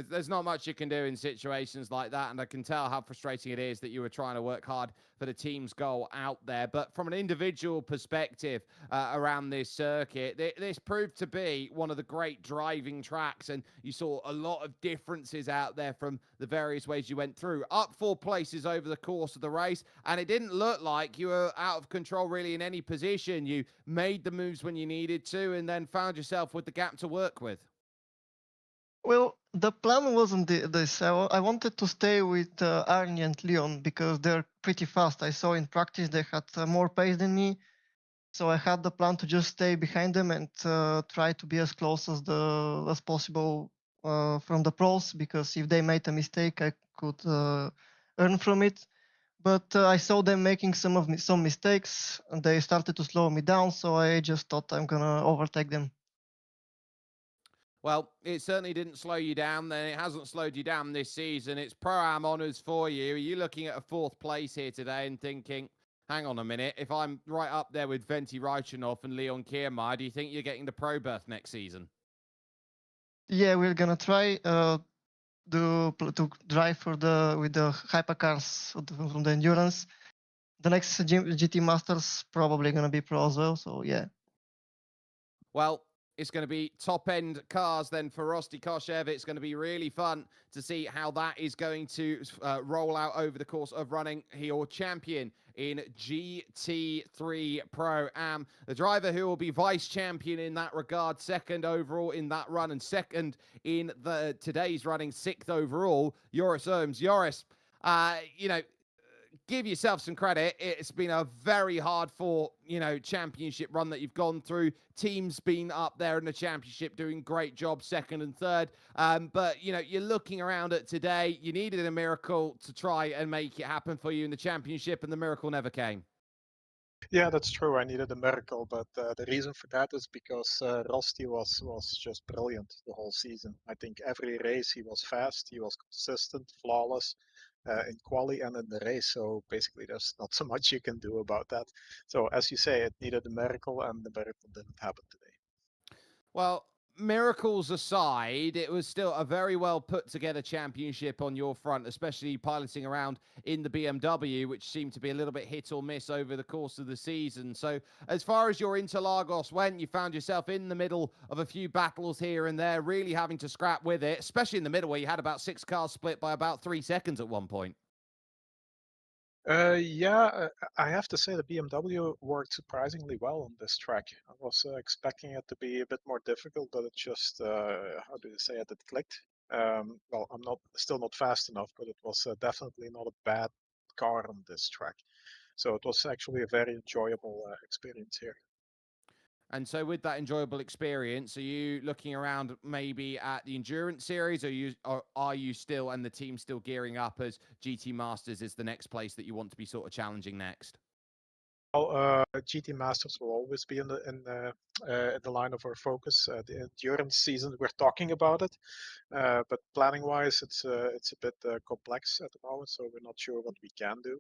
There's not much you can do in situations like that, and I can tell how frustrating it is that you were trying to work hard for the team's goal out there. But from an individual perspective around this circuit, this proved to be one of the great driving tracks, and you saw a lot of differences out there from the various ways you went through. Up 4 places over the course of the race, and it didn't look like you were out of control really in any position. You made the moves when you needed to, and then found yourself with the gap to work with. Well, the plan wasn't this. I wanted to stay with Arnie and Leon because they're pretty fast. I saw in practice they had more pace than me. So I had the plan to just stay behind them and try to be as close as possible from the pros, because if they made a mistake, I could earn from it. But I saw them making some mistakes, and they started to slow me down. So I just thought I'm gonna overtake them. Well, it certainly didn't slow you down, then it hasn't slowed you down this season. It's Pro-Am honours for you. Are you looking at a 4th place here today and thinking, hang on a minute, if I'm right up there with Venti Rajchanov and Leon Kiermaier, do you think you're getting the pro berth next season? Yeah, we're gonna try to drive with the hypercars from the endurance. The next GT Masters probably gonna be pro as well. So yeah. Well, it's going to be top-end cars then for Rosti Koshev. It's going to be really fun to see how that is going to roll out over the course of running your champion in GT3 Pro-Am. The driver who will be vice champion in that regard, 2nd overall in that run, and 2nd in today's running, 6th overall, Joris Erms. Joris, give yourself some credit. It's been a very hard fought, championship run that you've gone through. Teams been up there in the championship doing great jobs, 2nd and 3rd. But, you're looking around at today. You needed a miracle to try and make it happen for you in the championship, and the miracle never came. Yeah, that's true. I needed a miracle, but the reason for that is because Rosti was just brilliant the whole season. I think every race he was fast, he was consistent, flawless in quali and in the race. So basically, there's not so much you can do about that. So as you say, it needed a miracle, and the miracle didn't happen today. Well, miracles aside, it was still a very well put together championship on your front, especially piloting around in the BMW, which seemed to be a little bit hit or miss over the course of the season. So as far as your Interlagos went, you found yourself in the middle of a few battles here and there, really having to scrap with it, especially in the middle where you had about 6 cars split by about 3 seconds at one point. I have to say the BMW worked surprisingly well on this track. I was expecting it to be a bit more difficult, but it just, how do you say it, it clicked. Well, I'm still not fast enough, but it was definitely not a bad car on this track. So it was actually a very enjoyable experience here. And so with that enjoyable experience, are you looking around maybe at the endurance series, or are you still, and the team still gearing up as GT Masters is the next place that you want to be sort of challenging next? Well, GT Masters will always be in the line of our focus. The endurance season, we're talking about it, but planning-wise, it's a bit complex at the moment, so we're not sure what we can do.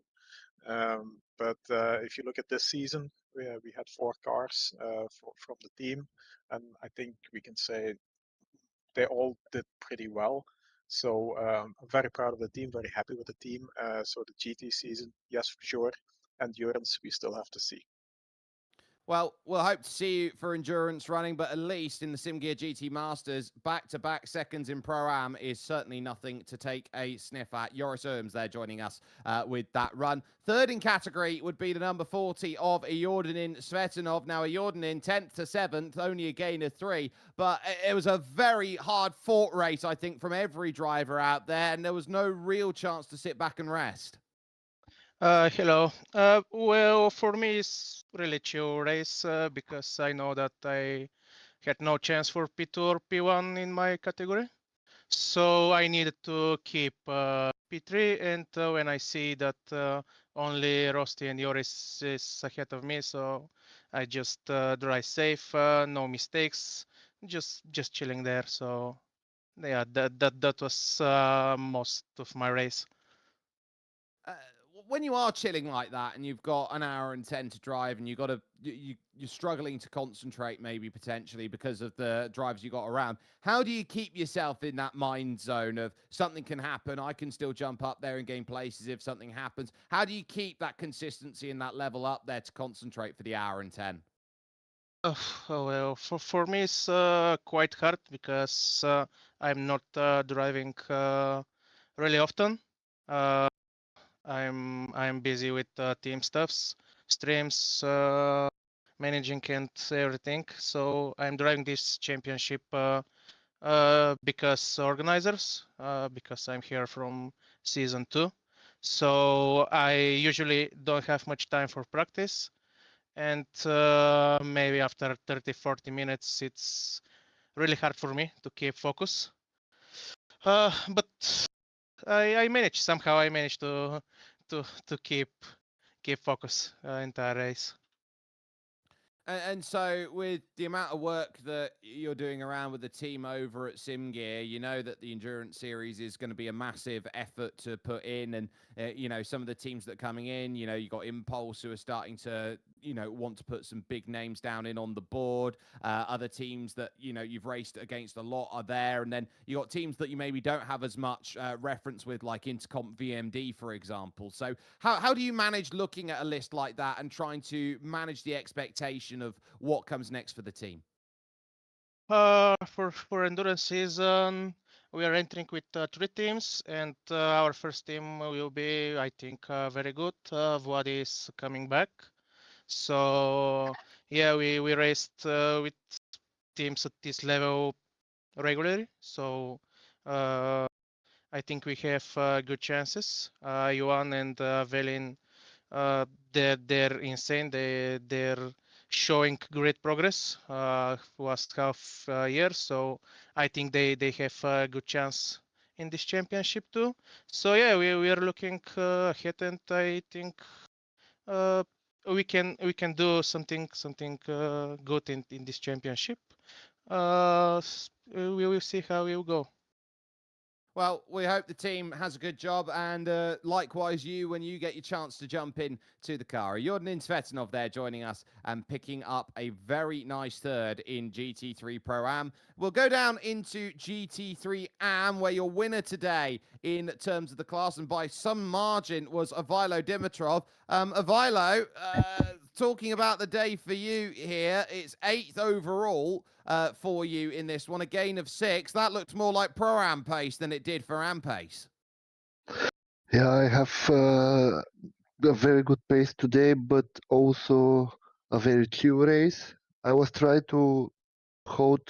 But if you look at this season, we had 4 cars from the team, and I think we can say they all did pretty well. So I'm very proud of the team, very happy with the team. So the GT season, yes, for sure. Endurance, we still have to see. Well, we'll hope to see you for endurance running, but at least in the SimGear GT Masters, back-to-back seconds in Pro-Am is certainly nothing to take a sniff at. Joris Erms there joining us with that run. Third in category would be the number 40 of Iordinin Svetanov. Now, Iordinin 10th to 7th, only a gain of 3, but it was a very hard-fought race, I think, from every driver out there, and there was no real chance to sit back and rest. Hello. Well, for me, it's really chill race because I know that I had no chance for P2 or P1 in my category. So I needed to keep P3, and when I see that only Rosti and Joris is ahead of me, so I just drive safe, no mistakes, just chilling there. So yeah, that was most of my race. When you are chilling like that and you've got an hour and 10 to drive and you're struggling to concentrate maybe potentially because of the drives you got around, how do you keep yourself in that mind zone of something can happen, I can still jump up there and gain places if something happens? How do you keep that consistency and that level up there to concentrate for the hour and 10? Oh, well, for me it's quite hard because I'm not driving really often. Uh, I'm busy with team stuffs, streams, managing and everything. So I'm driving this championship because organizers, because I'm here from season 2. So I usually don't have much time for practice, and maybe after 30-40 minutes it's really hard for me to keep focus, but I managed somehow. I managed to keep focus entire race. And so with the amount of work that you're doing around with the team over at SimGear, you know that the endurance series is going to be a massive effort to put in. And, you know, some of the teams that are coming in, you know, you got Impulse who are starting to, you know, want to put some big names down in on the board. Other teams that, you know, you've raced against a lot are there. And then you got teams that you maybe don't have as much reference with, like Intercomp VMD, for example. So how do you manage looking at a list like that and trying to manage the expectation of what comes next for the team? For endurance season, we are entering with 3 teams, and our first team will be, I think, very good. Vlad is coming back, so yeah, we raced with teams at this level regularly. So I think we have good chances. Johan and Velin, they're insane. They're showing great progress last half year. So I think they have a good chance in this championship too. So yeah, we are looking ahead, and I think we can do something good in this championship. We will see how it will go. Well, we hope the team has a good job, and likewise you when you get your chance to jump in to the car. Jordan Svetanov there joining us and picking up a very nice third in GT3 Pro-Am. We'll go down into GT3 Am, where your winner today in terms of the class, and by some margin, was Ivilo Dimitrov. Ivilo, talking about the day for you here, it's 8th overall for you in this one, a gain of 6. That looks more like Pro-Am pace than it did for Am pace. Yeah, I have a very good pace today, but also a very chill race. I was trying to hold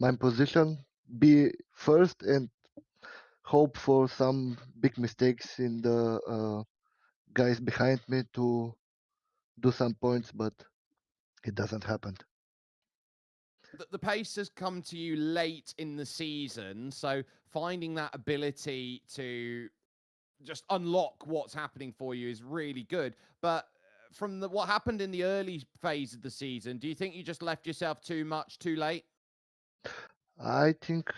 my position, be first, and hope for some big mistakes in the guys behind me to do some points, but it doesn't happen. The pace has come to you late in the season, so finding that ability to just unlock what's happening for you is really good. But from what happened in the early phase of the season, do you think you just left yourself too much too late? I think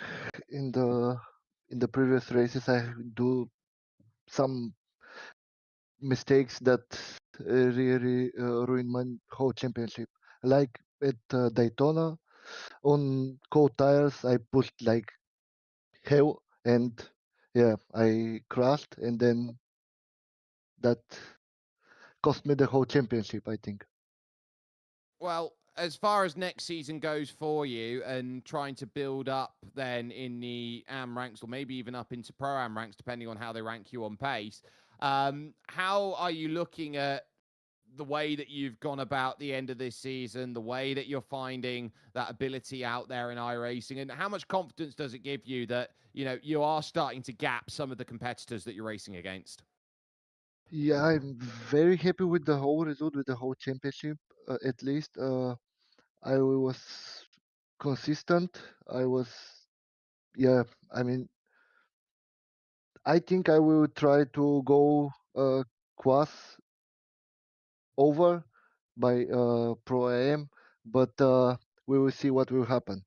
in the previous races I do some mistakes that really ruin my whole championship. Like at Daytona, on cold tires, I pushed like hell, and yeah, I crashed, and then that cost me the whole championship, I think. Well, as far as next season goes for you and trying to build up then in the AM ranks, or maybe even up into Pro Am ranks, depending on how they rank you on pace, how are you looking at the way that you've gone about the end of this season, the way that you're finding that ability out there in iRacing, and how much confidence does it give you that, you are starting to gap some of the competitors that you're racing against? Yeah, I'm very happy with the whole result, with the whole championship. At least I was consistent. Yeah, I mean, I think I will try to go class over by Pro AM, but we will see what will happen.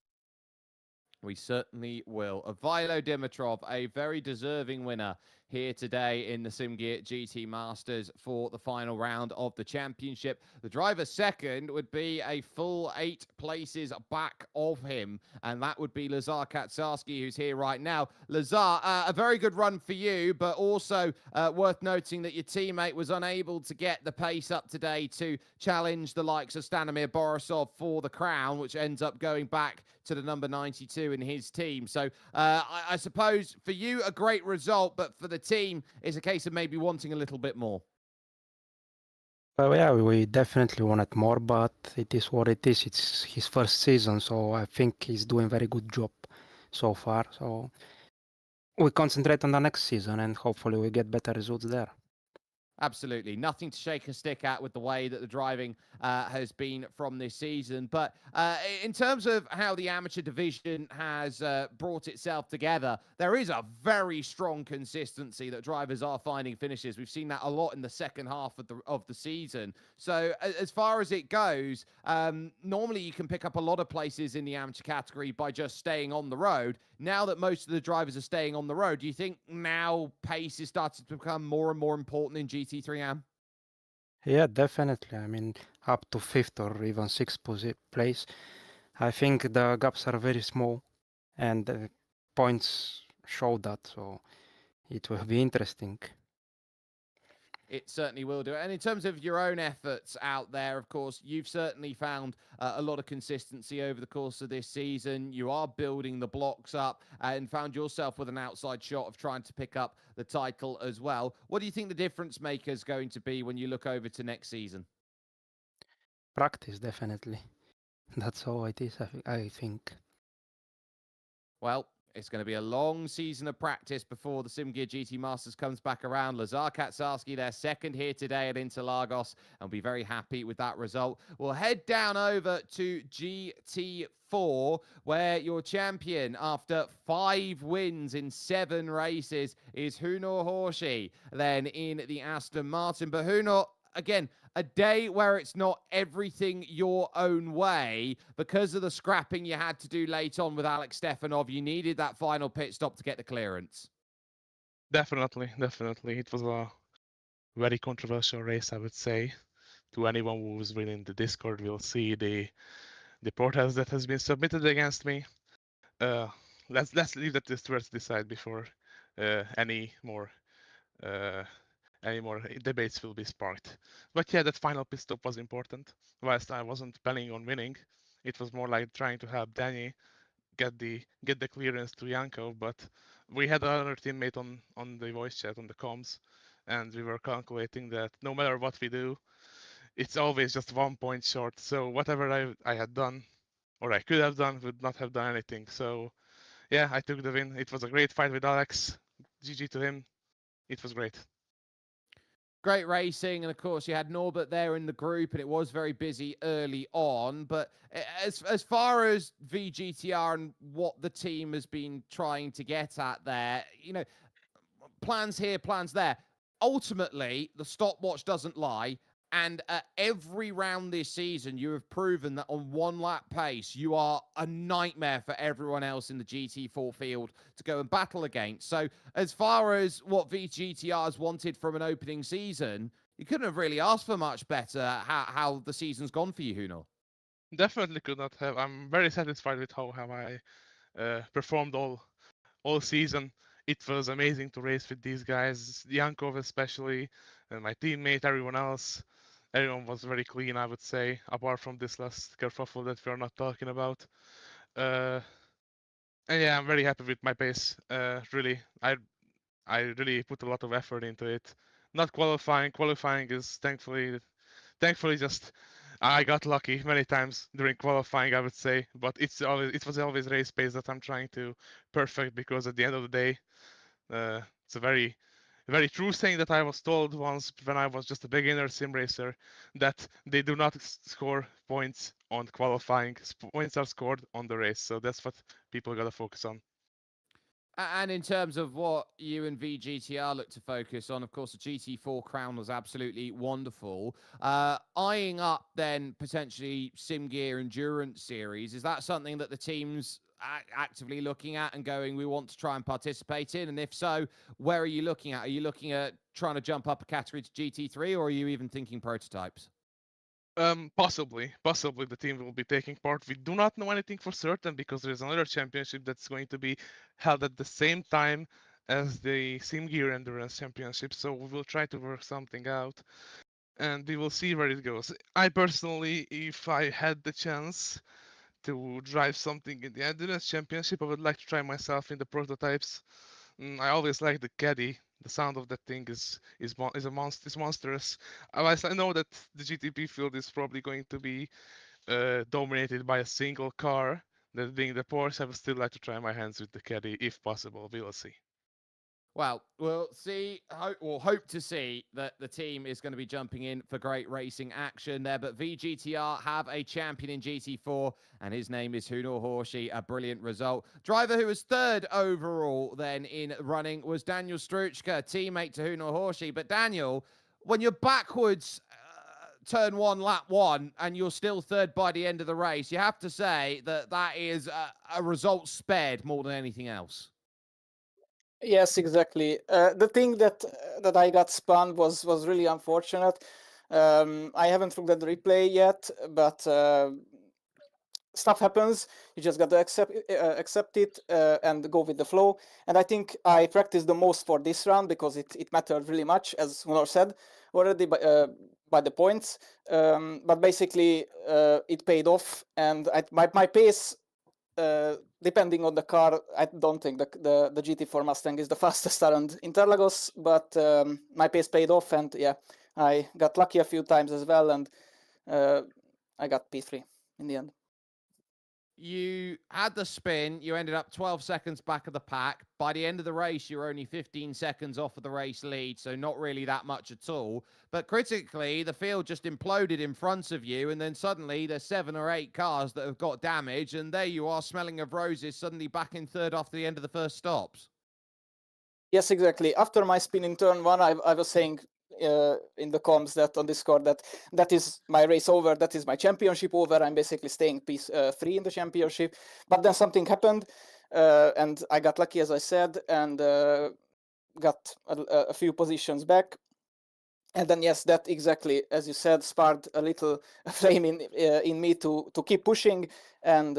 We certainly will. Ivilo Dimitrov, a very deserving winner here today in the SimGear GT Masters for the final round of the championship. The driver second would be a full 8 places back of him, and that would be Lazar Katsarski, who's here right now. Lazar, a very good run for you, but also worth noting that your teammate was unable to get the pace up today to challenge the likes of Stanimir Borisov for the crown, which ends up going back to the number 92 in his team. So I suppose for you, a great result, but for the team, it's a case of maybe wanting a little bit more. Well, yeah, we definitely wanted more, but it is what it is. It's his first season, so I think he's doing very good job so far. So we concentrate on the next season, and hopefully we get better results there. Absolutely. Nothing to shake a stick at with the way that the driving has been from this season. But in terms of how the amateur division has brought itself together, there is a very strong consistency that drivers are finding finishes. We've seen that a lot in the second half of the season. So as far as it goes, normally you can pick up a lot of places in the amateur category by just staying on the road. Now that most of the drivers are staying on the road, do you think now pace is starting to become more and more important in GT3 AM? Yeah, definitely. I mean, up to 5th or even 6th place. I think the gaps are very small, and the points show that. So it will be interesting. It certainly will do. And in terms of your own efforts out there, of course, you've certainly found a lot of consistency over the course of this season. You are building the blocks up and found yourself with an outside shot of trying to pick up the title as well. What do you think the difference maker is going to be when you look over to next season? Practice, definitely. That's all it is, I think. Well, it's going to be a long season of practice before the SimGear GT Masters comes back around. Lazar Katsarski, their second here today at Interlagos, and be very happy with that result. We'll head down over to GT4, where your champion, after 5 wins in 7 races, is Hunor Horshi, then in the Aston Martin. But Hunor, again, a day where it's not everything your own way because of the scrapping you had to do late on with Alex Stefanov. You needed that final pit stop to get the clearance. Definitely. It was a very controversial race, I would say. To anyone who's reading the Discord, will see the protest that has been submitted against me. Let's leave that to Stuart decide before any more debates will be sparked. But yeah, that final pit stop was important. Whilst I wasn't planning on winning, it was more like trying to help Danny get the clearance to Yanko. But we had another teammate on the voice chat on the comms, and we were calculating that no matter what we do, it's always just 1 point short. So whatever I had done, or I could have done, would not have done anything. So yeah, I took the win. It was a great fight with Alex. GG to him. It was great. Great racing, and of course you had Norbert there in the group, and it was very busy early on. But as far as VGTR and what the team has been trying to get at there, you know, plans here, plans there. Ultimately, the stopwatch doesn't lie. And at every round this season, you have proven that on one lap pace, you are a nightmare for everyone else in the GT4 field to go and battle against. So as far as what VGTR has wanted from an opening season, you couldn't have really asked for much better how the season's gone for you, Hunor. Definitely could not have. I'm very satisfied with how I performed all season. It was amazing to race with these guys, Yankov especially, and my teammate, everyone else. Everyone was very clean, I would say, apart from this last kerfuffle that we are not talking about. And yeah, I'm very happy with my pace. Really, I really put a lot of effort into it. Not qualifying. Qualifying is thankfully just I got lucky many times during qualifying, I would say. But it was always race pace that I'm trying to perfect, because at the end of the day, it's a very true saying that I was told once when I was just a beginner sim racer, that they do not score points on qualifying. Points are scored on the race. So that's what people gotta focus on. And in terms of what you and VGTR look to focus on, of course, the GT4 crown was absolutely wonderful. Eyeing up then potentially SimGear Endurance Series, is that something that the team's actively looking at and going, we want to try and participate in? And if so, where are you looking at? Are you looking at trying to jump up a category to GT3, or are you even thinking prototypes? Possibly the team will be taking part. We do not know anything for certain, because there's another championship that's going to be held at the same time as the SimGear Endurance Championship. So we will try to work something out, and we will see where it goes. I personally, if I had the chance to drive something in the Endurance Championship, I would like to try myself in the prototypes. I always like the caddy. The sound of that thing is monstrous. Otherwise, I know that the GTP field is probably going to be dominated by a single car. That being the Porsche, I would still like to try my hands with the caddy if possible. We will see. Well, we'll see. Hope to see that the team is going to be jumping in for great racing action there. But VGTR have a champion in GT4, and his name is Hunor Horshi. A brilliant result. Driver who was third overall then in running was Daniel Struchka, teammate to Hunor Horshi. But Daniel, when you're backwards turn one, lap one, and you're still third by the end of the race, you have to say that that is a result spared more than anything else. Yes, exactly. The thing that I got spun was really unfortunate. I haven't looked at the replay yet, but stuff happens. You just got to accept it and go with the flow. And I think I practiced the most for this round because it mattered really much, as Hunor said already by the points. But basically, it paid off, and my pace. Depending on the car, I don't think the GT4 Mustang is the fastest around Interlagos, but my pace paid off, and yeah, I got lucky a few times as well, and I got P3 in the end. You had the spin, you ended up 12 seconds back of the pack. By the end of the race, you were only 15 seconds off of the race lead, so not really that much at all. But critically, the field just imploded in front of you, and then suddenly there's 7 or 8 cars that have got damage, and there you are, smelling of roses, suddenly back in third after the end of the first stops. Yes, exactly. After my spin in turn one, I was saying in the comms that on Discord that is my race over, that is my championship over. I'm basically staying P3 in the championship. But then something happened, and I got lucky, as I said, and got a few positions back. And then yes, that exactly as you said sparked a little flame in me to keep pushing, and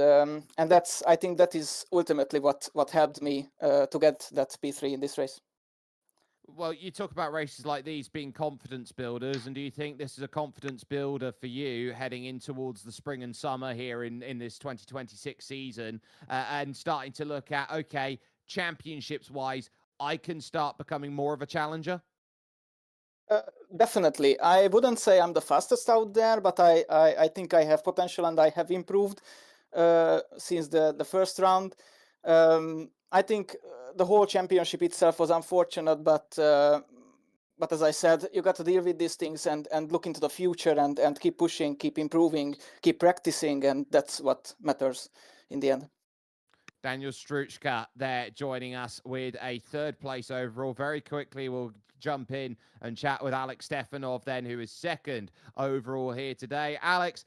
that's, I think that is ultimately what helped me to get that P3 in this race. Well, you talk about races like these being confidence builders, and do you think this is a confidence builder for you heading in towards the spring and summer here in this 2026 season, and starting to look at, okay, championships wise, I can start becoming more of a challenger? Definitely. I wouldn't say I'm the fastest out there, but I think I have potential and I have improved since the first round. I think the whole championship itself was unfortunate, but as I said, you got to deal with these things and look into the future and keep pushing, keep improving, keep practicing, and that's what matters in the end. Daniel Struchka there joining us with a third place overall. Very quickly, we'll jump in and chat with Alex Stefanov then, who is second overall here today. Alex,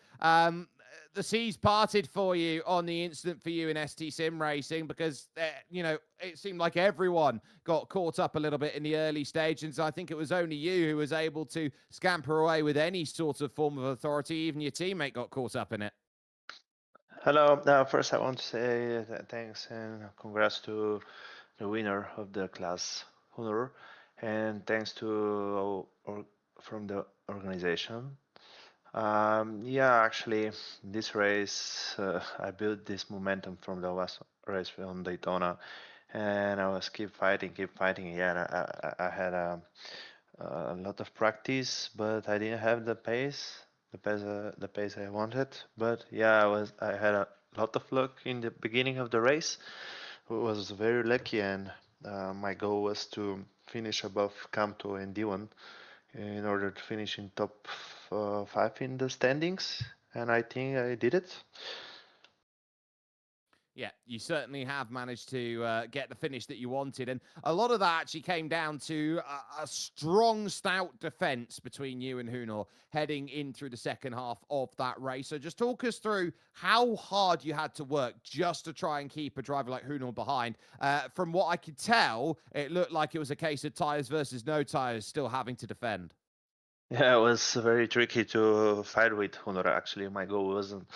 the seas parted for you on the incident for you in ST Sim Racing because, you know, it seemed like everyone got caught up a little bit in the early stages. I think it was only you who was able to scamper away with any sort of form of authority. Even your teammate got caught up in it. Hello. First, I want to say thanks and congrats to the winner of the class honor, and thanks to from the organization. Yeah, actually, this race I built this momentum from the last race on Daytona, and I was keep fighting. Yeah, I had a lot of practice, but I didn't have the pace the pace I wanted. But yeah, I had a lot of luck in the beginning of the race. I was very lucky, and my goal was to finish above Camto and D1 in order to finish in top 5 in the standings, and I think I did it. Yeah, you certainly have managed to get the finish that you wanted. And a lot of that actually came down to a strong, stout defense between you and Hunor heading in through the second half of that race. So just talk us through how hard you had to work just to try and keep a driver like Hunor behind. From what I could tell, it looked like it was a case of tires versus no tires, still having to defend. Yeah, it was very tricky to fight with Hunor. Actually, my goal wasn't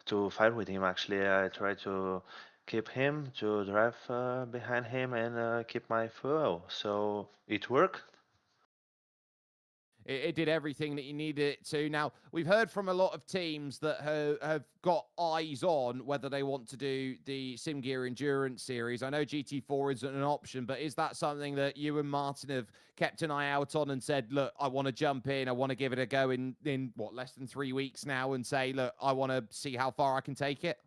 to fight with him. Actually, I tried to keep him, to drive behind him and keep my fuel. So it worked. It did everything that you needed it to. Now, we've heard from a lot of teams that have got eyes on whether they want to do the SIMGEAR Endurance Series. I know GT4 isn't an option, but is that something that you and Martin have kept an eye out on and said, look, I want to jump in, I want to give it a go in what, less than 3 weeks now, and say, look, I want to see how far I can take it?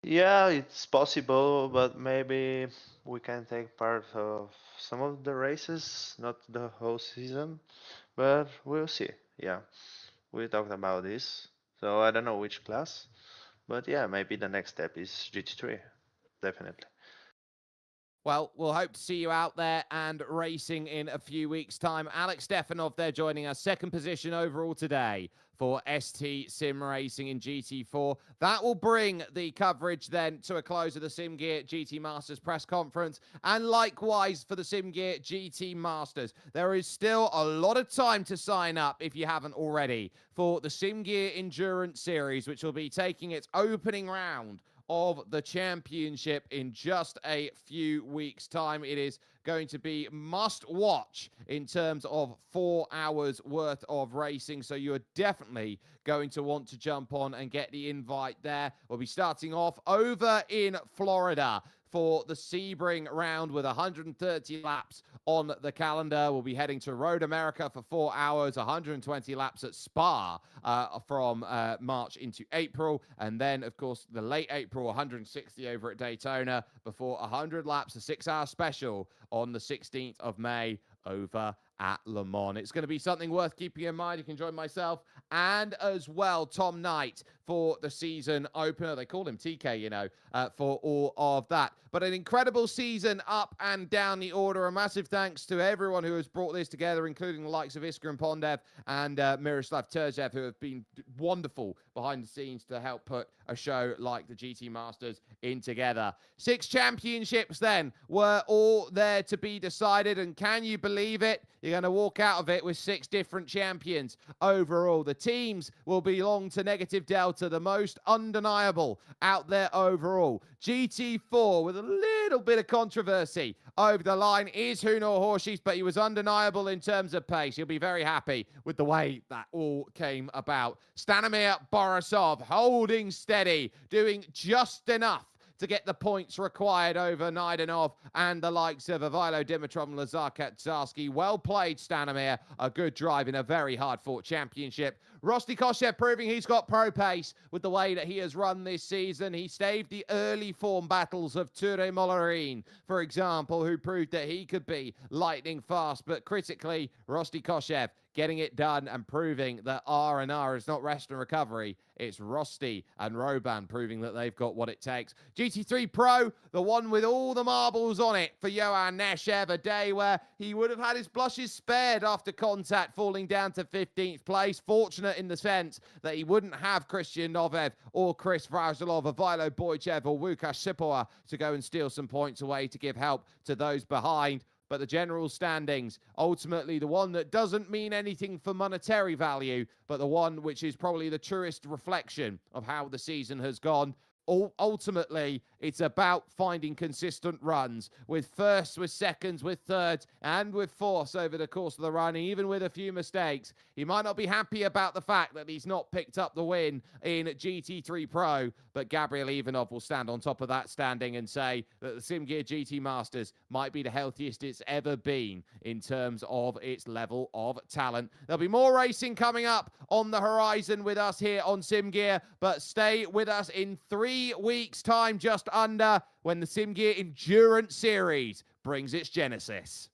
Yeah, it's possible, but maybe we can take part of some of the races, not the whole season, but we'll see. Yeah, we talked about this, so I don't know which class, but yeah, maybe the next step is GT3, definitely. Well, we'll hope to see you out there and racing in a few weeks' time. Alex Stefanov there joining us, second position overall today for ST Sim Racing in GT4. That will bring the coverage then to a close of the SimGear GT Masters press conference, and likewise for the SimGear GT Masters. There is still a lot of time to sign up if you haven't already for the SimGear Endurance Series, which will be taking its opening round of the championship in just a few weeks' time. It is going to be must watch in terms of 4 hours worth of racing. So you're definitely going to want to jump on and get the invite there. We'll be starting off over in Florida for the Sebring round with 130 laps on the calendar. We'll be heading to Road America for 4 hours, 120 laps at Spa from March into April. And then, of course, the late April, 160 over at Daytona before 100 laps, a 6-hour special on the 16th of May over at Le Mans. It's going to be something worth keeping in mind. You can join myself and as well Tom Knight for the season opener. They call him TK, you know, for all of that. But an incredible season up and down the order. A massive thanks to everyone who has brought this together, including the likes of Iskra and Pondev and Miroslav Turzev, who have been wonderful behind the scenes to help put a show like the GT Masters in together. 6 championships then were all there to be decided, and can you believe it? You're going to walk out of it with 6 different champions overall. The teams will belong to Negative Delta, the most undeniable out there overall. GT4 with a little bit of controversy over the line is Hunor Horshis, but he was undeniable in terms of pace. You'll be very happy with the way that all came about. Stanimir Borisov holding steady, doing just enough to get the points required over Naidanov and the likes of Ivilo Dimitrov and Lazar Kaczarski. Well played, Stanimir. A good drive in a very hard-fought championship. Rosti Koshev proving he's got pro pace with the way that he has run this season. He staved the early form battles of Ture Molarin, for example, who proved that he could be lightning fast. But critically, Rosti Koshev getting it done and proving that R&R is not rest and recovery. It's Rosti and Roban proving that they've got what it takes. GT3 Pro, the one with all the marbles on it for Johan Neshev, a day where he would have had his blushes spared after contact, falling down to 15th place. Fortunate in the sense that he wouldn't have Christian Novev or Chris Vrazilov, Ivilo Boychev or Łukasz Sipowa to go and steal some points away to give help to those behind. But the general standings, ultimately the one that doesn't mean anything for monetary value, but the one which is probably the truest reflection of how the season has gone. Ultimately, it's about finding consistent runs with firsts, with seconds, with thirds, and with fourths over the course of the run, even with a few mistakes. He might not be happy about the fact that he's not picked up the win in GT3 Pro, but Gabriel Ivanov will stand on top of that standing and say that the SimGear GT Masters might be the healthiest it's ever been in terms of its level of talent. There'll be more racing coming up on the horizon with us here on SimGear, but stay with us in 3 weeks' time, just under, when the SimGear Endurance Series brings its genesis.